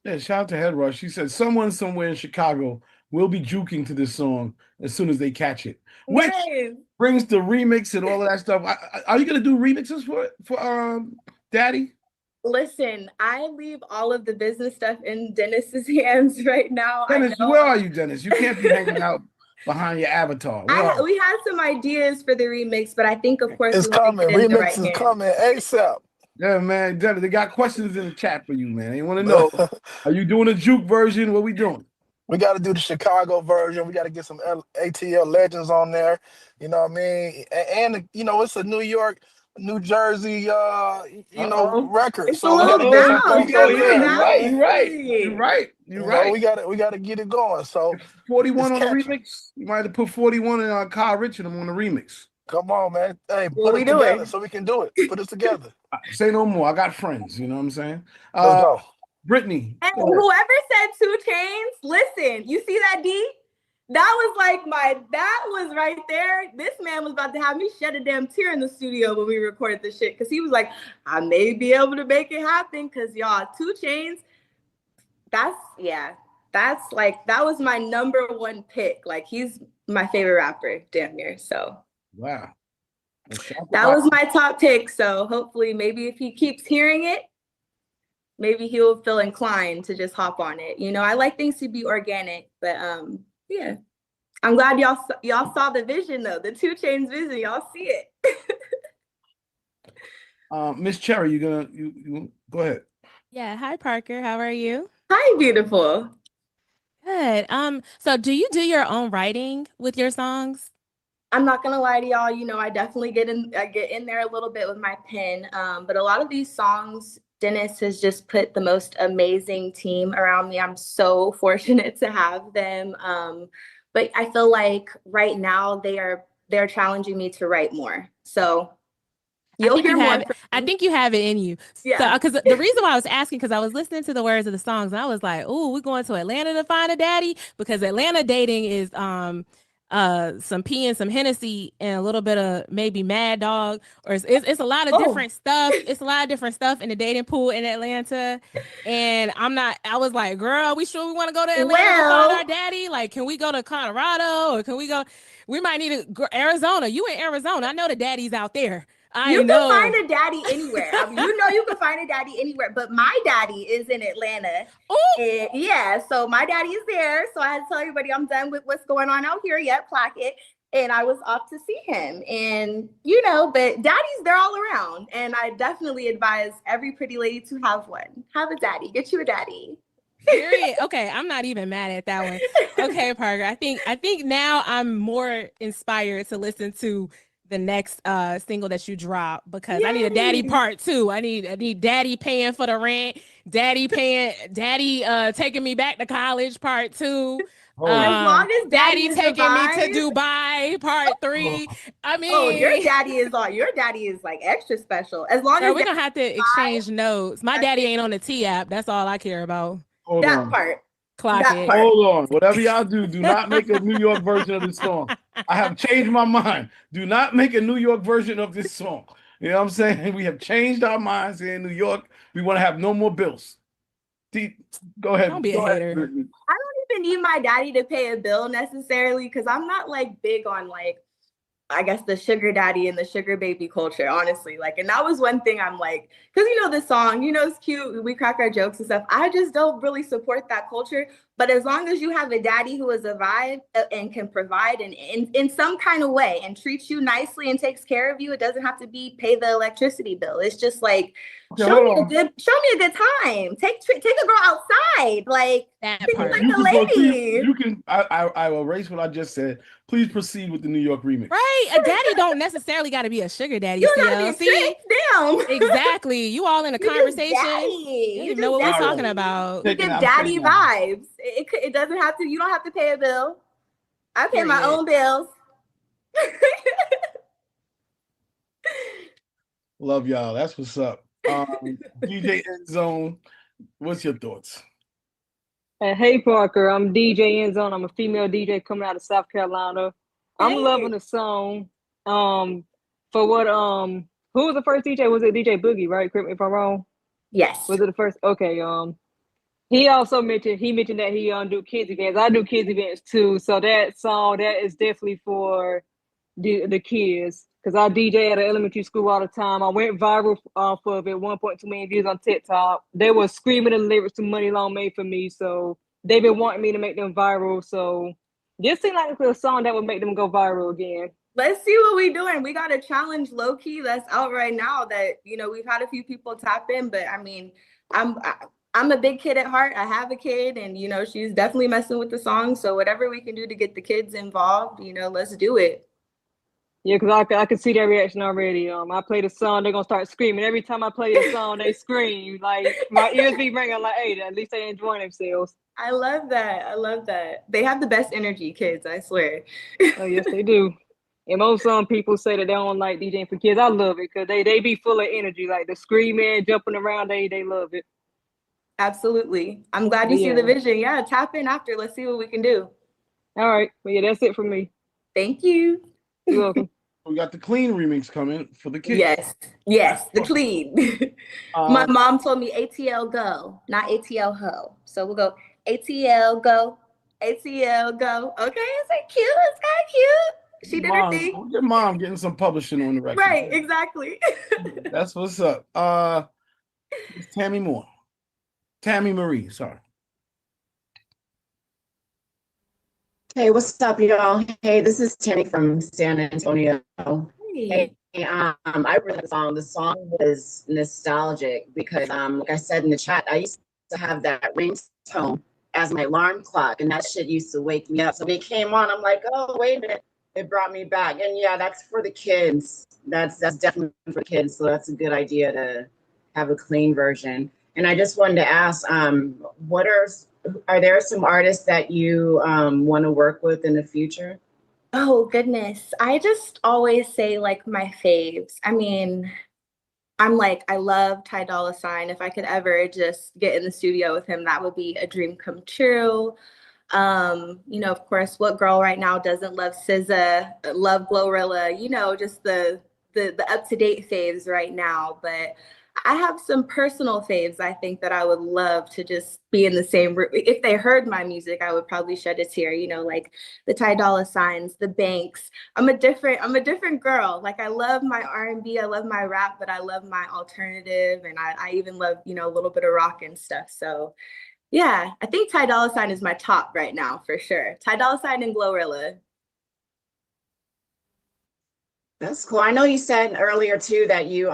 Yeah, shout out to Head Rush. She said someone somewhere in Chicago will be juking to this song as soon as they catch it, which brings the remix and all of that stuff. Are you gonna do remixes for Daddy? Listen, I leave all of the business stuff in Dennis's hands right now. Dennis, where are you, Dennis? You can't be hanging out behind your avatar. We had some ideas for the remix, but I think, of course, It's we want to coming. get in the Remix right is hands. coming ASAP. Yeah, man. Dennis, they got questions in the chat for you, man. They want to know: are you doing a juke version? What we doing? We got to do the Chicago version. We got to get some ATL legends on there. You know what I mean? And you know, it's a New York, New Jersey, record. It's So a we got to little get some bounce. folks You're over there. Right. You're right. We got to get it going. So 41 on the remix. You might have to put 41 in Kyle Richardson on the remix. Come on, man. Hey, What put we it together doing? so we can do it. Put it together. Say no more. I got friends. You know what I'm saying? Let's go. Brittany. And whoever said 2 Chainz, listen, you see that D? That was right there. This man was about to have me shed a damn tear in the studio when we recorded this shit. Cause he was like, I may be able to make it happen. Cause y'all, 2 Chainz, that was my #1 pick. Like he's my favorite rapper, damn near. So wow. That was my top pick. So hopefully maybe if he keeps hearing it, maybe he'll feel inclined to just hop on it. You know, I like things to be organic, but yeah. I'm glad y'all saw the vision though, the 2 Chainz vision. Y'all see it. Miss Cherry, you go ahead. Yeah. Hi, Parker. How are you? Hi, beautiful. Good. So do you do your own writing with your songs? I'm not gonna lie to y'all, you know, I definitely get in there a little bit with my pen. But a lot of these songs, Dennis has just put the most amazing team around me. I'm so fortunate to have them. But I feel like right now they are they're challenging me to write more. So I you'll think hear you more. have it. I think you have it in you. Yeah. So, because the reason why I was asking, because I was listening to the words of the songs, and I was like, "Oh, we're going to Atlanta to find a daddy," because Atlanta dating is some pee and some Hennessy and a little bit of maybe Mad Dog, or it's a lot of different stuff. It's a lot of different stuff in the dating pool in Atlanta. And I was like, "Girl, we sure we want to go to Atlanta to find our daddy? Like, can we go to Colorado, or can we go? We might need to go Arizona. You in Arizona? I know the daddy's out there." You can find a daddy anywhere. I mean, you can find a daddy anywhere, but my daddy is in Atlanta. And yeah, so my daddy is there. So I had to tell everybody I'm done with what's going on out here yet, plaque it. And I was off to see him. And but daddies, they're all around. And I definitely advise every pretty lady to have one. Have a daddy. Get you a daddy. Period. Okay, I'm not even mad at that one. Okay, Parker. I think now I'm more inspired to listen to the next single that you drop, because I need a daddy part 2. I need daddy paying for the rent, daddy taking me back to college part 2. As long as daddy taking me to Dubai part 3. I mean, your daddy is like extra special. As long as we're gonna have to exchange notes. My daddy ain't on the T app. That's all I care about. Hold on. Clock it. Hold on. Whatever y'all do not make a New York version of this song. I have changed my mind. Do not make a New York version of this song. You know what I'm saying? We have changed our minds here in New York. We want to have no more bills. Go ahead. Don't be a hater. I don't even need my daddy to pay a bill necessarily, because I'm not like big on like, I guess, the sugar daddy and the sugar baby culture, honestly. Like, and that was one thing I'm like, because the song, it's cute. We crack our jokes and stuff. I just don't really support that culture. But as long as you have a daddy who is a vibe and can provide in some kind of way and treats you nicely and takes care of you, it doesn't have to be pay the electricity bill. It's just like, show me a good time. Take a girl outside. Like, that part. Like a lady. You can. I will erase what I just said. Please proceed with the New York remix. Right, a daddy don't necessarily got to be a sugar daddy. You gotta be damn. Exactly. You all in a conversation. You don't even know what we're talking about. You get daddy vibes. It doesn't have to. You don't have to pay a bill. I pay my own bills. Love y'all. That's what's up. DJ End Zone, what's your thoughts? Hey Parker, I'm DJ End Zone. I'm a female DJ coming out of South Carolina. I'm loving the song. For what who was the first DJ? Was it DJ Boogie, right? Correct me if I'm wrong. Yes. Was it the first? Okay. He also mentioned that he do kids events. I do kids events too. So that song that is definitely for the kids. Because I DJ at an elementary school all the time. I went viral off of it, 1.2 million views on TikTok. They were screaming the lyrics to Money Long Made for me. So they've been wanting me to make them viral. So this seemed like a song that would make them go viral again. Let's see what we're doing. We got a challenge low key that's out right now that, we've had a few people tap in, but I mean, I'm a big kid at heart. I have a kid and, she's definitely messing with the song. So whatever we can do to get the kids involved, let's do it. Yeah, because I can see their reaction already. I play the song, they're going to start screaming. Every time I play the song, they scream. Like, my ears be ringing like, hey, at least they enjoying themselves. I love that. They have the best energy, kids, I swear. Oh, yes, they do. And most people say that they don't like DJing for kids. I love it because they be full of energy. Like the screaming, jumping around, they love it. Absolutely. I'm glad you see the vision. Yeah, tap in after. Let's see what we can do. All right. Well, yeah, that's it for me. Thank you. You're welcome. We got the clean remix coming for the kids. Yes, the clean. My mom told me ATL go, not ATL ho. So we'll go ATL go, ATL go. Okay, is that cute? It's kind of cute. She did her thing. Your mom getting some publishing on the record. Right, exactly. That's what's up. It's Tammy Marie, sorry. Hey, what's up, y'all? Hey, this is Tammy from San Antonio. Hey, I really like the song. The song was nostalgic because, like I said in the chat, I used to have that ringtone as my alarm clock, and that shit used to wake me up. So when it came on, I'm like, oh, wait a minute. It brought me back. And yeah, that's for the kids. That's definitely for kids. So that's a good idea to have a clean version. And I just wanted to ask, are there some artists that you want to work with in the future? Oh goodness. I just always say like my faves. I mean, I'm like, I love Ty Dolla $ign. If I could ever just get in the studio with him, that would be a dream come true. Of course, what girl right now doesn't love SZA, love Glorilla, just the up-to-date faves right now. But I have some personal faves I think that I would love to just be in the same room. If they heard my music, I would probably shed a tear, like the Ty Dolla $igns, the Banks. I'm a different girl. Like I love my R&B, I love my rap, but I love my alternative, and I even love, a little bit of rock and stuff. So yeah, I think Ty Dolla $ign is my top right now for sure. Ty Dolla $ign and Glorilla. That's cool. I know you said earlier too that you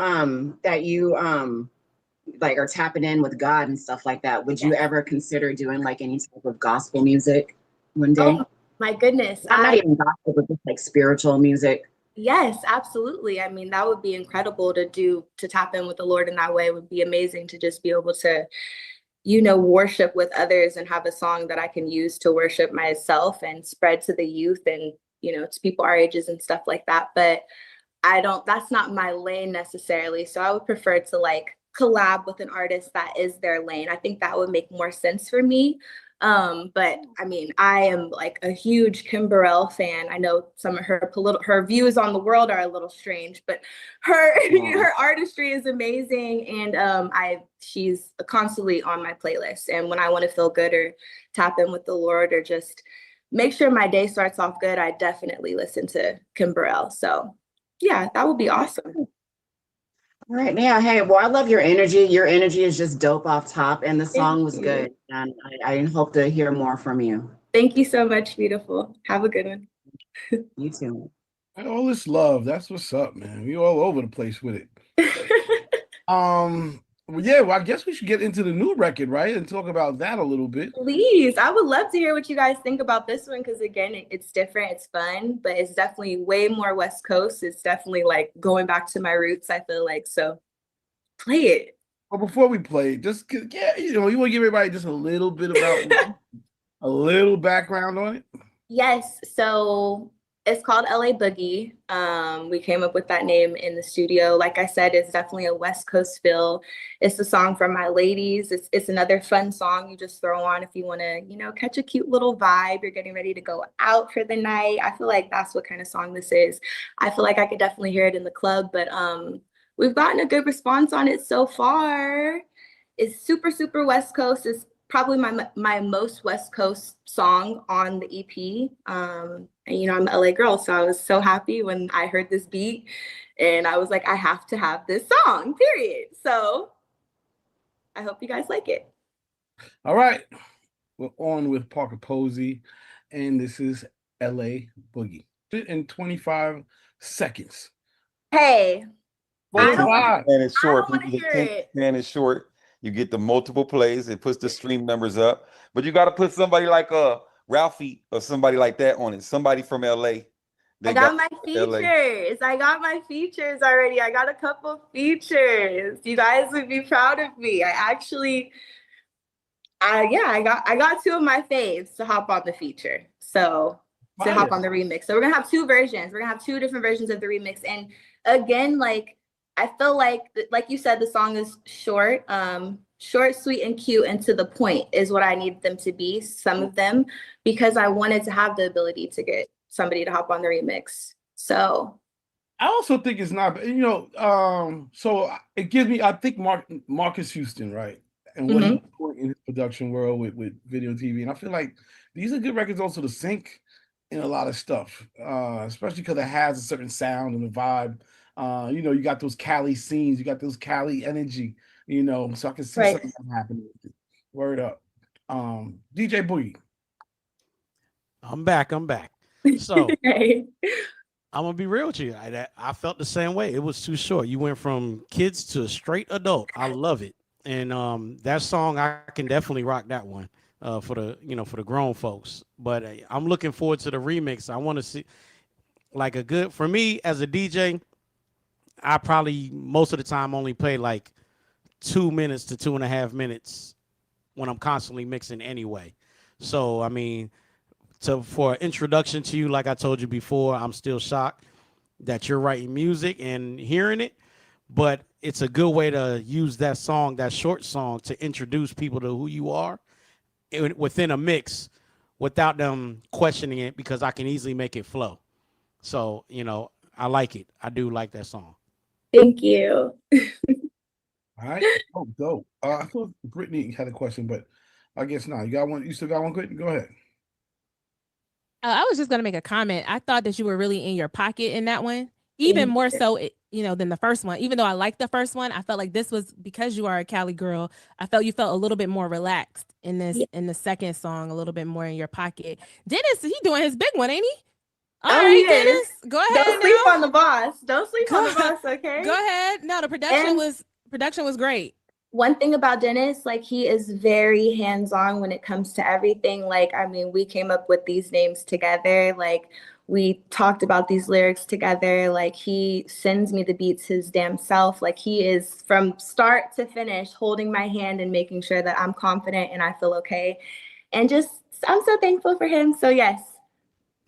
like are tapping in with God and stuff like that. Would you ever consider doing like any type of gospel music one day? Oh my goodness. Not even gospel, but just like spiritual music. Yes, absolutely. I mean, that would be incredible to tap in with the Lord in that way. It would be amazing to just be able to, worship with others and have a song that I can use to worship myself and spread to the youth and, to people our ages and stuff like that. But that's not my lane necessarily. So I would prefer to like collab with an artist that is their lane. I think that would make more sense for me. But I mean, I am like a huge Kim Burrell fan. I know some of her views on the world are a little strange, but her artistry is amazing, and she's constantly on my playlist. And when I want to feel good or tap in with the Lord or just make sure my day starts off good, I definitely listen to Kim Burrell. So yeah, that would be awesome. All right. Yeah. Hey, well, I love your energy. Your energy is just dope off top, and the song was good. And I hope to hear more from you. Thank you so much, beautiful. Have a good one. You too. All this love. That's what's up, man. We all over the place with it. Well, I guess we should get into the new record, right? And talk about that a little bit. Please. I would love to hear what you guys think about this one, because again, it's different, it's fun, but it's definitely way more West Coast. It's definitely like going back to my roots, I feel like. So play it. Well, before we play, just you want to give everybody just a little bit about a little background on it? Yes. So it's called LA Boogie. We came up with that name in the studio. Like I said, it's definitely a West Coast feel. It's the song for my ladies. It's another fun song you just throw on if you want to, catch a cute little vibe. You're getting ready to go out for the night. I feel like that's what kind of song this is. I feel like I could definitely hear it in the club, but we've gotten a good response on it so far. It's super, super West Coast. It's probably my most West Coast song on the EP. And I'm an LA girl, so I was so happy when I heard this beat, and I was like, I have to have this song, period. So I hope you guys like it. All right. We're on with Parker Posey, and this is LA Boogie. In 25 seconds. Hey. Man is short. Man is short. You get the multiple plays. It puts the stream numbers up. But you got to put somebody like Ralphie or somebody like that on it. Somebody from LA. I got my features. I got my features already. I got a couple features. You guys would be proud of me. I got two of my faves to hop on the feature. So to hop on the remix. So we're gonna have two versions. We're gonna have two different versions of the remix. And again, like I feel like you said, the song is short, sweet, and cute, and to the point is what I need them to be, some of them, because I wanted to have the ability to get somebody to hop on the remix. So I also think it's not, so it gives me, I think Marcus Houston, right? And what he's doing in his production world with video TV. And I feel like these are good records also to sync in a lot of stuff, especially because it has a certain sound and a vibe. You got those Cali scenes, you got those Cali energy, so I can see something happening. Word up. DJ Boogie. I'm back. So I'm gonna be real with you. I felt the same way. It was too short. You went from kids to straight adult. I love it. And that song, I can definitely rock that one for the grown folks. But I'm looking forward to the remix. I want to see like for me as a DJ, I probably most of the time only play like 2 minutes to 2.5 minutes when I'm constantly mixing anyway. So, I mean, for introduction to you, like I told you before, I'm still shocked that you're writing music and hearing it, but it's a good way to use that song, that short song, to introduce people to who you are within a mix without them questioning it, because I can easily make it flow. So, I like it. I do like that song. Thank you. All right. Oh, dope. I thought Brittany had a question, but I guess not. You got one? You still got one, Brittany? Go ahead. I was just gonna make a comment. I thought that you were really in your pocket in that one, even more so, than the first one. Even though I liked the first one, I felt like this was, because you are a Cali girl, I felt you felt a little bit more relaxed in this, in the second song, a little bit more in your pocket. Dennis, he doing his big one, ain't he? All right, Dennis, go ahead. Don't sleep on the boss. Don't sleep on the boss, okay? Go ahead. No, the production was great. One thing about Dennis, like, he is very hands-on when it comes to everything. Like, I mean, we came up with these names together. Like, we talked about these lyrics together. Like, he sends me the beats his damn self. Like, he is from start to finish holding my hand and making sure that I'm confident and I feel okay. And I'm so thankful for him. So yes,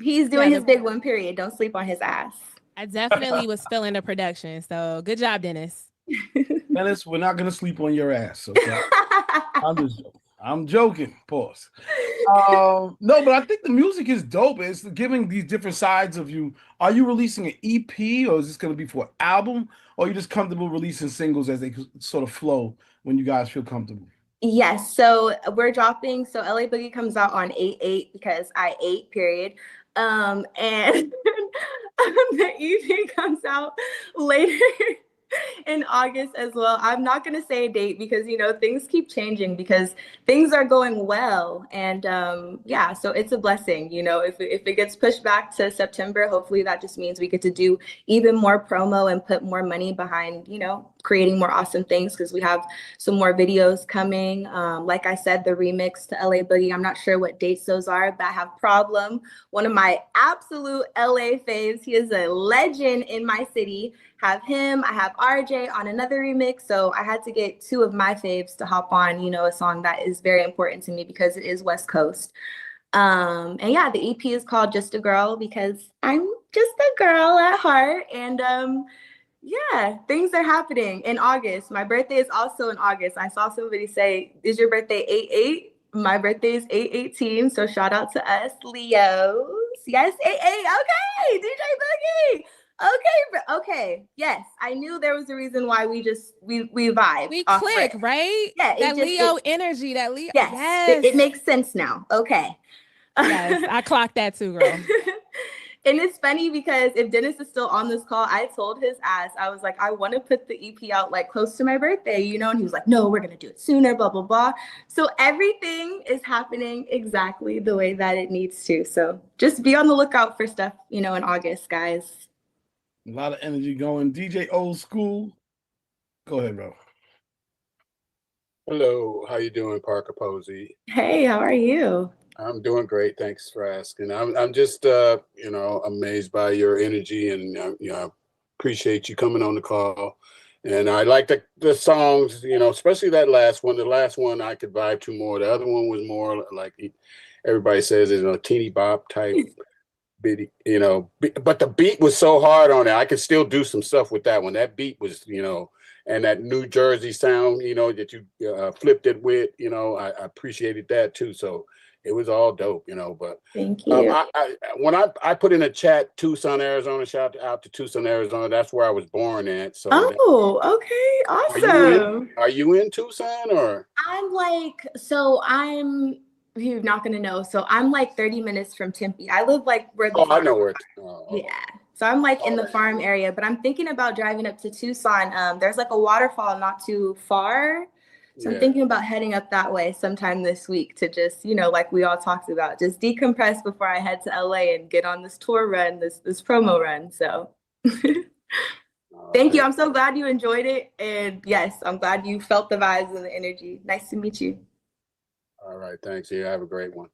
he's doing his big one, period. Don't sleep on his ass. I definitely was feeling the production. So good job, Dennis. Dennis, we're not gonna sleep on your ass, okay? I'm joking. Pause. No, but I think the music is dope. It's giving these different sides of you. Are you releasing an EP, or is this gonna be for an album, or are you just comfortable releasing singles as they sort of flow when you guys feel comfortable? Yes, so we're dropping. So LA Boogie comes out on 8/8 because I ate, period. And the EP comes out later in August as well. I'm not going to say a date because, things keep changing because things are going well. And yeah, so it's a blessing. If it gets pushed back to September, hopefully that just means we get to do even more promo and put more money behind, creating more awesome things, because we have some more videos coming. Like I said, the remix to LA Boogie, I'm not sure what dates those are, but I have Problem, one of my absolute LA faves. He is a legend in my city. Have him, I have RJ on another remix. So I had to get two of my faves to hop on, a song that is very important to me because it is West Coast. And yeah, the EP is called Just a Girl because I'm just a girl at heart. And yeah, things are happening in August. My birthday is also in August. I saw somebody say, is your birthday 8/8? My birthday is 8/18. So shout out to us, Leos. Yes, 8/8. Okay, DJ Boogie. Okay. Yes, I knew there was a reason why we vibe. We click, right? Yeah, that Leo energy, that Leo. Yes. It makes sense now. Okay. Yes, I clocked that too, girl. And it's funny because if Dennis is still on this call, I told his ass, I was like, I want to put the EP out like close to my birthday, and he was like, no, we're going to do it sooner, blah, blah, blah. So everything is happening exactly the way that it needs to. So just be on the lookout for stuff, in August, guys. A lot of energy going. DJ Old School. Go ahead, bro. Hello, how you doing, Parker Posey? Hey, how are you? I'm doing great. Thanks for asking. I'm just amazed by your energy, and appreciate you coming on the call. And I like the songs, especially that last one. The last one I could vibe to more. The other one was more like everybody says is a teeny bop type bitty, but the beat was so hard on it. I could still do some stuff with that one. That beat was, and that New Jersey sound, that you flipped it with, I appreciated that too. So it was all dope, but thank you. When I put in a chat, Tucson, Arizona, shout out to Tucson, Arizona. That's where I was born at. So okay, awesome. Are you in Tucson or? You're not gonna know. So I'm like 30 minutes from Tempe. I live like where the I know where. Yeah. So I'm like in the farm area, but I'm thinking about driving up to Tucson. There's like a waterfall not too far. So I'm thinking about heading up that way sometime this week to just, like we all talked about, just decompress before I head to LA and get on this tour run, this promo run. So thank you. I'm so glad you enjoyed it. And yes, I'm glad you felt the vibes and the energy. Nice to meet you. All right. Thanks. Yeah, have a great one.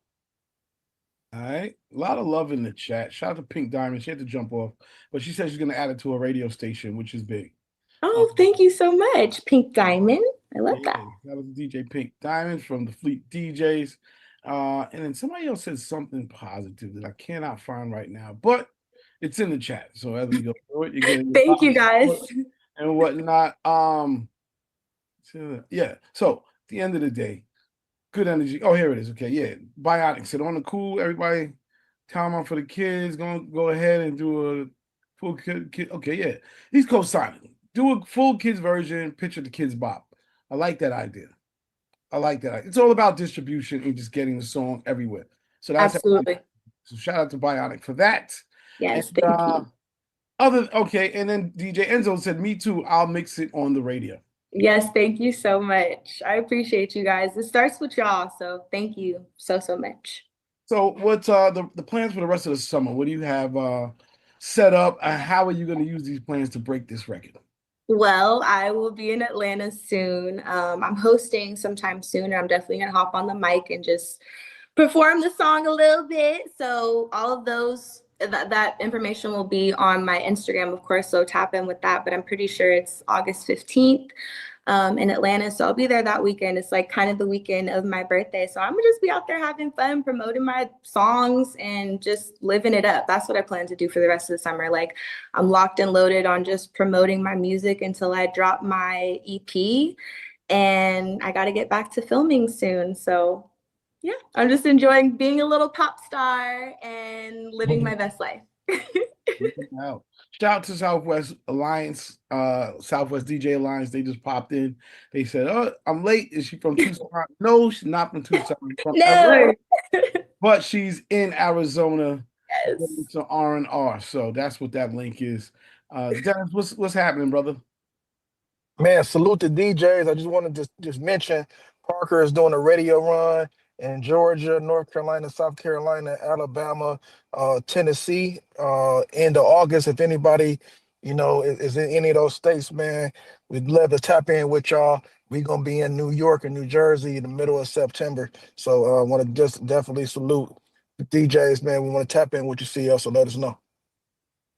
All right. A lot of love in the chat. Shout out to Pink Diamond. She had to jump off, but she said she's going to add it to a radio station, which is big. Oh, thank you so much, Pink Diamond. I love that. That was DJ Pink Diamond from the Fleet DJs. And then somebody else said something positive that I cannot find right now, but it's in the chat. So as we go through it, you're getting Thank you guys. and whatnot. Yeah. So at the end of the day, good energy. Oh, here it is. Okay, yeah. Bionic said on the cool. Everybody, time out for the kids. Gonna go ahead and do a full kid. Okay, yeah. He's co-signing. Do a full kids version. Picture the kids bop. I like that idea. I like that. It's all about distribution and just getting the song everywhere. So that's absolutely. So shout out to Bionic for that. Yes, and, thank you. Okay, and then DJ Enzo said, "Me too. I'll mix it on the radio." Yes, thank you so much. I appreciate you guys. It starts with y'all, so thank you so much. So what's the plans for the rest of the summer? What do you have set up? How are you going to use these plans to break this record? Well, I will be in Atlanta soon. I'm hosting sometime soon, and I'm definitely gonna hop on the mic and just perform the song a little bit. So all of those that information will be on my Instagram, of course. So tap in with that. But I'm pretty sure it's August 15th. In Atlanta. So I'll be there that weekend. It's like kind of the weekend of my birthday. So I'm gonna just be out there having fun, promoting my songs and just living it up. That's what I plan to do for the rest of the summer. Like I'm locked and loaded on just promoting my music until I drop my EP. And I got to get back to filming soon. So yeah, I'm just enjoying being a little pop star and living my best life. Shout out to Southwest Alliance, Southwest DJ Alliance. They just popped in. They said, "Oh, I'm late. Is she from Tucson?" No, she's not from Tucson. She's from LA, but she's in Arizona. Yes. It's an R&R. So that's what that link is. Dennis, what's happening, brother? Man, salute to DJs. I just wanted to just mention Parker is doing a radio run in Georgia, North Carolina, South Carolina, Alabama, Tennessee, end of August. If anybody, is in any of those states, man, we'd love to tap in with y'all. We're gonna be in New York and New Jersey in the middle of September. So I want to just definitely salute the DJs, man. We want to tap in with you, CL, so let us know.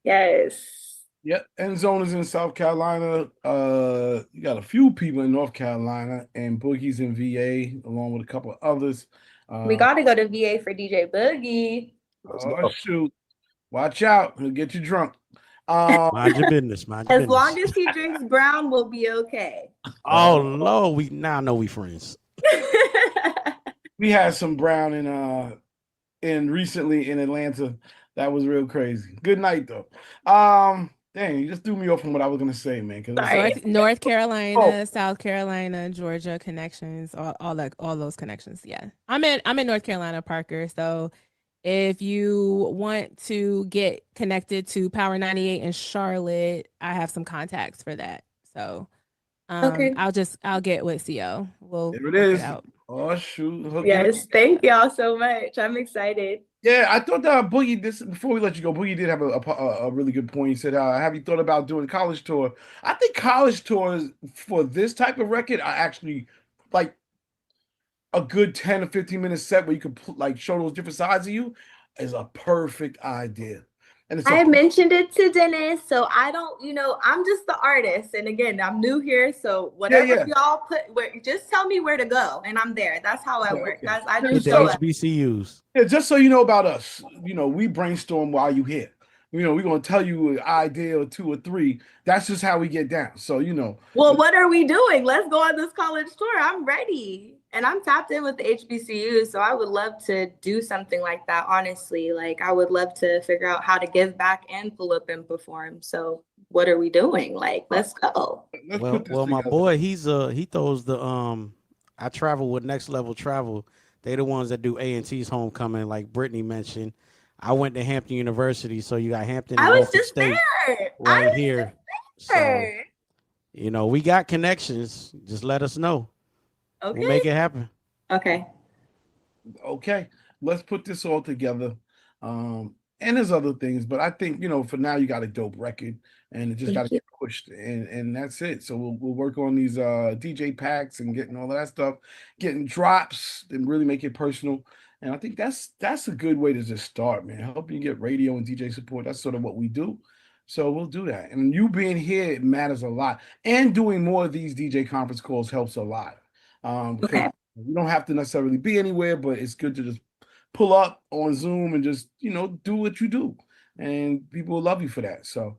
Yes. Yep, End Zone is in South Carolina. You got a few people in North Carolina, and Boogie's in VA, along with a couple of others. We got to go to VA for DJ Boogie. Oh, shoot. Watch out. He'll get you drunk. Mind your business. Mind your As business. long as he drinks brown, we'll be okay. Oh, Lord. We now know we friends. We had some brown in recently in Atlanta. That was real crazy. Good night, though. Dang, you just threw me off from what I was gonna say, man. North Carolina, South Carolina, Georgia connections, all those connections. Yeah, I'm in North Carolina, Parker. So if you want to get connected to Power 98 in Charlotte, I have some contacts for that. So okay, I'll get with CO. There it is. Oh shoot! Yes, thank y'all so much. I'm excited. Yeah, I thought that Boogie. Before we let you go, Boogie did have a really good point. He said, "Have you thought about doing college tour?" I think college tours for this type of record are actually like a good 10 or 15-minute set where you can like show those different sides of you is a perfect idea. And I mentioned it to Dennis, so I don't, I'm just the artist, and again, I'm new here, so whatever y'all just tell me where to go, and I'm there. That's how I work. Okay. I just the show up. HBCUs. Yeah, just so you know about us, we brainstorm while you here. We're gonna tell you an idea or two or three. That's just how we get down. So Well, what are we doing? Let's go on this college tour. I'm ready. And I'm tapped in with the HBCU, so I would love to do something like that, honestly. Like, I would love to figure out how to give back and pull up and perform. So what are we doing? Like, let's go. Well, my boy, he throws the I travel with Next Level Travel. They the ones that do A&T's homecoming, like Brittany mentioned. I went to Hampton University, so you got Hampton and Norfolk State right here. So, we got connections. Just let us know. Okay. We'll make it happen. Okay. Let's put this all together. And there's other things, but I think, for now you got a dope record and it just got to get pushed and that's it. So we'll work on these DJ packs and getting all of that stuff, getting drops and really make it personal. And I think that's a good way to just start, man. Helping you get radio and DJ support. That's sort of what we do. So we'll do that. And you being here, it matters a lot. And doing more of these DJ conference calls helps a lot. Because You don't have to necessarily be anywhere, but it's good to just pull up on Zoom and just, do what you do. And people will love you for that. So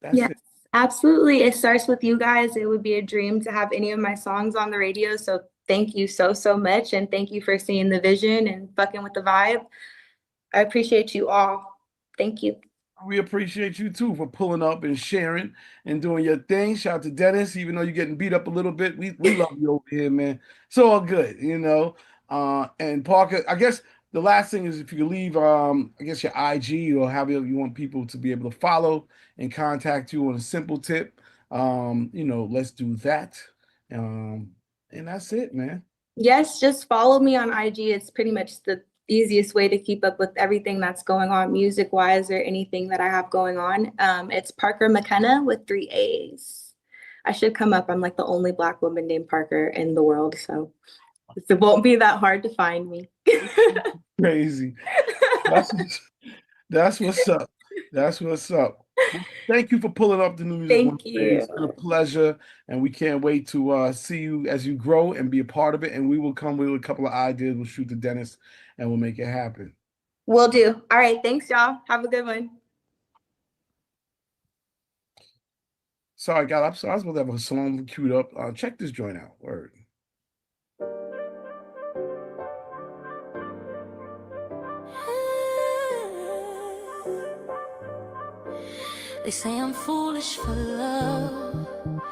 that's Yes, it. absolutely. It starts with you guys. It would be a dream to have any of my songs on the radio. So thank you so, so much. And thank you for seeing the vision and fucking with the vibe. I appreciate you all. Thank you. We appreciate you too for pulling up and sharing and doing your thing. Shout out to Dennis, even though you're getting beat up a little bit. We love you over here, man. It's all good, And Parker, I guess the last thing is if you could leave I guess your IG or however you want people to be able to follow and contact you on a simple tip. Let's do that. And that's it, man. Yes, just follow me on IG. It's pretty much the easiest way to keep up with everything that's going on music wise or anything that I have going on. It's Parker McKenna with 3 A's. I should come up. I'm like the only Black woman named Parker in the world, so it won't be that hard to find me. Crazy. That's what's up. That's what's up. Well, thank you for pulling up the news. Thank you. It's been a pleasure, and we can't wait to see you as you grow and be a part of it. And we will come with a couple of ideas. We'll shoot to Dennis, and we'll make it happen. Will do. All right. Thanks, y'all. Have a good one. Sorry, God. I'm sorry. I was supposed to have a song queued up. Check this joint out. Word. They say I'm foolish for love,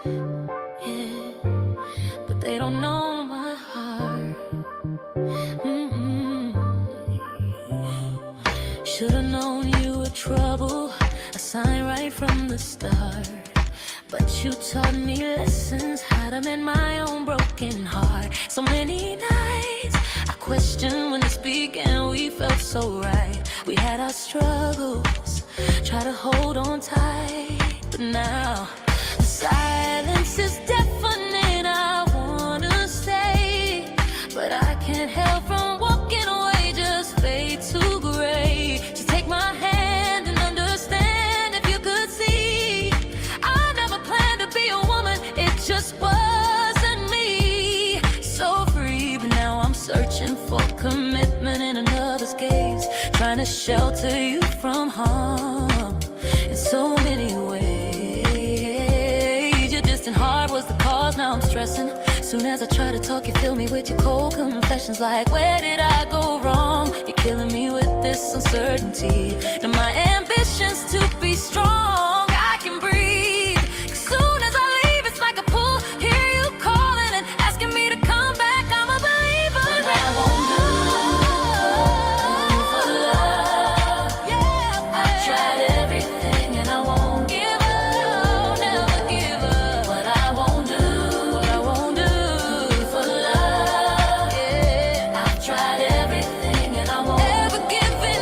yeah, but they don't know my heart. Should've known you were trouble, a sign right from the start. But you taught me lessons, how to mend my own broken heart. So many nights I questioned when you speak and we felt so right. We had our struggles, try to hold on tight, but now the silence is deafening. I wanna stay, but I can't help from walking away, just fade to gray. Just take my hand and understand if you could see. I never planned to be a woman, it just wasn't me. So free, but now I'm searching for commitment in another's gaze, trying to shelter you from harm in so many ways. Your distant heart was the cause, now I'm stressing. Soon as I try to talk, you fill me with your cold confessions, like, where did I go wrong? You're killing me with this uncertainty. Now my ambitions to be strong, I can breathe. 'Cause soon as I leave, it's like a pull. Hear you calling and asking me to come back. I'm a believer. But I won't do for love. Yeah, I've tried everything and I won't give up, never give up. What I won't do for love. Yeah, I've tried everything and I won't ever give in.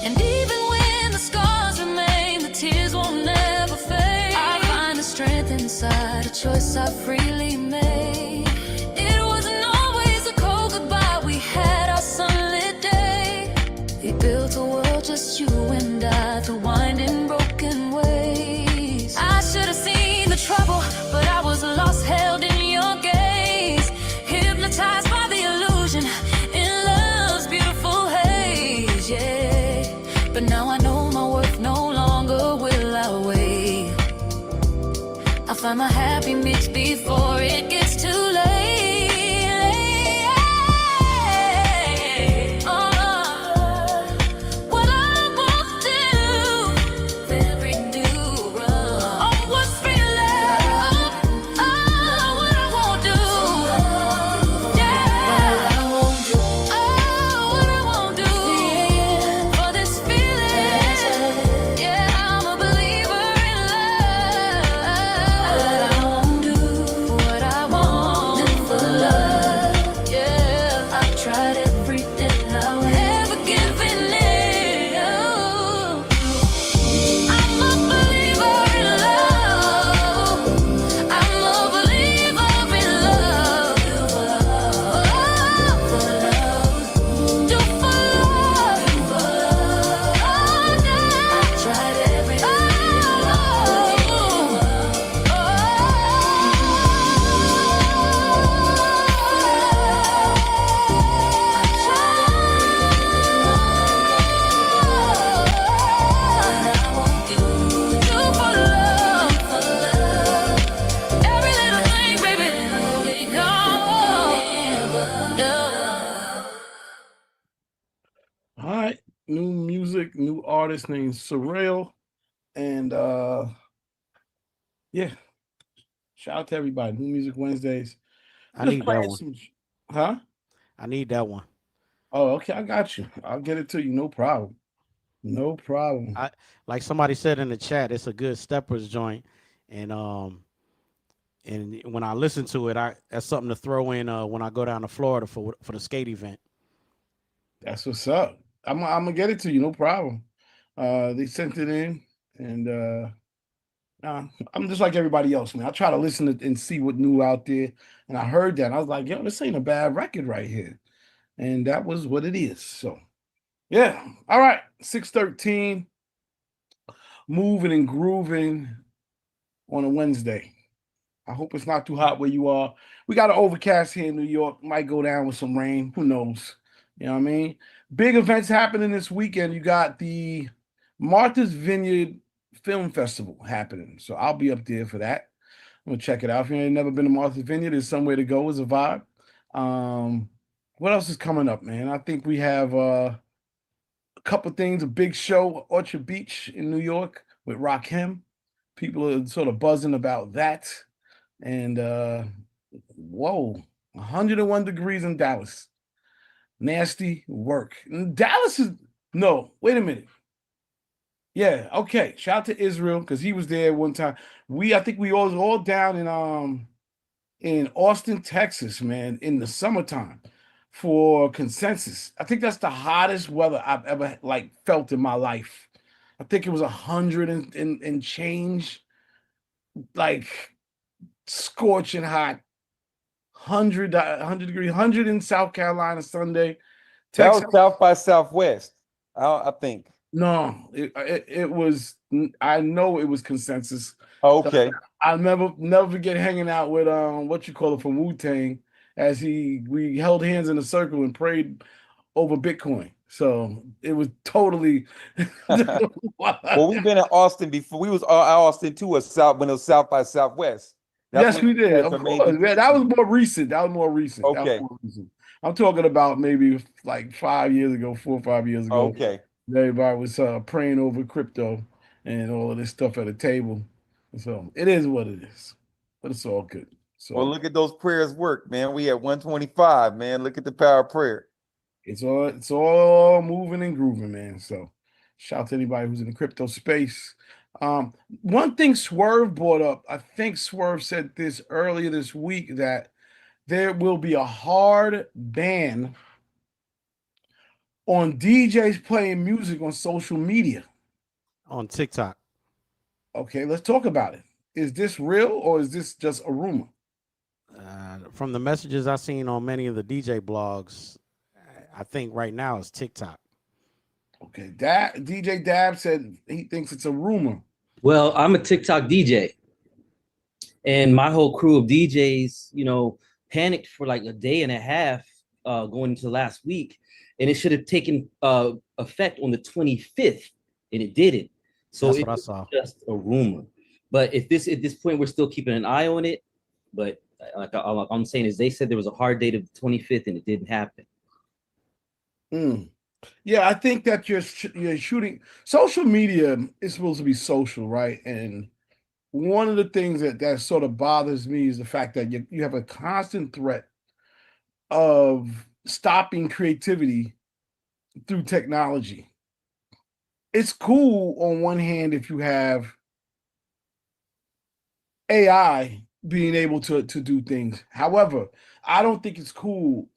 And even when the scars remain, the tears won't never fade. I find the strength inside, a choice I freely made. It wasn't always a cold goodbye, we had our sunlit day. We built a world, just you and I, through winding broken ways. I should have seen the trouble, but I was lost, held in your gaze, hypnotized by the illusion in love's beautiful haze, yeah. But now I know my worth, no longer will I wait. I find my happy mix before it gets too late. What I won't do, every new run. Oh, what's feeling? What I won't do, yeah. What I won't do, what I won't do for this feeling. Yeah, I'm a believer in love. What I won't do, what I won't music, new artist named Surreal. And yeah. Shout out to everybody. New Music Wednesdays. I need that one. Huh? I need that one. Oh, okay. I got you. I'll get it to you. No problem. No problem. I like somebody said in the chat, it's a good steppers joint. And when I listen to it, that's something to throw in when I go down to Florida for the skate event. That's what's up. I'm gonna get it to you. No problem. They sent it in, and I'm just like everybody else, man. I try to listen and see what new out there. And I heard that. And I was like, yo, this ain't a bad record right here. And that was what it is. So, yeah. All right. 6:13. Moving and grooving on a Wednesday. I hope it's not too hot where you are. We got an overcast here in New York. Might go down with some rain. Who knows? You know what I mean? Big events happening this weekend. You got the Martha's Vineyard Film Festival happening. So I'll be up there for that. I'm gonna check it out. If you ain't never been to Martha's Vineyard, there's somewhere to go. It's a vibe. What else is coming up, man? I think we have a couple things, a big show, Orchard Beach in New York with Rakim. People are sort of buzzing about that. And whoa, 101 degrees in Dallas. Nasty work. Dallas is no, wait a minute. Yeah, okay. Shout out to Israel because he was there one time. I think we all down in Austin, Texas, man, in the summertime for Consensus. I think that's the hottest weather I've ever felt in my life. I think it was 100 and change, like scorching hot. 100 degrees, 100 in South Carolina Sunday. Texas. That was South by Southwest, I think. No, it was. I know it was Consensus. Oh, okay. I'll never forget hanging out with what you call it from Wu-Tang as we held hands in a circle and prayed over Bitcoin. So it was totally. Well, we've been in Austin before. We was Austin too, when it was South by Southwest. Yes, we did. Of course. Yeah, that was more recent. Okay. I'm talking about maybe like 5 years ago, 4 or 5 years ago. Okay. Everybody was praying over crypto and all of this stuff at a table. So it is what it is, but it's all good. So well, look at those prayers work, man. We at 125, man. Look at the power of prayer. It's all moving and grooving, man. So shout out to anybody who's in the crypto space. One thing Swerve brought up, I think Swerve said this earlier this week, that there will be a hard ban on DJs playing music on social media. On TikTok. Okay, let's talk about it. Is this real or is this just a rumor? From the messages I've seen on many of the DJ blogs, I think right now it's TikTok. Okay, DJ Dab said he thinks it's a rumor. Well, I'm a TikTok DJ, and my whole crew of DJs, panicked for like a day and a half going into last week, and it should have taken effect on the 25th, and it didn't. So that's what I saw. Just a rumor. But at this point, we're still keeping an eye on it. But like I'm saying is, they said there was a hard date of the 25th, and it didn't happen. Yeah, I think that you're shooting. Social media is supposed to be social, right? And one of the things that sort of bothers me is the fact that you have a constant threat of stopping creativity through technology. It's cool on one hand if you have AI being able to do things. However, I don't think it's cool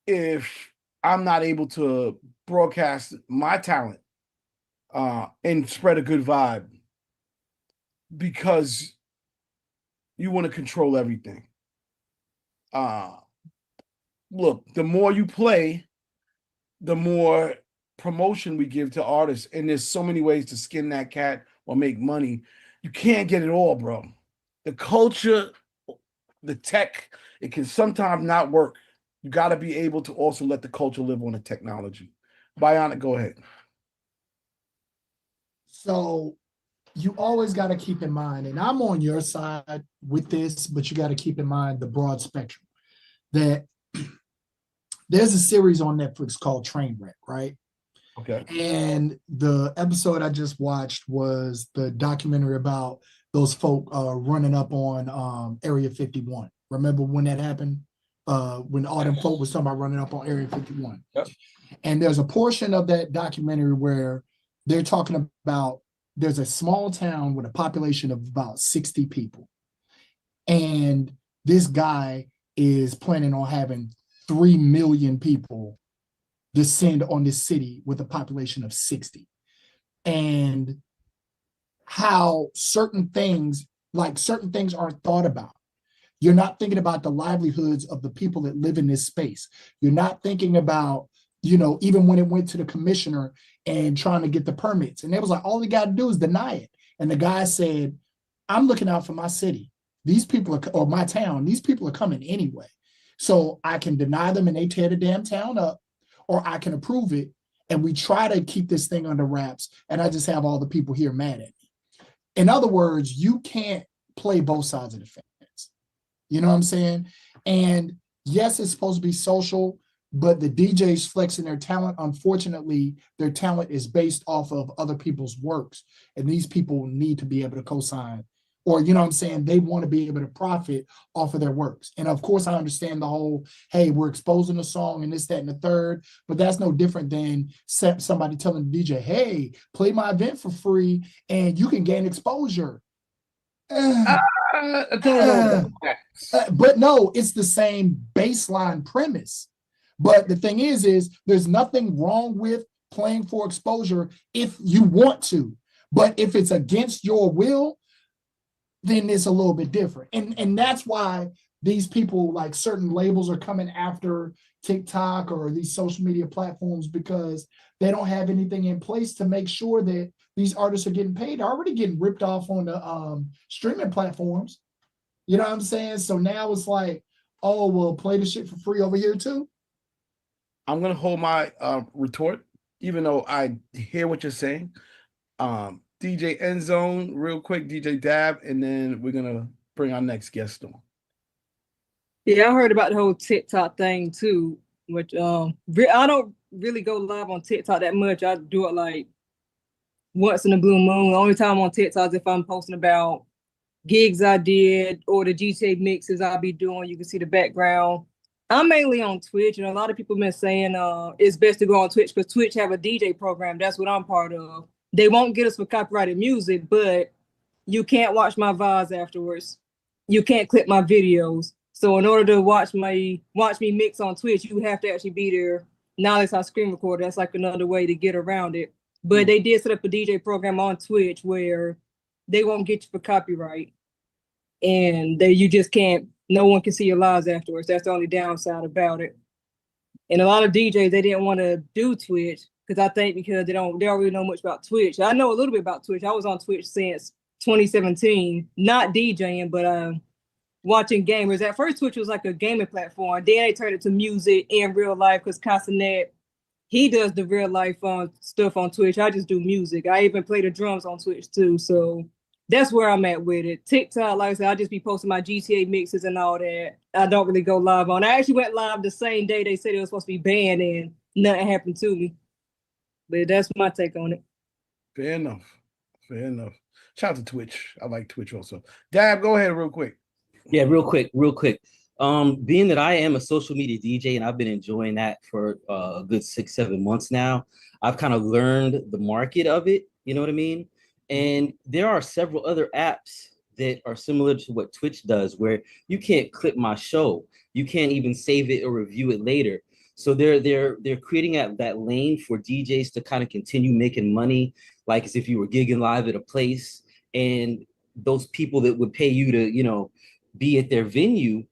if I'm not able to broadcast my talent and spread a good vibe because you want to control everything. Look, the more you play, the more promotion we give to artists, and there's so many ways to skin that cat or make money. You can't get it all, bro. The culture, the tech, it can sometimes not work. You got to be able to also let the culture live on the technology. Bionic, go ahead. So you always got to keep in mind, and I'm on your side with this, but you got to keep in mind the broad spectrum, that there's a series on Netflix called Trainwreck, right? Okay. And the episode I just watched was the documentary about those folk running up on Area 51. Remember when that happened? When all them folk was talking about running up on Area 51. Yep. And there's a portion of that documentary where they're talking about there's a small town with a population of about 60 people. And this guy is planning on having 3 million people descend on this city with a population of 60. And how certain things aren't thought about. You're not thinking about the livelihoods of the people that live in this space. You're not thinking about, even when it went to the commissioner and trying to get the permits. And it was like, all you got to do is deny it. And the guy said, I'm looking out for my city. These people or my town, these people are coming anyway. So I can deny them and they tear the damn town up, or I can approve it. And we try to keep this thing under wraps. And I just have all the people here mad at me. In other words, you can't play both sides of the fence. You know what I'm saying? And yes, it's supposed to be social, but the DJs flexing their talent. Unfortunately, their talent is based off of other people's works. And these people need to be able to co-sign, or, you know what I'm saying? They want to be able to profit off of their works. And of course, I understand the whole, hey, we're exposing a song and this, that, and the third, but that's no different than somebody telling the DJ, hey, play my event for free and you can gain exposure. But no, it's the same baseline premise. But the thing is there's nothing wrong with playing for exposure if you want to. But if it's against your will, then it's a little bit different. And that's why these people, like certain labels, are coming after TikTok or these social media platforms, because they don't have anything in place to make sure that these artists are getting paid. They're already getting ripped off on the streaming platforms. You know what I'm saying? So now it's like, oh, well, play the shit for free over here too. I'm gonna hold my retort, even though I hear what you're saying. DJ Endzone, real quick, DJ Dab, and then we're gonna bring our next guest on. Yeah, I heard about the whole TikTok thing too, which I don't really go live on TikTok that much. I do it like once in a blue moon. The only time I'm on TikTok is if I'm posting about gigs I did or the GTA mixes I'll be doing. You can see the background. I'm mainly on Twitch, and a lot of people have been saying it's best to go on Twitch because Twitch have a DJ program. That's what I'm part of. They won't get us for copyrighted music, but you can't watch my VODs afterwards. You can't clip my videos. So in order to watch me mix on Twitch, you have to actually be there. Now it's on screen recorder. That's like another way to get around it. But they did set up a DJ program on Twitch where they won't get you for copyright. And you just can't, no one can see your lives afterwards. That's the only downside about it. And a lot of DJs, they didn't want to do Twitch because I think because they don't really know much about Twitch. I know a little bit about Twitch. I was on Twitch since 2017, not DJing, but watching gamers. At first, Twitch was like a gaming platform. Then they turned it to music in real life because Casanet, he does the real life stuff on Twitch. I just do music. I even play the drums on Twitch too. So that's where I'm at with it. TikTok, like I said, I just be posting my GTA mixes and all that. I don't really go live on. I actually went live the same day they said it was supposed to be banned and nothing happened to me. But that's my take on it. Fair enough. Fair enough. Shout out to Twitch. I like Twitch also. Dab, go ahead real quick. Yeah, real quick. Being that I am a social media DJ and I've been enjoying that for a good 6-7 months now, I've kind of learned the market of it. You know what I mean? And there are several other apps that are similar to what Twitch does, where you can't clip my show. You can't even save it or review it later. So they're creating that lane for DJs to kind of continue making money, like as if you were gigging live at a place, and those people that would pay you to, be at their venue,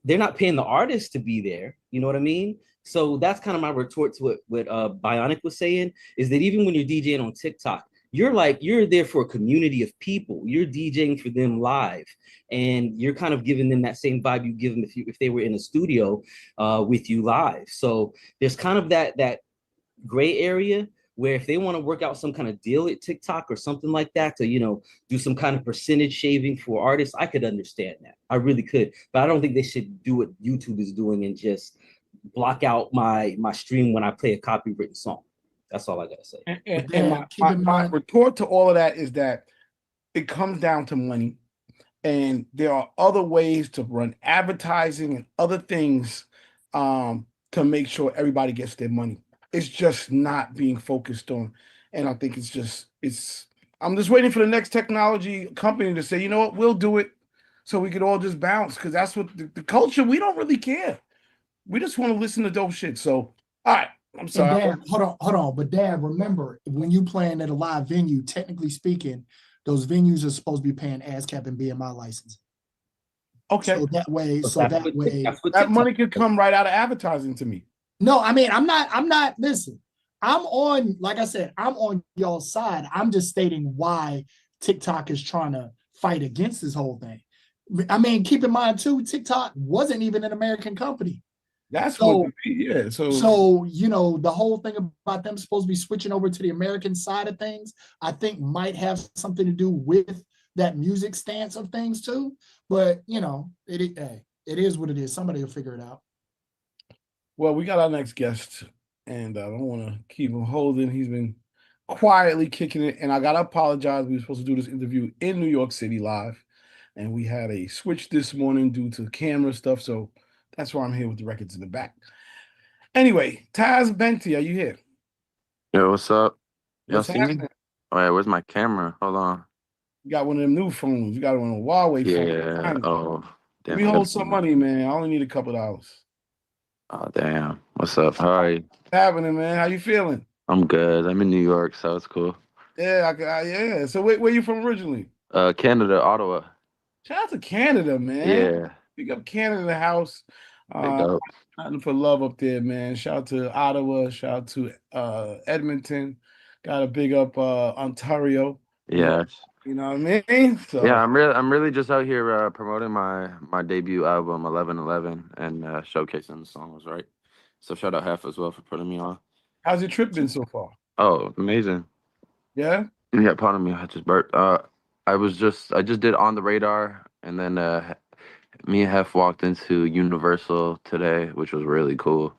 they're not paying the artist to be there. You know what I mean? So that's kind of my retort to what Bionic was saying, is that even when you're DJing on TikTok, you're there for a community of people. You're DJing for them live, and you're kind of giving them that same vibe you give them if they were in a studio with you live. So there's kind of that gray area where if they want to work out some kind of deal at TikTok or something like that to, do some kind of percentage shaving for artists, I could understand that. I really could. But I don't think they should do what YouTube is doing and just block out my stream when I play a copywritten song. That's all I gotta say. And my retort to all of that is that it comes down to money. And there are other ways to run advertising and other things to make sure everybody gets their money. It's just not being focused on. And I think I'm just waiting for the next technology company to say, you know what, we'll do it so we could all just bounce. Because that's what the culture, we don't really care. We just want to listen to dope shit. So, all right. I'm sorry. Dad, hold on. But Dad, remember, when you playing at a live venue, technically speaking, those venues are supposed to be paying ASCAP and BMI license. Okay. So that way, that money could come right out of advertising to me. No, I mean, I'm not, listen, I'm on, like I said, I'm on y'all's side. I'm just stating why TikTok is trying to fight against this whole thing. I mean, keep in mind too, TikTok wasn't even an American company. That's so, what, yeah. So, you know, the whole thing about them supposed to be switching over to the American side of things, I think might have something to do with that music stance of things too. But, you know, it is what it is. Somebody will figure it out. Well, we got our next guest, and I don't want to keep him holding. He's been quietly kicking it, and I got to apologize. We were supposed to do this interview in New York City live, and we had a switch this morning due to camera stuff, so that's why I'm here with the records in the back. Anyway, Taz Benti, are you here? Yo, what's up? Y'all What's see me? happening? All right, where's my camera? Hold on. You got one of them new phones. You got one of the Huawei Yeah. phones. Oh, Let damn. me hold some money, man. I only need a couple dollars. Oh, damn. What's up? Hi. What's happening, man? How you feeling? I'm good. I'm in New York, so it's cool. Yeah, yeah. So where you from originally? Canada, Ottawa. Shout out to Canada, man. Yeah. Pick up Canada the house. Big up. Nothing for love up there, man. Shout out to Ottawa. Shout out to Edmonton. Got to big up Ontario. Yeah. You know what I mean? So Yeah, I'm really just out here promoting my debut album 1111 and showcasing the songs, right? So shout out Half as well for putting me on. How's your trip been so far? Oh, amazing. Yeah? Yeah, pardon me, I just burped. I just did On the Radar, and then me and Hef walked into Universal today, which was really cool,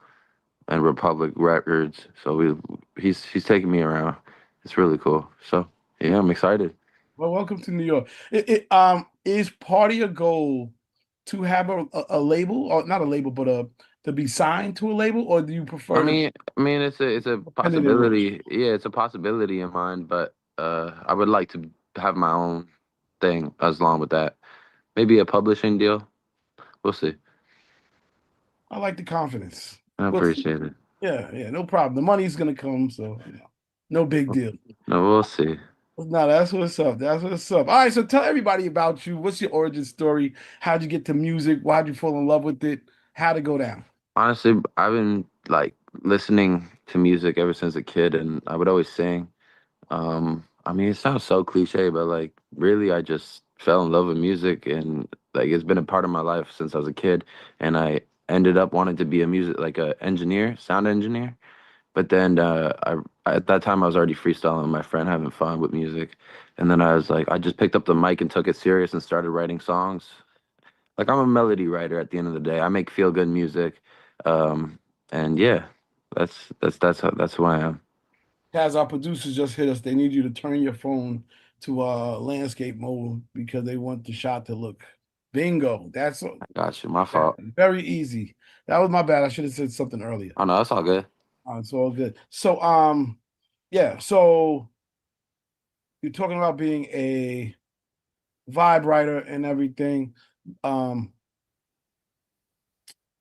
and Republic Records. So he's taking me around. It's really cool. So yeah, I'm excited. Well, welcome to New York. Is part of your goal to have a label, or not a label, but to be signed to a label, or do you prefer? I mean, it's a possibility. Yeah, it's a possibility in mind, but I would like to have my own thing as long with that. Maybe a publishing deal. We'll see. I like the confidence. I appreciate it. Yeah, no problem. The money's gonna come, so no big deal. No, we'll see. No, that's what's up. That's what's up. All right, so tell everybody about you. What's your origin story? How'd you get to music? Why'd you fall in love with it? How'd it go down? Honestly, I've been like listening to music ever since a kid, and I would always sing. I mean, it sounds so cliche, but like really, I just fell in love with music, and like it's been a part of my life since I was a kid. And I ended up wanting to be a sound engineer. But then at that time I was already freestyling with my friend, having fun with music. And then I was like, I just picked up the mic and took it serious and started writing songs. Like I'm a melody writer at the end of the day. I make feel good music. And yeah, that's who I am. As our producers just hit us, they need you to turn your phone to landscape mode because they want the shot to look bingo. That's Got you. My fault. Very easy. That was my bad. I should have said something earlier. Oh no, that's all good. It's all good. So yeah, so you're talking about being a vibe writer and everything.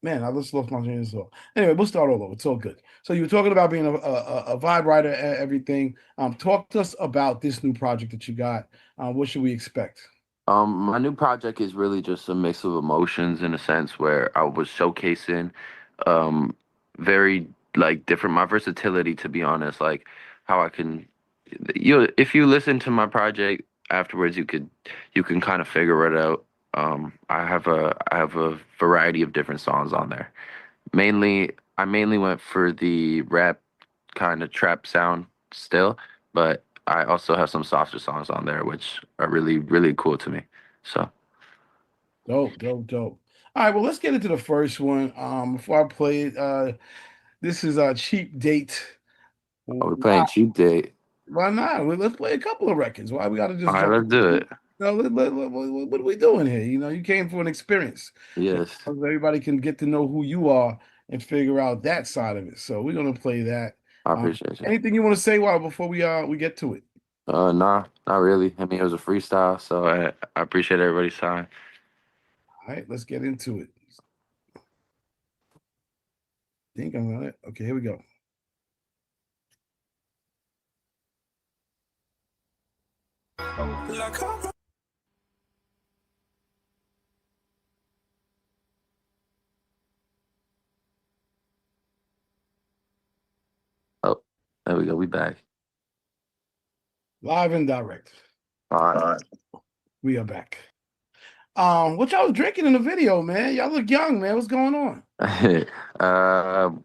Man, I just lost my train of thought. Anyway, we'll start all over. It's all good. So you were talking about being a vibe writer and everything. Talk to us about this new project that you got. What should we expect? My new project is really just a mix of emotions in a sense where I was showcasing very like different my versatility, to be honest, like how I can if you listen to my project afterwards you can kind of figure it out. I have a variety of different songs on there. I mainly went for the rap kind of trap sound still, but I also have some softer songs on there which are really, really cool to me. So Dope. All right, well, let's get into the first one. Before I play it, this is a Cheap Date We're playing Cheap Date. Why not? Let's play a couple of records. Why we got to just All right, jump? let's do it. What are we doing here? You came for an experience. Yes. So everybody can get to know who you are and figure out that side of it. So we're gonna play that. I appreciate you. Anything you want to say before we get to it? Nah, not really. I mean, it was a freestyle, so I appreciate everybody's time. All right, let's get into it. I think I'm on it. Okay, here we go. Oh, there we go. We back. Live and direct. All right. We are back. What y'all was drinking in the video, man? Y'all look young, man. What's going on? I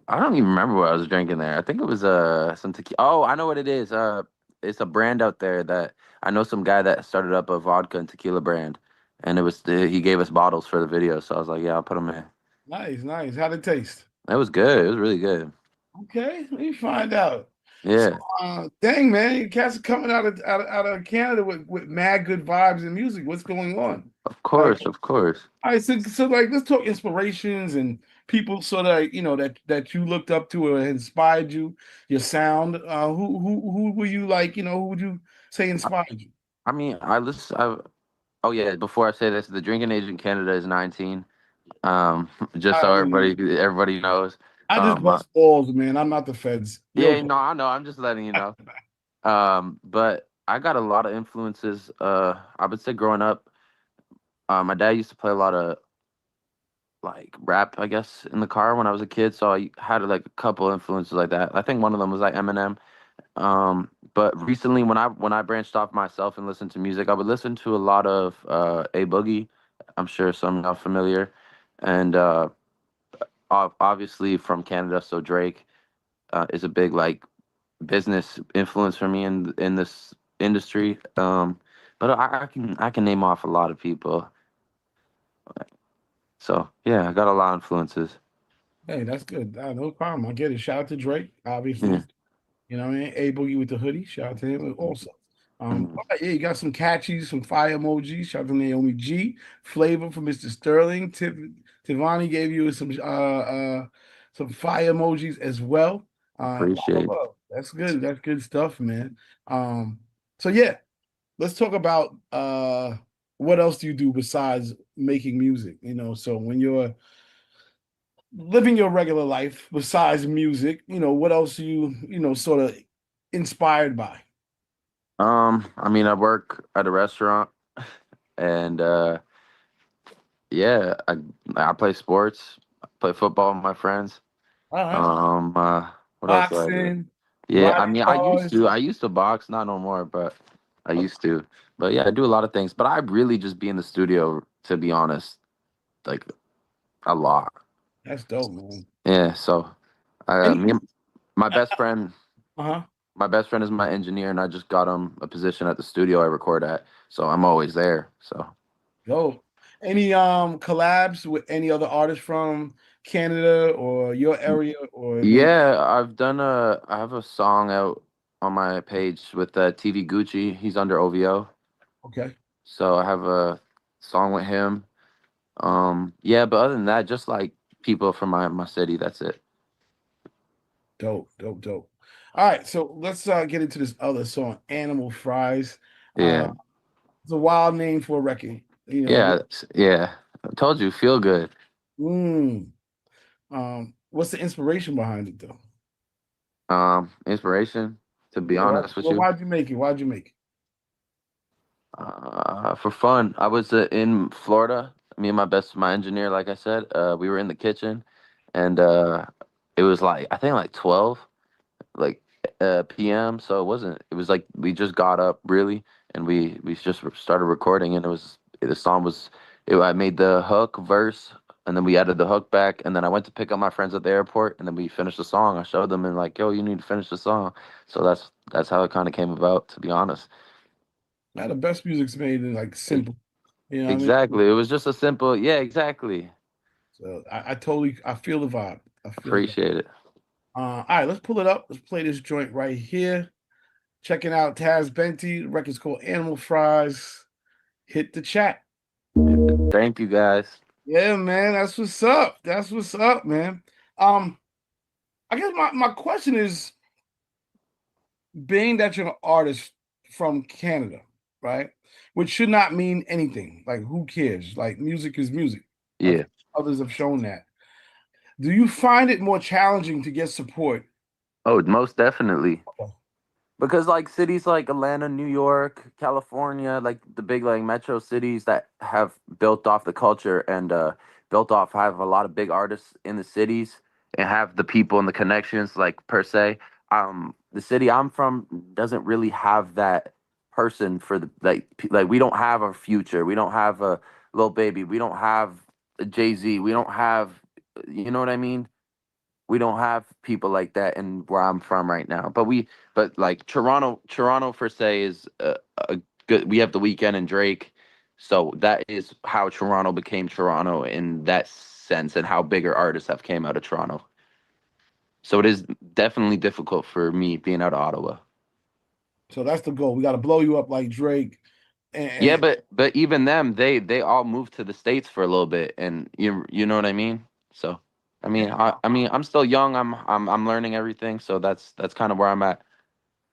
don't even remember what I was drinking there. I think it was some tequila. Oh, I know what it is. It's a brand out there that I know some guy that started up a vodka and tequila brand, and he gave us bottles for the video. So I was like, yeah, I'll put them in. Nice. How'd it taste? It was good. It was really good. Okay, let me find out. Yeah. So, dang, man, you cats are coming out of Canada with mad good vibes and music. What's going on? Of course. All right, so like let's talk inspirations and people sort of that you looked up to or inspired you, your sound. Who were you like? Who would you say inspired you? I mean, oh yeah, before I say this, the drinking age in Canada is 19. Just so everybody knows. I just bust balls, man. I'm not the feds. Yeah, no, I know. I'm just letting you know. But I got a lot of influences. I would say growing up, my dad used to play a lot of like rap, I guess, in the car when I was a kid. So I had like a couple influences like that. I think one of them was like Eminem. But recently when I branched off myself and listened to music, I would listen to a lot of A Boogie. I'm sure some of y'all familiar. And obviously from Canada, so Drake is a big like business influence for me in this industry. But I can name off a lot of people. So yeah, I got a lot of influences. Hey, that's good. No problem. I get it. Shout out to Drake, obviously. Yeah. You know what I mean? A Boogie with the hoodie. Shout out to him also. All right, yeah, you got some catchies, some fire emojis. Shout out to Naomi G. Flavor from Mr. Sterling. Tivani gave you some fire emojis as well. Appreciate it. That's good. That's good stuff, man. So yeah, let's talk about what else do you do besides making music? So when you're living your regular life besides music, what else are you sort of inspired by? I mean, I work at a restaurant, and yeah, I play sports. I play football with my friends. All right. What else do I do? Boxing. Yeah, I mean, cars. I used to box, not no more, but I used to. But yeah, I do a lot of things. But I really just be in the studio, to be honest, like a lot. That's dope, man. Yeah, so my best friend. My best friend is my engineer, and I just got him a position at the studio I record at. So I'm always there. So Yo, any collabs with any other artists from Canada or your area or yeah, I have a song out on my page with TV Gucci. He's under OVO. Okay. So I have a song with him. Yeah, but other than that, just like people from my city, that's it. Dope. All right, so let's get into this other song, Animal Fries. Yeah. It's a wild name for a record. Yeah. I told you, feel good. What's the inspiration behind it though? Inspiration, to be honest with you. Why'd you make it? For fun. I was in Florida. Me and my engineer, like I said, we were in the kitchen, and it was like I think like 12, like PM. So it was like we just got up really, and we just started recording, and the song was. I made the hook verse, and then we added the hook back, and then I went to pick up my friends at the airport, and then we finished the song. I showed them and like, yo, you need to finish the song. So that's how it kind of came about, to be honest. Now the best music's made in like simple. Exactly. I mean? It was just a simple, yeah, exactly. So I totally feel the vibe. Appreciate it. All right, let's pull it up. Let's play this joint right here. Checking out Taz Benti. The record's called Animal Fries. Hit the chat. Thank you, guys. Yeah, man, that's what's up. That's what's up, man. I guess my question is, being that you're an artist from Canada, right? Which should not mean anything. Like, who cares? Like, music is music. Yeah. Others have shown that. Do you find it more challenging to get support? Oh, most definitely. Because like cities like Atlanta, New York, California, like the big like metro cities that have built off the culture and have a lot of big artists in the cities and have the people and the connections like per se. The city I'm from doesn't really have that person for the like we don't have a Future, we don't have a Lil Baby, we don't have a Jay-Z, we don't have, you know what I mean? We don't have people like that in where I'm from right now. But like Toronto per se is a good. We have The Weeknd and Drake, so that is how Toronto became Toronto in that sense, and how bigger artists have came out of Toronto. So it is definitely difficult for me being out of Ottawa. So that's the goal. We got to blow you up like Drake. Yeah, but even them, they all moved to the States for a little bit, and you know what I mean. So I mean, I'm still young. I'm learning everything. So that's kind of where I'm at,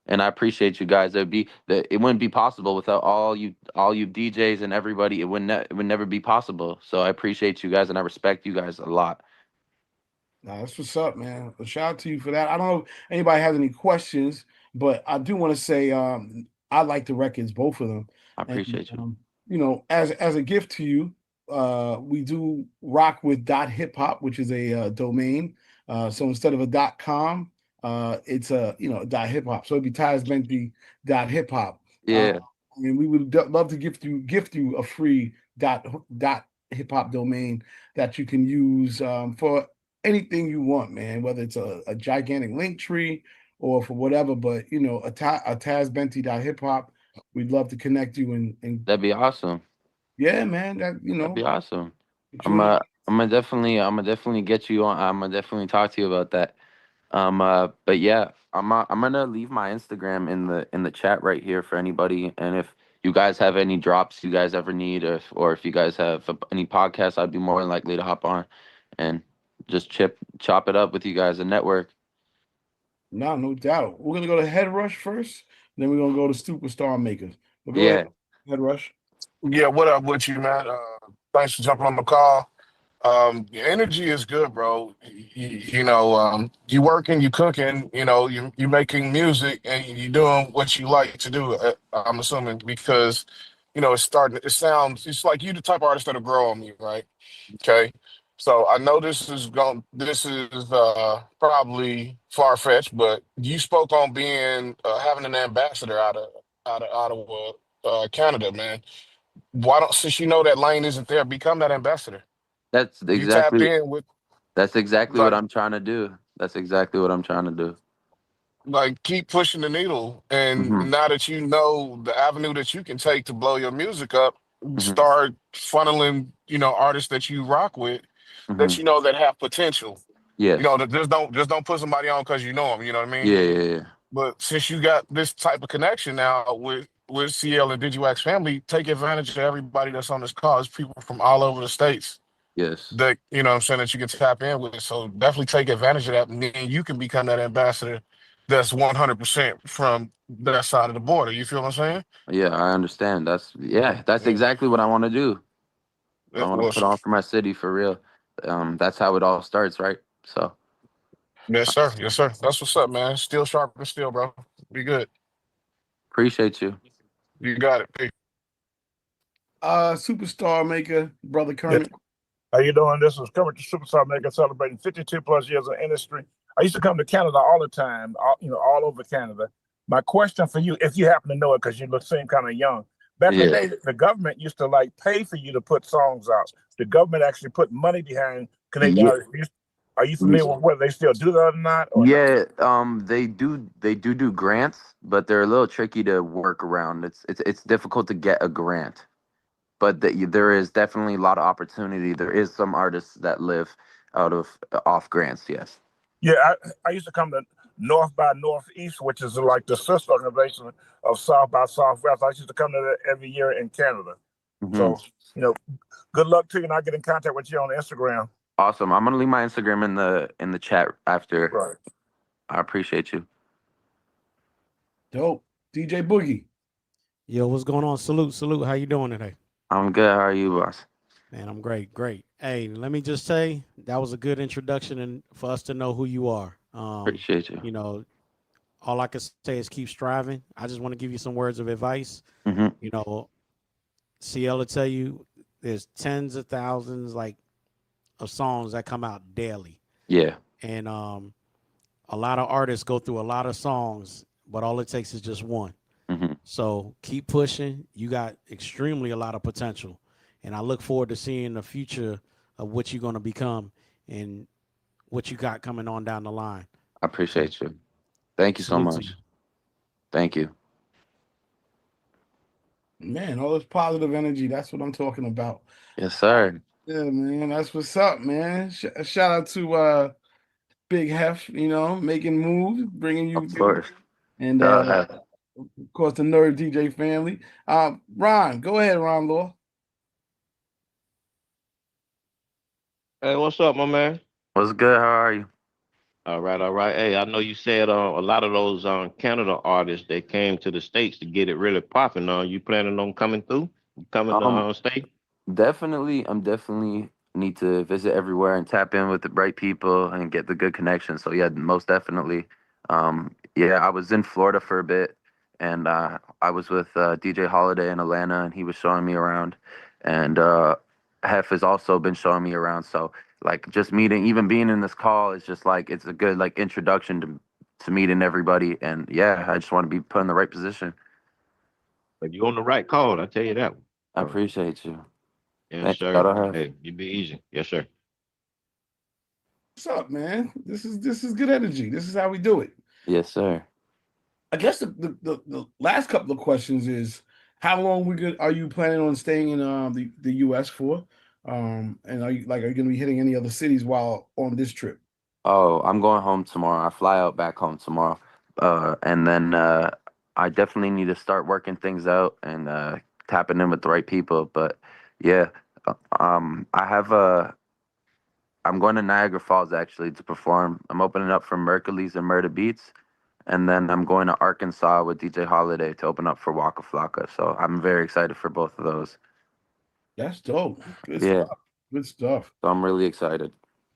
and I appreciate you guys. It wouldn't be possible without all you DJs and everybody. It would never be possible. So I appreciate you guys, and I respect you guys a lot. Nah, that's what's up, man. A shout out to you for that. I don't know if anybody has any questions, but I do want to say I like the records, both of them. I appreciate you. You know, as a gift to you, we do rock with .hip hop, which is a domain. So instead of a .com, it's a .hip hop. So it'd be hip hop. Yeah. And we would love to gift you a free hip hop domain that you can use for anything you want, man, whether it's a gigantic link tree or for whatever, but a Tazbenti.hip hop, we'd love to connect you and That'd be awesome. yeah, man, That'd be awesome. I'm gonna definitely get you on. I'm gonna definitely talk to you about that. But yeah, I'm gonna leave my Instagram in the chat right here for anybody. And if you guys have any drops you guys ever need, or if you guys have any podcasts, I'd be more than likely to hop on and just chop it up with you guys and network. No doubt. We're gonna go to Head Rush first, then we're gonna go to Superstar Makers. But go Yeah. ahead, Head Rush. Yeah, what up with you, man? Thanks for jumping on the call. Your energy is good, bro. You working, you cooking, you making music, and you doing what you like to do. I'm assuming because, it's like you the type of artist that'll grow on me, right? Okay. So I know this is probably far fetched, but you spoke on being having an ambassador out of Ottawa, Canada, man. Why don't, since you know that lane isn't there, become that ambassador? That's You tap exactly in with what like I'm trying to do. That's exactly what I'm trying to do. keep pushing the needle, and Hmm. now that you know the avenue that you can take to blow your music up, Hmm. start funneling, artists that you rock with, Hmm. that you know that have potential. Yes. That just don't put somebody on because you know them. You know what I mean? Yeah. But since you got this type of connection now with CL and Digiwaxx family, take advantage of everybody that's on this call. It's people from all over the states Yes. that I'm saying, that you can tap in with. So definitely take advantage of that, and then you can become that ambassador that's 100% from that side of the border. You feel what I'm saying? Yeah, I understand. That's exactly what I want to do. I want to Well, put on for my city for real. That's how it all starts, right? So yes, sir. Yes, sir. That's what's up, man. Still sharp and still, bro. Be good. appreciate you. You got it. Peace. Superstar Maker, Brother Yeah. Kermit. How you doing? This is Kermit the Superstar Maker, celebrating 52 plus years of industry. I used to come to Canada all the time, all over Canada. My question for you, if you happen to know it, because you seem kind of young. Back in the day, the government used to pay for you to put songs out. The government actually put money behind Canadian Yeah. artists. Are you familiar with whether they still do that or not? Yeah, they do grants, but they're a little tricky to work around. It's difficult to get a grant, but there is definitely a lot of opportunity. There is some artists that live off grants. Yes. Yeah, I used to come to North by Northeast, which is like the sister organization of South by Southwest. I used to come to that every year in Canada. So, good luck to you, and I'll get in contact with you on Instagram. Awesome. I'm gonna leave my Instagram in the chat after. Right. I appreciate you. Dope. DJ Boogie. Yo, what's going on? Salute. How you doing today? I'm good. How are you, boss? Man, I'm great. Hey, let me just say that was a good introduction and for us to know who you are. Appreciate you. You know, all I can say is keep striving. I just want to give you some words of advice. Mhm. You know, CL will tell you there's tens of thousands of songs that come out daily. Yeah. And a lot of artists go through a lot of songs, but all it takes is just one. Mhm. So keep pushing. You got extremely a lot of potential. And I look forward to seeing the future of what you're going to become and what you got coming on down the line. I appreciate you. Thank you so Salute to much. you. Thank you. Man, all this positive energy. That's what I'm talking about. Yes, sir. Yeah, man. That's what's up, man. Shout out to Big Hef, making moves, bringing you Of course. and of course the Nerd DJ family. Ron, go ahead, Ron Law. Hey, what's up, my man? What's good? How are you? All right, all right. Hey, I know you said a lot of those Canada artists they came to the States to get it really popping. You planning on coming through? Coming to state? Definitely. I'm definitely need to visit everywhere and tap in with the right people and get the good connections. So yeah, most definitely. Yeah, I was in Florida for a bit, and I was with DJ Holiday in Atlanta, and he was showing me around, and Hef has also been showing me around. So like just meeting, even being in this call is just like it's a good like introduction to meeting everybody. And yeah, I just want to be put in the right position. But you on the right call, I tell you that one. I appreciate you. Yes, Thanks, sir. brother Hef. Hey, you be easy. Yes, sir. What's up, man? This is good energy. This is how we do it. Yes, sir. I guess the last couple of questions is how long are you planning on staying in the US for? And are you going to be hitting any other cities while on this trip? Oh, I'm going home tomorrow. I fly out back home tomorrow. And then I definitely need to start working things out and tapping in with the right people. But yeah, I have I'm going to Niagara Falls actually to perform. I'm opening up for Mercules and Murder Beats. And then I'm going to Arkansas with DJ Holiday to open up for Waka Flocka. So I'm very excited for both of those. That's dope. Good Yeah. stuff. Good stuff. So I'm really excited.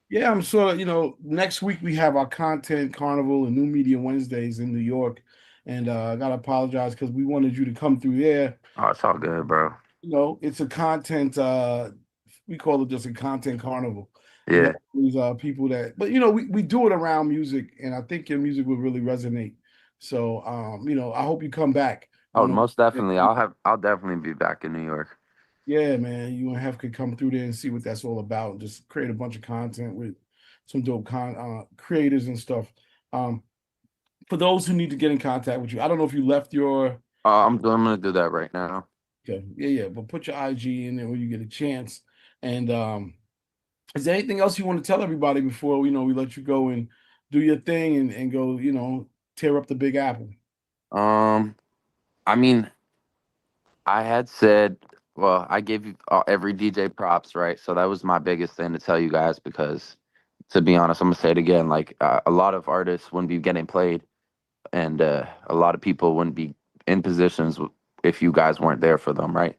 Yeah, I'm sort of, next week we have our content carnival and New Media Wednesdays in New York. And I got to apologize because we wanted you to come through there. Oh, it's all good, bro. It's a content, we call it just a content carnival. Yeah. These people but we do it around music, and I think your music will really resonate. So I hope you come back. Oh, most definitely. I'll definitely be back in New York. Yeah, man. You and Hef could come through there and see what that's all about. And just create a bunch of content with some dope creators and stuff. For those who need to get in contact with you, I don't know if you left your. I'm gonna do that right now. Okay. Yeah. But put your IG in there when you get a chance. And is there anything else you want to tell everybody before we let you go and do your thing and go, tear up the Big Apple? I mean, I had said, well, I gave you every DJ props, right? So that was my biggest thing to tell you guys because, to be honest, I'm gonna say it again. Like a lot of artists wouldn't be getting played, and a lot of people wouldn't be in positions if you guys weren't there for them, right?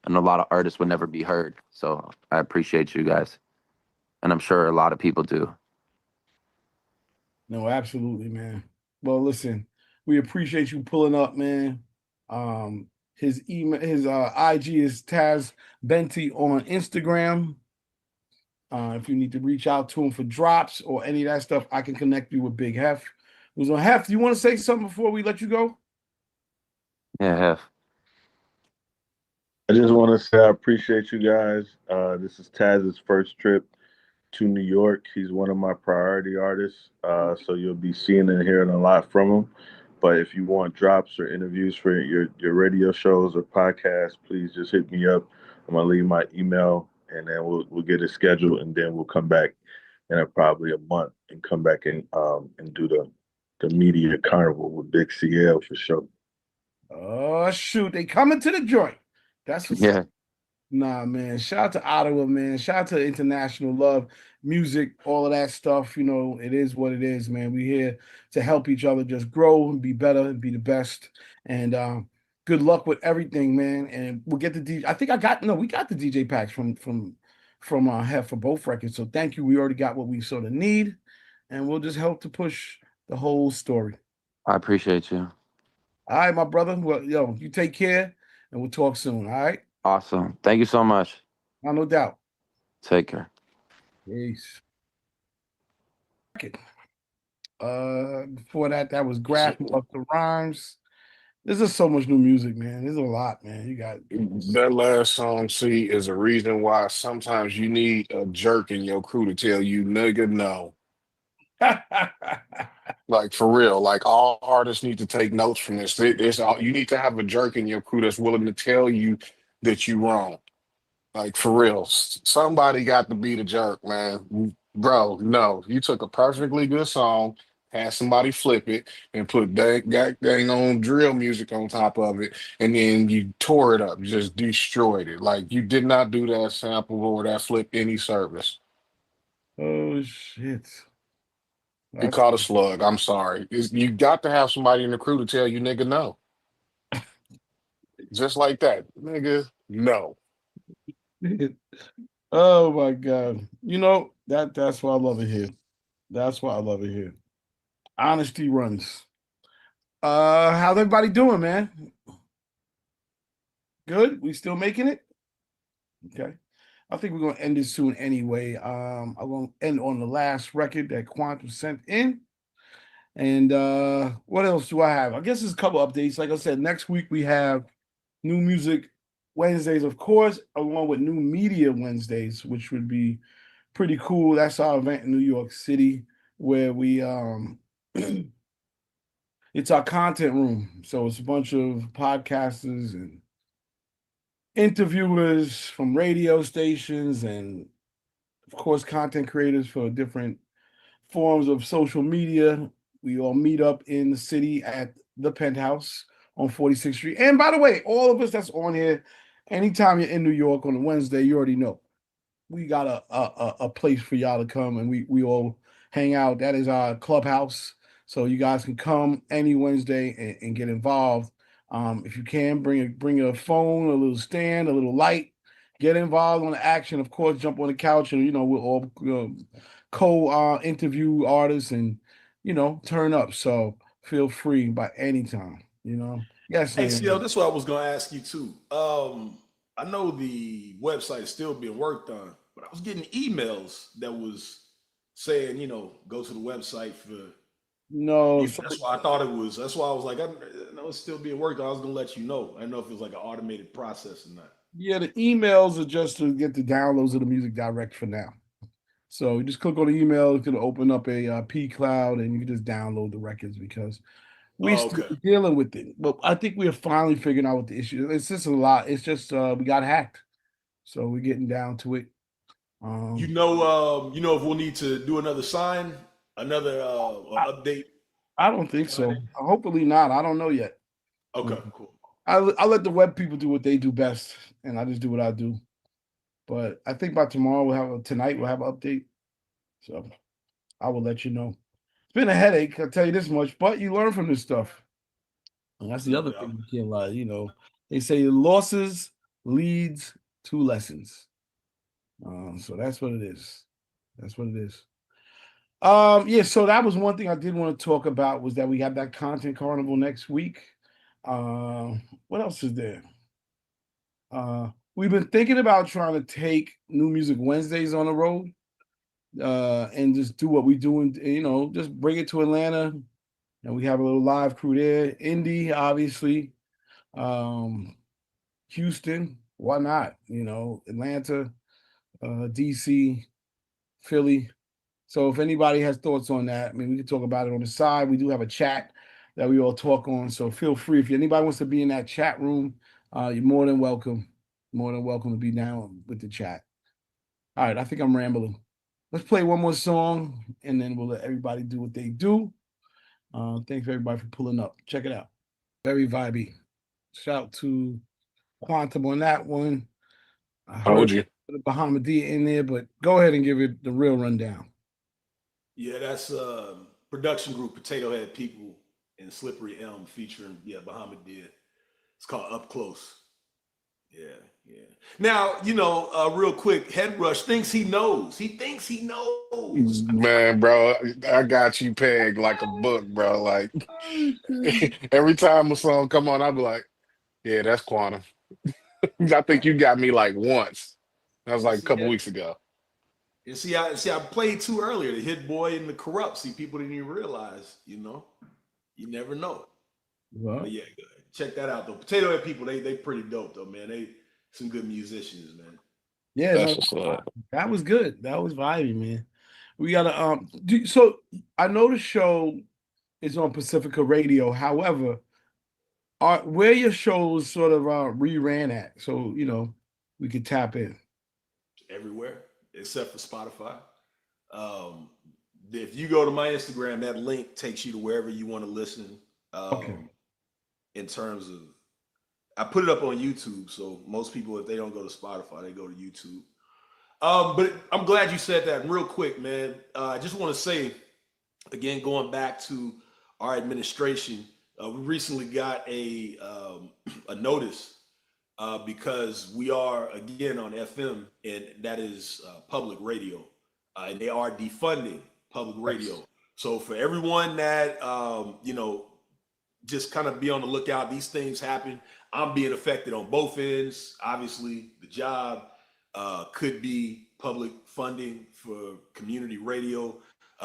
And a lot of artists would never be heard. So I appreciate you guys, and I'm sure a lot of people do. No, absolutely, man. Well, listen, we appreciate you pulling up, man. His IG is Taz Benti on Instagram. If you need to reach out to him for drops or any of that stuff, I can connect you with Big Hef. So Hef, do you want to say something before we let you go? Yeah, Hef. I just want to say I appreciate you guys. This is Taz's first trip to New York. He's one of my priority artists, so you'll be seeing and hearing a lot from him. But if you want drops or interviews for your radio shows or podcasts, please just hit me up. I'm gonna leave my email, and then we'll get it scheduled, and then we'll come back in probably a month and come back and do the media carnival with Big CL for sure. Oh shoot, they coming to the joint. That's what's Yeah. Nah, man. Shout out to Ottawa, man. Shout out to international love, music, all of that stuff. You know, it is what it is, man. We here to help each other just grow and be better and be the best. And good luck with everything, man. And we'll get the DJ. I think we got the DJ packs from Hef for both records. So thank you. We already got what we sort of need, and we'll just help to push the whole story. I appreciate you. All right, my brother. Well, yo, you take care, and we'll talk soon. All right. Awesome. Thank you so much. No doubt. Take care. Peace. Before that was Graph Up the Rhymes. There's just so much new music, man. There's a lot, man. You got that last song, see, is a reason why sometimes you need a jerk in your crew to tell you, nigga, no. Like, for real, like, all artists need to take notes from this. You need to have a jerk in your crew that's willing to tell you that you wrong. Like, for real, somebody got to be the jerk, man. Bro, no, you took a perfectly good song, had somebody flip it, and put dang on drill music on top of it, and then you tore it up, just destroyed it. Like, you did not do that sample or that flip any service. Oh shit. You caught a slug. I'm sorry. You got to have somebody in the crew to tell you, nigga, no. Just like that, nigga, no. Oh my God. You know, that's why I love it here. That's why I love it here. Honesty runs. How's everybody doing, man? Good? We still making it? Okay. I think we're gonna end this soon anyway. I'm gonna end on the last record that Quantum sent in. And what else do I have? I guess there's a couple updates. Like I said, next week we have New Music Wednesdays, of course, along with New Media Wednesdays, which would be pretty cool. That's our event in New York City where we it's our content room. So it's a bunch of podcasters and interviewers from radio stations and of course content creators for different forms of social media. We all meet up in the city at the Penthouse on 46th Street. And by the way, all of us that's on here, anytime you're in New York on a Wednesday, you already know we got a place for y'all to come and we all hang out. That is our clubhouse. So you guys can come any Wednesday and get involved. If you can, bring a phone, a little stand, a little light, get involved on the action. Of course, jump on the couch and we'll all co-interview artists and turn up. So feel free by any time. Yes. Hey, CL, this is what I was going to ask you too. I know the website is still being worked on, but I was getting emails that was saying, go to the website for. No, that's why I thought it was. That's why I was like, I know it's still being worked on. I was going to let you know. I didn't know if it was like an automated process or not. Yeah, the emails are just to get the downloads of the music direct for now. So you just click on the email. It's going to open up a P Cloud, and you can just download the records because we're still dealing with it. But I think we are finally figuring out what the issue is. It's just a lot. It's just we got hacked, so we're getting down to it. If we'll need to do another sign, another update. I don't think so. Hopefully not. I don't know yet. Okay, cool. I'll let the web people do what they do best, and I just do what I do. But I think by tomorrow tonight we'll have an update. So I will let you know. It's been a headache, I'll tell you this much, but you learn from this stuff. And that's the other thing you can't lie. They say losses leads to lessons. So that's what it is. That's what it is. Yeah, so that was one thing I did want to talk about was that we have that content carnival next week. What else is there? We've been thinking about trying to take New Music Wednesdays on the road and just do what we do and just bring it to Atlanta. And we have a little live crew there. Indy, obviously. Houston, why not? Atlanta, DC, Philly. So if anybody has thoughts on that, we can talk about it on the side. We do have a chat that we all talk on. So feel free. If anybody wants to be in that chat room, you're more than welcome. More than welcome to be down with the chat. All right, I think I'm rambling. let's play one more song, and then we'll let everybody do what they do. Thanks everybody for pulling up. Check it out. Very vibey. Shout out to Quantum on that one. I Told heard you. the Bahamadia in there, but go ahead and give it the real rundown. Yeah, that's production group Potato Head People and Slippery Elm featuring Bahamadia. It's called Up Close. Yeah. Now, real quick, Head Rush thinks he knows. He thinks he knows. Man, bro, I got you pegged like a book, bro. Like every time a song come on, I'll be like, yeah, that's Quantum. I think you got me like once. That was like a couple weeks ago. And see, I played too earlier, the Hit Boy and the Corrupt. See, people didn't even realize, you never know. Well, but yeah, check that out though. Potato Head People, they pretty dope though, man. They some good musicians, man. Yeah, that was good. That was vibey, man. We gotta so I know the show is on Pacifica Radio. However, where your shows sort of reran at, so we could tap in. Everywhere except for Spotify. If you go to my Instagram, that link takes you to wherever you want to listen. Okay. In terms of, I put it up on YouTube, so most people, if they don't go to Spotify, they go to YouTube. But I'm glad you said that. And real quick, man, I just want to say, again, going back to our administration, we recently got a notice because we are, again, on FM, and that is public radio. And they are defunding public radio. So for everyone that, just kind of be on the lookout, these things happen. I'm being affected on both ends. Obviously, the job could be public funding for community radio.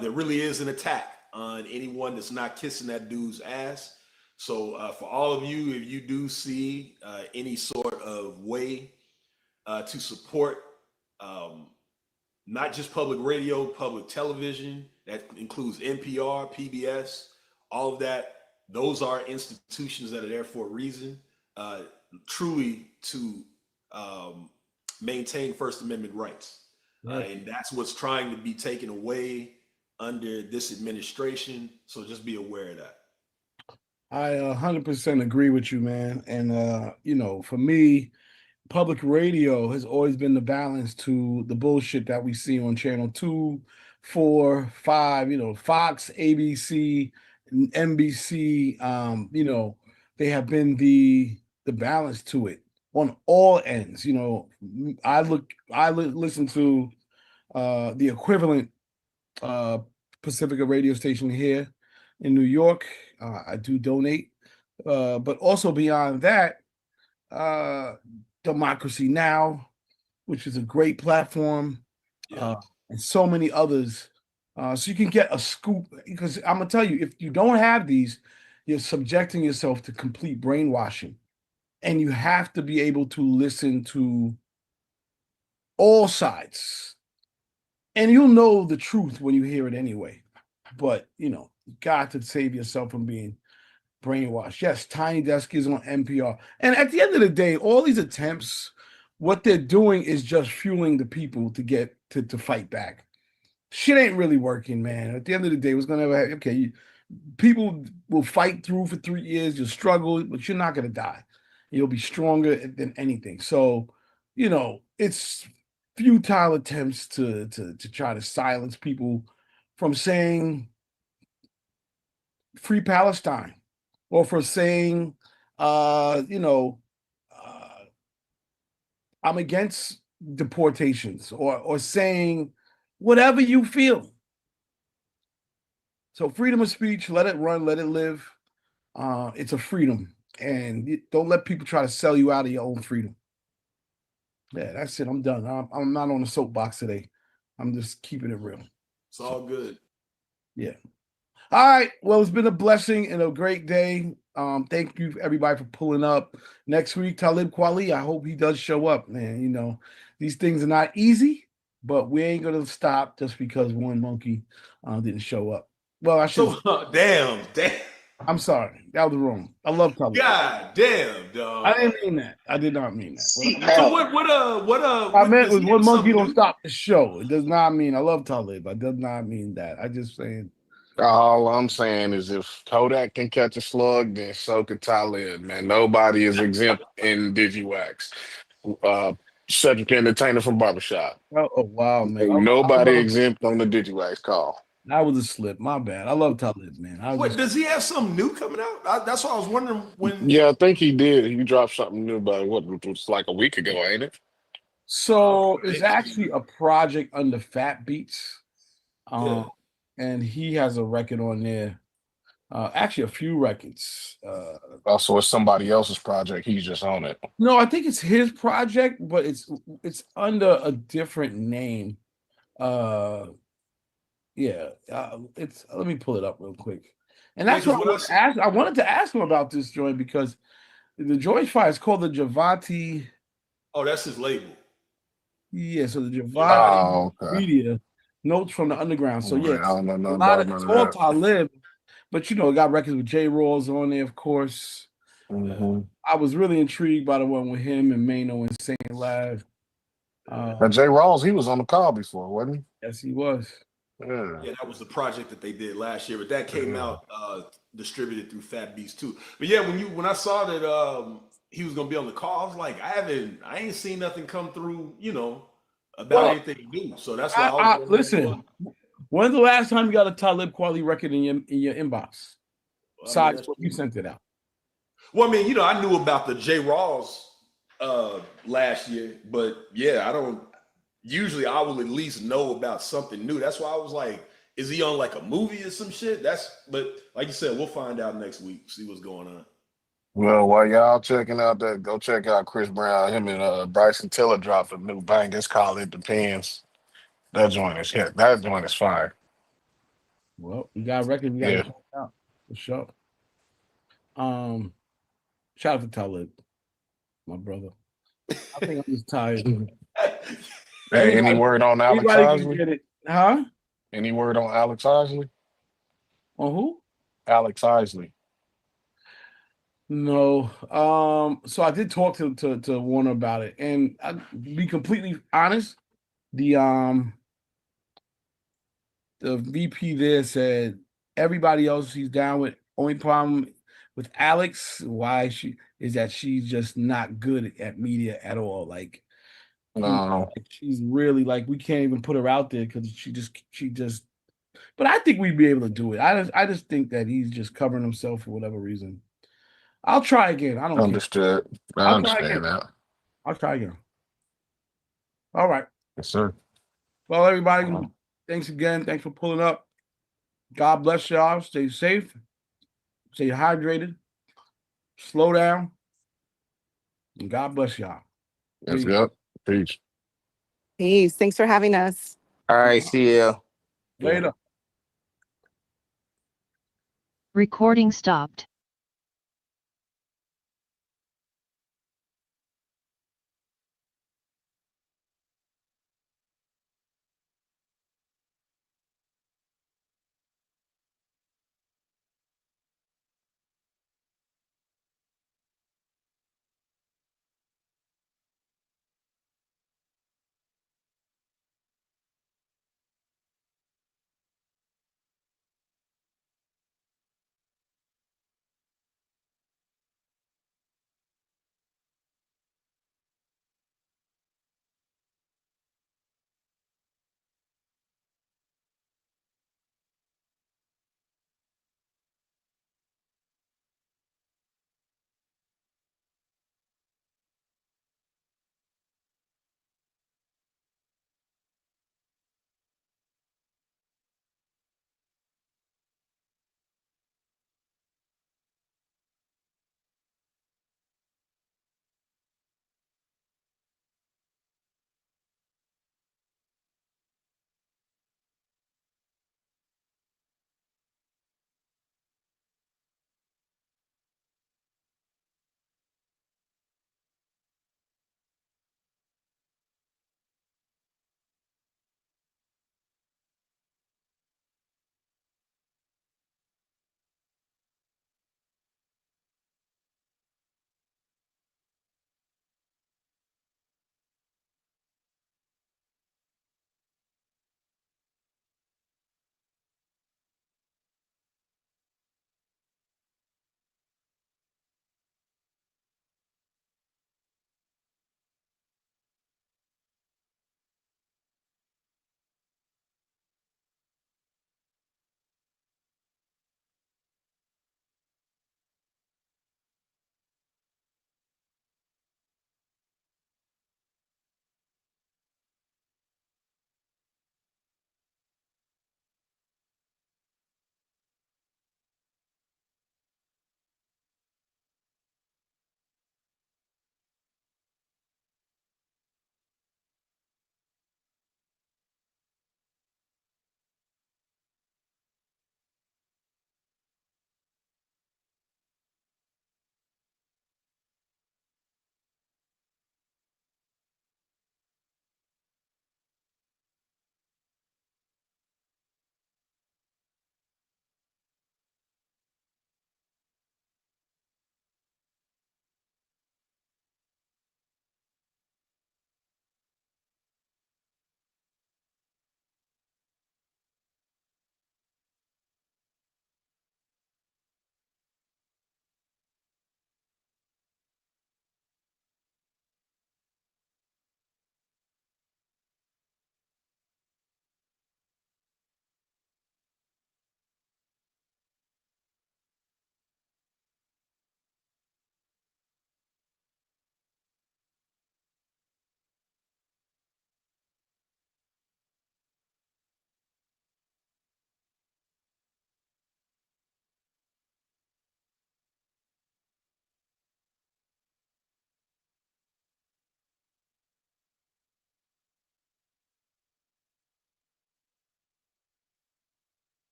There really is an attack on anyone that's not kissing that dude's ass. So for all of you, if you do see any sort of way to support not just public radio, public television, that includes NPR, PBS, all of that, those are institutions that are there for a reason, truly to maintain First Amendment rights. And that's what's trying to be taken away under this administration. So just be aware of that. I 100% agree with you, man. And, for me, public radio has always been the balance to the bullshit that we see on channel 2, 4, 5, Fox, ABC, NBC. They have been the balance to it on all ends. I listen to the equivalent Pacifica radio station here in New York. I do donate, but also beyond that, Democracy Now!, which is a great platform, and so many others. So you can get a scoop, because I'm gonna tell you, if you don't have these, you're subjecting yourself to complete brainwashing, and you have to be able to listen to all sides, and you'll know the truth when you hear it anyway. But you got to save yourself from being brainwashed. Yes, Tiny Desk is on NPR. And at the end of the day, all these attempts, what they're doing is just fueling the people to get to fight back. Shit ain't really working, man. At the end of the day, what's going to happen? People will fight through for 3 years. You'll struggle, but you're not going to die. You'll be stronger than anything. So, it's futile attempts to try to silence people from saying free Palestine, or for saying, I'm against deportations, or saying whatever you feel. So freedom of speech, let it run, let it live. It's a freedom, and don't let people try to sell you out of your own freedom. Yeah, that's it. I'm done. I'm not on the soapbox today. I'm just keeping it real. It's all good. Yeah. All right. Well, it's been a blessing and a great day. Thank you everybody for pulling up. Next week, Talib Kweli, I hope he does show up, man. These things are not easy, but we ain't gonna stop just because one monkey didn't show up. Well, I should. Damn. I'm sorry. That was wrong. I love Talib. God damn, dog. I didn't mean that. I did not mean that. So what I meant does was he one have monkey something don't new? stop the show. It does not mean I love Talib. I does not mean that. I just saying. All I'm saying is if Kodak can catch a slug, then so can Talib, man. Nobody is exempt in Digiwaxx. Subject entertainer from Barbershop. Oh wow, man. Ain't nobody exempt on the Digiwaxx call. That was a slip. My bad. I love Talib, man. What does he have something new coming out? That's what I was wondering when. Yeah, I think he did. He dropped something new about what it was like a week ago, ain't it? So it's actually a project under Fat Beats. Yeah. And he has a record on there. Actually a few records. Also, it's somebody else's project. He's just on it. No, I think it's his project, but it's under a different name. It's let me pull it up real quick. And that's what I wanted to ask him about this joint because the George Fire is called the Javati. Oh, that's his label. Yeah, so the Javati Media Notes from the Underground. So yeah, I don't know a lot of none it's of all that. Talib, but you know, it got records with J. Rawls on there, of course. I was really intrigued by the one with him and Mano and Saint Lab. And Jay Rawls, he was on the call before, wasn't he? Yes, he was. Yeah. Yeah, that was the project that they did last year, but that came out distributed through Fat Beats too. But yeah, when I saw that he was gonna be on the call, I was like, I ain't seen nothing come through, about anything new. So that's why I was listen. When's the last time you got a Talib quality record in your inbox? Besides what you sent it out. Well, I mean, I knew about the J. Rawls last year, but yeah, I don't. Usually, I will at least know about something new. That's why I was like, is he on like a movie or some shit? But like you said, we'll find out next week. See what's going on. Well, while y'all checking out that, go check out Chris Brown. Him and Bryson Tiller dropped a new bang. It's called It Depends. That joint is hit. That joint is fire. Well, you got a record. You got to check it out for sure. Shout out to Talib, my brother. I think I'm just tired. Hey, any word on Alex Isley? Huh? Any word on Alex Isley? On who? Alex Isley. No. So I did talk to Warner about it, and I'll be completely honest. The VP there said everybody else he's down with. Only problem with Alex, why is that she's just not good at media at all. Like, no, she's really like we can't even put her out there because she just. But I think we'd be able to do it. I just think that he's just covering himself for whatever reason. I'll try again. I don't understood. care. I understand that. I'll try again. All right. Yes, sir. Well, everybody, thanks again. Thanks for pulling up. God bless y'all. Stay safe. Stay hydrated. Slow down. And God bless y'all. Yes, yep. Peace. Peace. Thanks for having us. All right. See you. Later. Recording stopped.